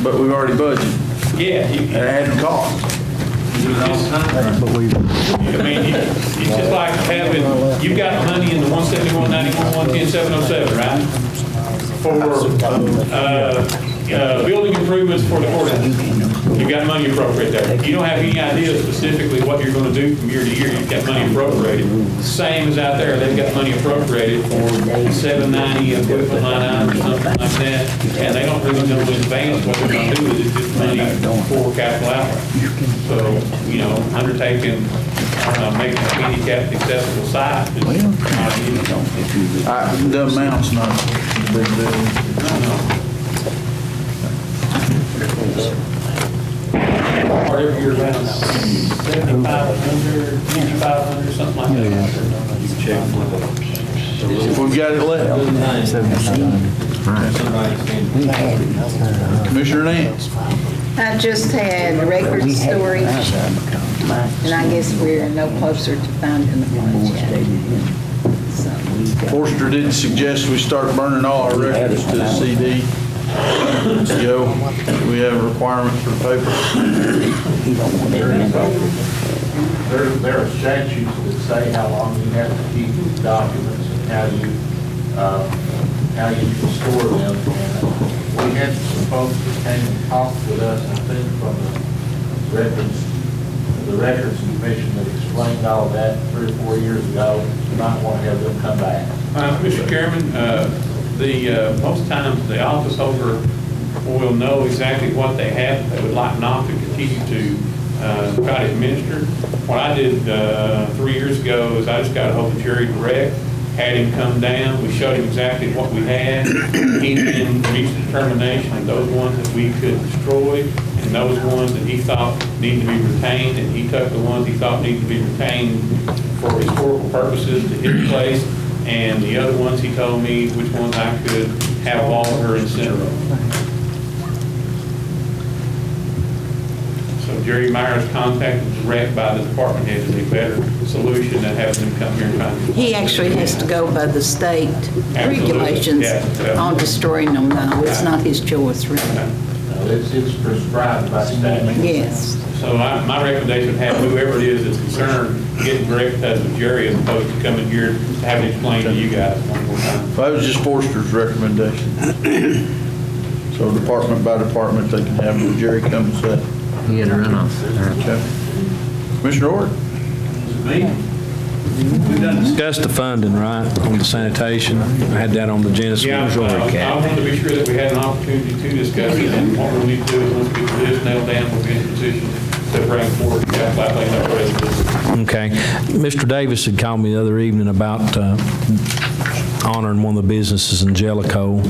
but we've already budgeted. Yeah. And adding costs. I mean, it's just like having, you've got money in the 171, 91, 110, 707, right? For building improvements for the courthouse. You've got money appropriated there. You don't have any idea specifically what you're going to do from year to year. You've got money appropriated. Same as out there. They've got money appropriated for 790 equipment line item or something like that. And they don't really know in advance what they're going to do with it. It's just money for capital outlay. So, you know, undertaking, making a handicapped accessible site is not easy. The amount's not a big deal. Whatever you're around now, 7,500, 5,500, something like that. If we've got it left. Commissioner Nance. I just had record storage, and I guess we're no closer to finding the funds yet. So, Forrester didn't suggest we start burning all our records to the CD. Joe, we have a requirement for the paper. There are statutes that say how long you have to keep these documents and how you can store them. And we had some folks that came and talked with us, I think, from the Records Commission that explained all of that 3 or 4 years ago. You might want to have them come back. Mr. Chairman, most times the office holder will know exactly what they have. They would like not to continue to try to administer. What I did 3 years ago is I just got a hold of Jerry direct, had him come down. We showed him exactly what we had. He then reached a determination of those ones that we could destroy and those ones that he thought needed to be retained, and he took the ones he thought needed to be retained for historical purposes to his place, and the other ones he told me which ones I could have Walter and Center. So Jerry Myers contacted direct by the department head is a better solution than having them come here and try to. he actually has to go by the state Absolutely. regulations Yeah. on destroying them now. It's not his choice, really. It's prescribed by statute. Yes. So my recommendation would have whoever it is that's concerned, get in direct touch with Jerry as opposed to coming here to have it explained to you guys one more time. That was just Forrester's recommendation. So department by department, they can have Jerry come and say. He had a runoff. Okay. Commissioner Ord? We discussed the funding, right, on the sanitation. I had that on the agenda. Yeah, I wanted to be sure that we had an opportunity to discuss it, and what we need to do is once we get this nailed down, we'll be in a position to bring forward the capital outlay number resolution. Okay. Mr. Davis had called me the other evening about honoring one of the businesses in Jellicoe.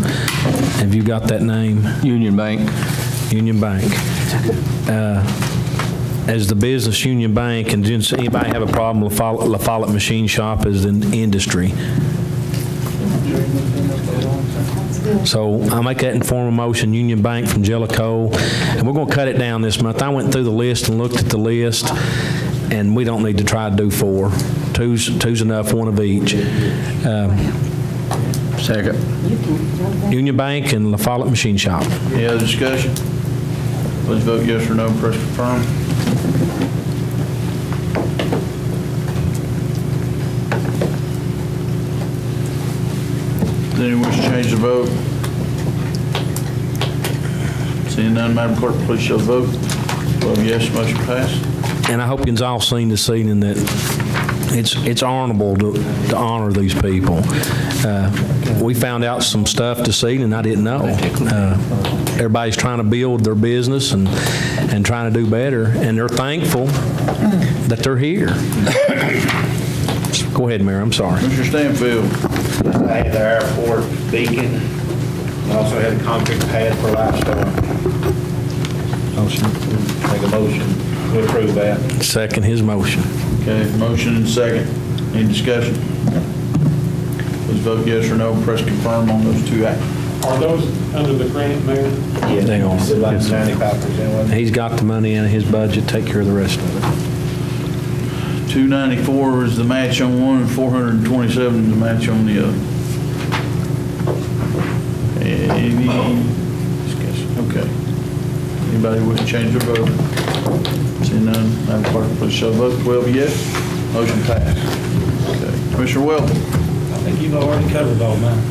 Have you got that name? Union Bank. Union Bank. As the business Union Bank, and does anybody have a problem with La Follette Machine Shop as an industry? So I'll make that informal motion, Union Bank from Jellicoe, and we're going to cut it down this month. I went through the list and looked at the list, and we don't need to try to do 4. Two's enough, one of each. Second. Union Bank and La Follette Machine Shop. Any other discussion? Please vote yes or no, press confirm. Does anyone wish to change the vote? Seeing none, Madam Clerk, please show the vote. Vote yes, motion passed. And I hope you've all seen this evening that it's honorable to honor these people. We found out some stuff this evening I didn't know. Everybody's trying to build their business and trying to do better, and they're thankful that they're here. Go ahead, Mayor, I'm sorry. Mr. Stanfield. I had the airport beacon, and also had a concrete pad for Lifestone. Make a motion to approve that. Second his motion. Okay, motion and second. Any discussion? Please vote yes or no. Press confirm on those two actions. Are those under the grant, Mayor? They are. It's about 95%. He's got the money in his budget, take care of the rest of it. 294 is the match on one, and 427 is the match on the other. Any discussion? Okay. Anybody wish to change their vote? Seeing none, Madam Clerk, please show the vote. 12 yes, motion passed. Okay. Commissioner Welton. I think you've already covered all mine.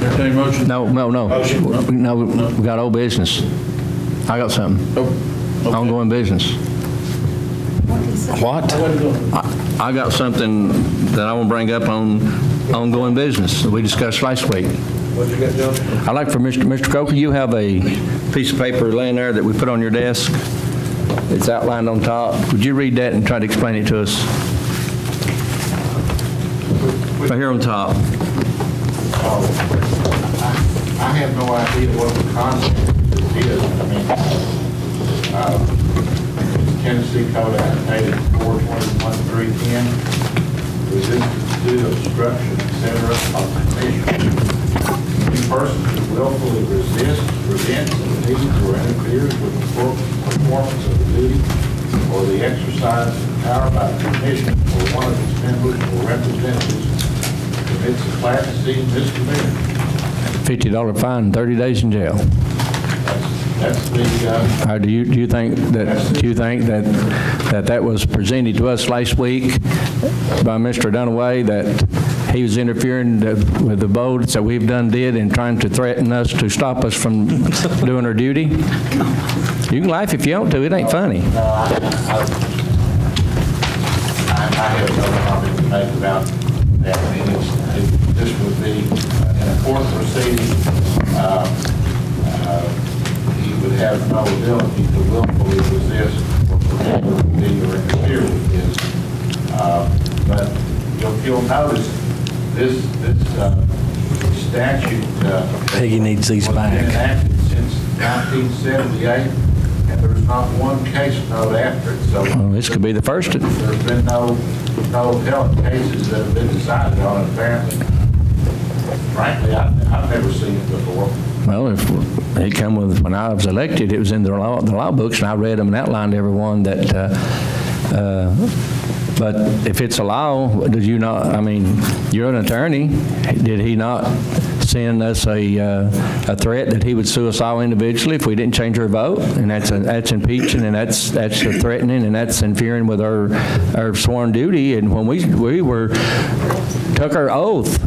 Entertain motion. No, we got old business. I got something. Ongoing business. What? I got something that I want to bring up on ongoing business that we discussed last week. What you got, John? I'd like for Mr. Coker, you have a piece of paper laying there that we put on your desk. It's outlined on top. Would you read that and try to explain it to us? Right here on top. I have no idea what the concept is. I mean, Tennessee Code annotated 421.310, resistance to obstruction, etc. of commission. Any person who willfully resists, prevents, impedes, or interferes with the performance of the duty or the exercise of power by the commission or one of its members or representatives commits a Class C misdemeanor. $50 fine, 30 days in jail. That's the. Do you think that was presented to us last week by Mr. Dunaway, that he was interfering with the votes that we've did and trying to threaten us to stop us from doing our duty? You can laugh if you want to. It ain't funny. I have no comment to make about that. I mean, this would be in a court proceeding. He would have no ability to willfully resist or prevent or impede or interfere with this. But you'll notice this statute Peggy needs these has been back. enacted since 1978, and there's not one case note after it. So this could be the first. There's been no appellate cases that have been decided on it, apparently. Frankly, I've never seen it before. Well, if it come with, when I was elected, it was in the law books, and I read them and outlined every one that, but if it's a law, did you not, I mean, you're an attorney, did he not send us a threat that he would sue us all individually if we didn't change our vote? And that's impeaching, and that's threatening, and that's interfering with our sworn duty. And when we took our oath,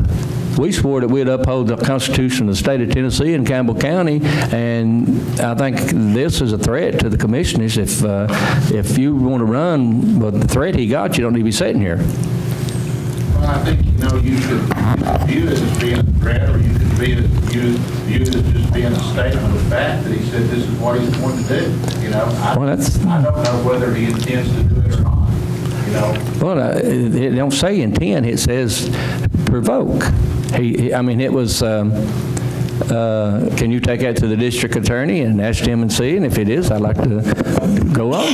we swore that we'd uphold the Constitution of the state of Tennessee and Campbell County, and I think this is a threat to the commissioners. If you want to run with the threat he got, you don't need to be sitting here. Well, I think, you could view it as being a threat, or you could view it as just being a statement of fact that he said this is what he's going to do. I don't know whether he intends to do it or not. Well, it don't say intend, it says provoke. I mean, it was, can you take that to the district attorney and ask him and see? And if it is, I'd like to go on.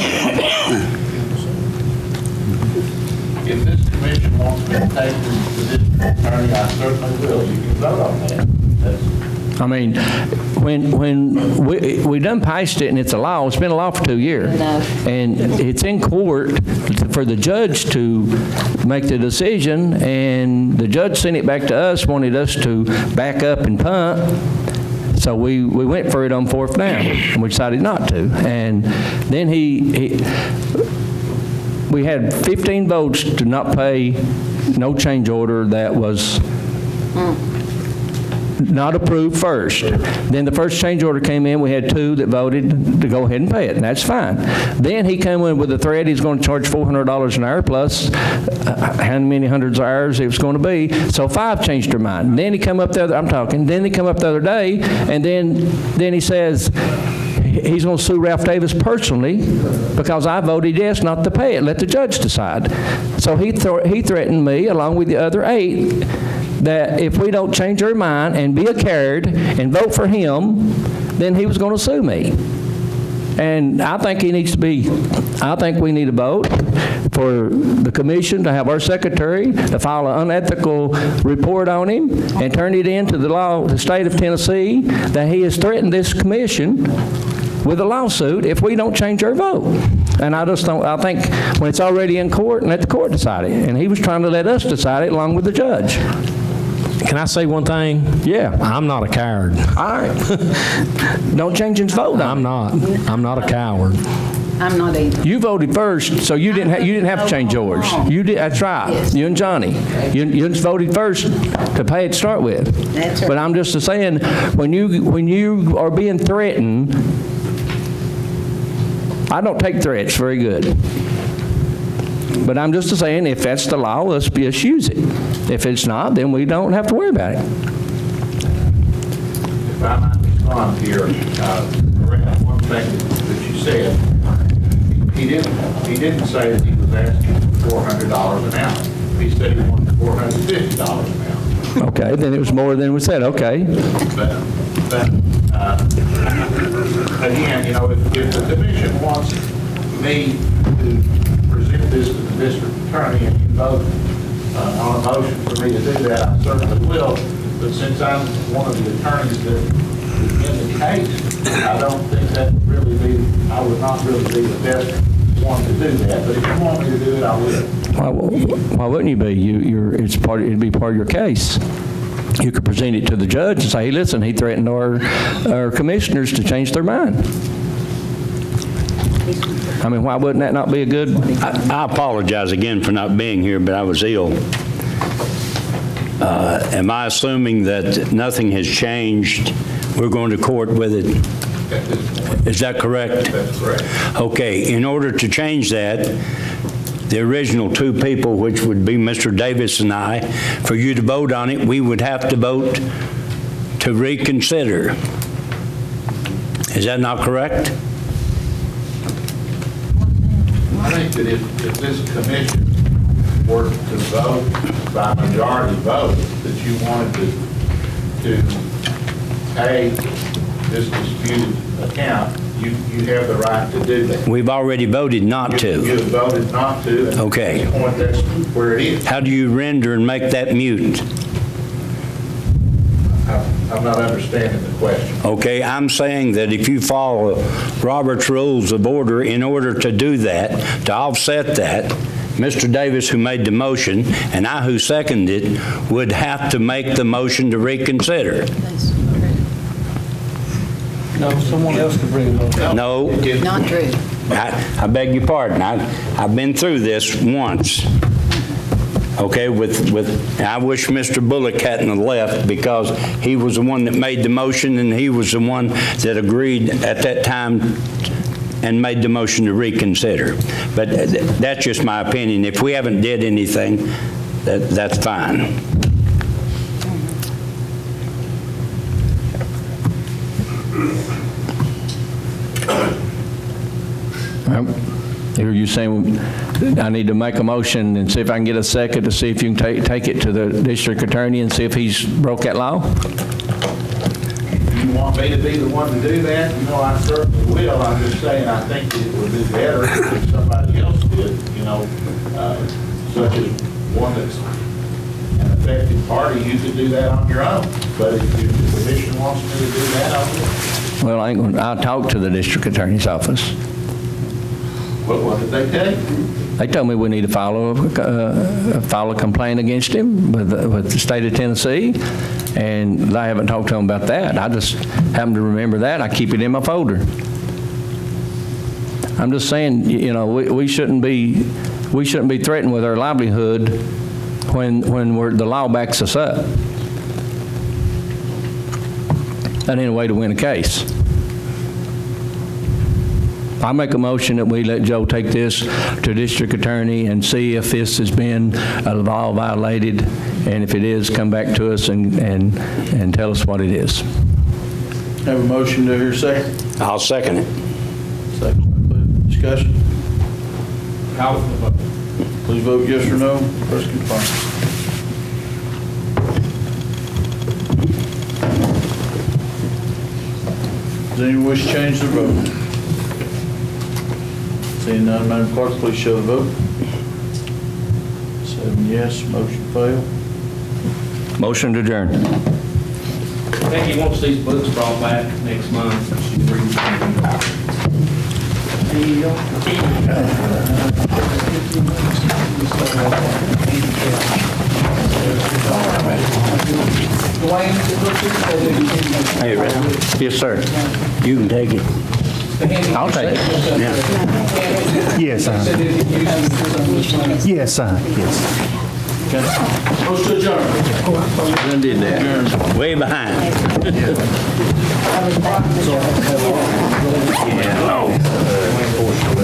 If this commission wants me to take this to the district attorney, I certainly will. You can vote on that. I mean, when we done passed it and it's a law, it's been a law for 2 years. And it's in court for the judge to make the decision, and the judge sent it back to us, wanted us to back up and punt. So we went for it on 4th down, and we decided not to. And then we had 15 votes to not pay no change order that was not approved first. Then the first change order came in, we had 2 that voted to go ahead and pay it, and that's fine. Then he came in with a threat he's going to charge $400 an hour plus how many hundreds of hours it was going to be. So 5 changed their mind. Then he come up the other, then he come up the other day, and then he says he's going to sue Ralph Davis personally because I voted yes not to pay it. Let the judge decide. So he threatened me, along with the other 8, that if we don't change our mind and be a coward and vote for him, then he was going to sue me. And I think he needs to be, I think we need a vote for the commission to have our secretary to file an unethical report on him and turn it into the state of Tennessee that he has threatened this commission with a lawsuit if we don't change our vote. And I just don't, I think when it's already in court, let the court decide it. And he was trying to let us decide it along with the judge. Can I say one thing? Yeah. I'm not a coward. All right. Don't change his vote. I'm not a coward. I'm not either. You voted first, so you didn't have to change yours. You did. That's right. Yes. You and Johnny. You just voted first to pay it to start with. That's right. But I'm just saying, when you are being threatened, I don't take threats very good. But I'm just saying, if that's the law, let's use it. If it's not, then we don't have to worry about it. If I might respond here, correct one thing that you said. He didn't say that he was asking $400 an hour. He said he wanted $450 an hour. Okay, then it was more than we said. Okay. But again, you know, if the commission wants me to present this to the district attorney and you vote on a motion for me to do that, I certainly will. But since I'm one of the attorneys that is in the case, I don't think that would really be, I would not really be the best one to do that. But if you want me to do it, I will. Why wouldn't you be? It'd be part of your case. You could present it to the judge and say, hey, listen, he threatened our commissioners to change their mind. I mean, why wouldn't that not be a good? I apologize again for not being here, but I was ill. Am I assuming that nothing has changed? We're going to court with it. Is that correct? That's correct. Okay, in order to change that, the original 2 people, which would be Mr. Davis and I, for you to vote on it, we would have to vote to reconsider. Is that not correct? I think that if this commission were to vote by majority vote that you wanted to pay this disputed account, you have the right to do that. We've already voted not to. You have voted not to. And okay. At this point, that's where it is. How do you render and make that mute? I'm not understanding the question. Okay, I'm saying that if you follow Robert's Rules of Order in order to do that, to offset that, Mr. Davis, who made the motion, and I, who seconded it, would have to make the motion to reconsider. No, someone else could bring it up. No. Not true. I beg your pardon. I've been through this once. Okay, I wish Mr. Bullock hadn't left because he was the one that made the motion and he was the one that agreed at that time and made the motion to reconsider. But that's just my opinion. If we haven't did anything, that's fine. Are you saying I need to make a motion and see if I can get a second to see if you can take it to the district attorney and see if he's broke that law? You want me to be the one to do that? You know, I certainly will. I'm just saying I think it would be better if somebody else did, you know, such as one that's an affected party. You could do that on your own. But if the commission wants me to do that, I will. Well, I'll talk to the district attorney's office. What did they tell you? They told me we need to file a complaint against him with the state of Tennessee, and I haven't talked to him about that. I just happen to remember that. I keep it in my folder. I'm just saying, you know, we shouldn't be threatened with our livelihood when the law backs us up. That ain't a way to win a case. I make a motion that we let Joe take this to district attorney and see if this has been a law violated, and if it is, come back to us and tell us what it is. Have a motion, do I hear a second? I'll second it. Second by Cliff. Discussion? Call for the vote. Please vote yes or no. First confirm. Does anyone wish to change their vote? Seeing none, Madam Clerk, please show the vote. 7 yes, motion failed. Motion to adjourn. Becky wants these books brought back next month. She can read them. Hey, Ray. Yes, sir. You can take it. I'll take it. Yeah. Yes, yes, yes. Motion to adjourn. Done did that. Way behind. Yeah.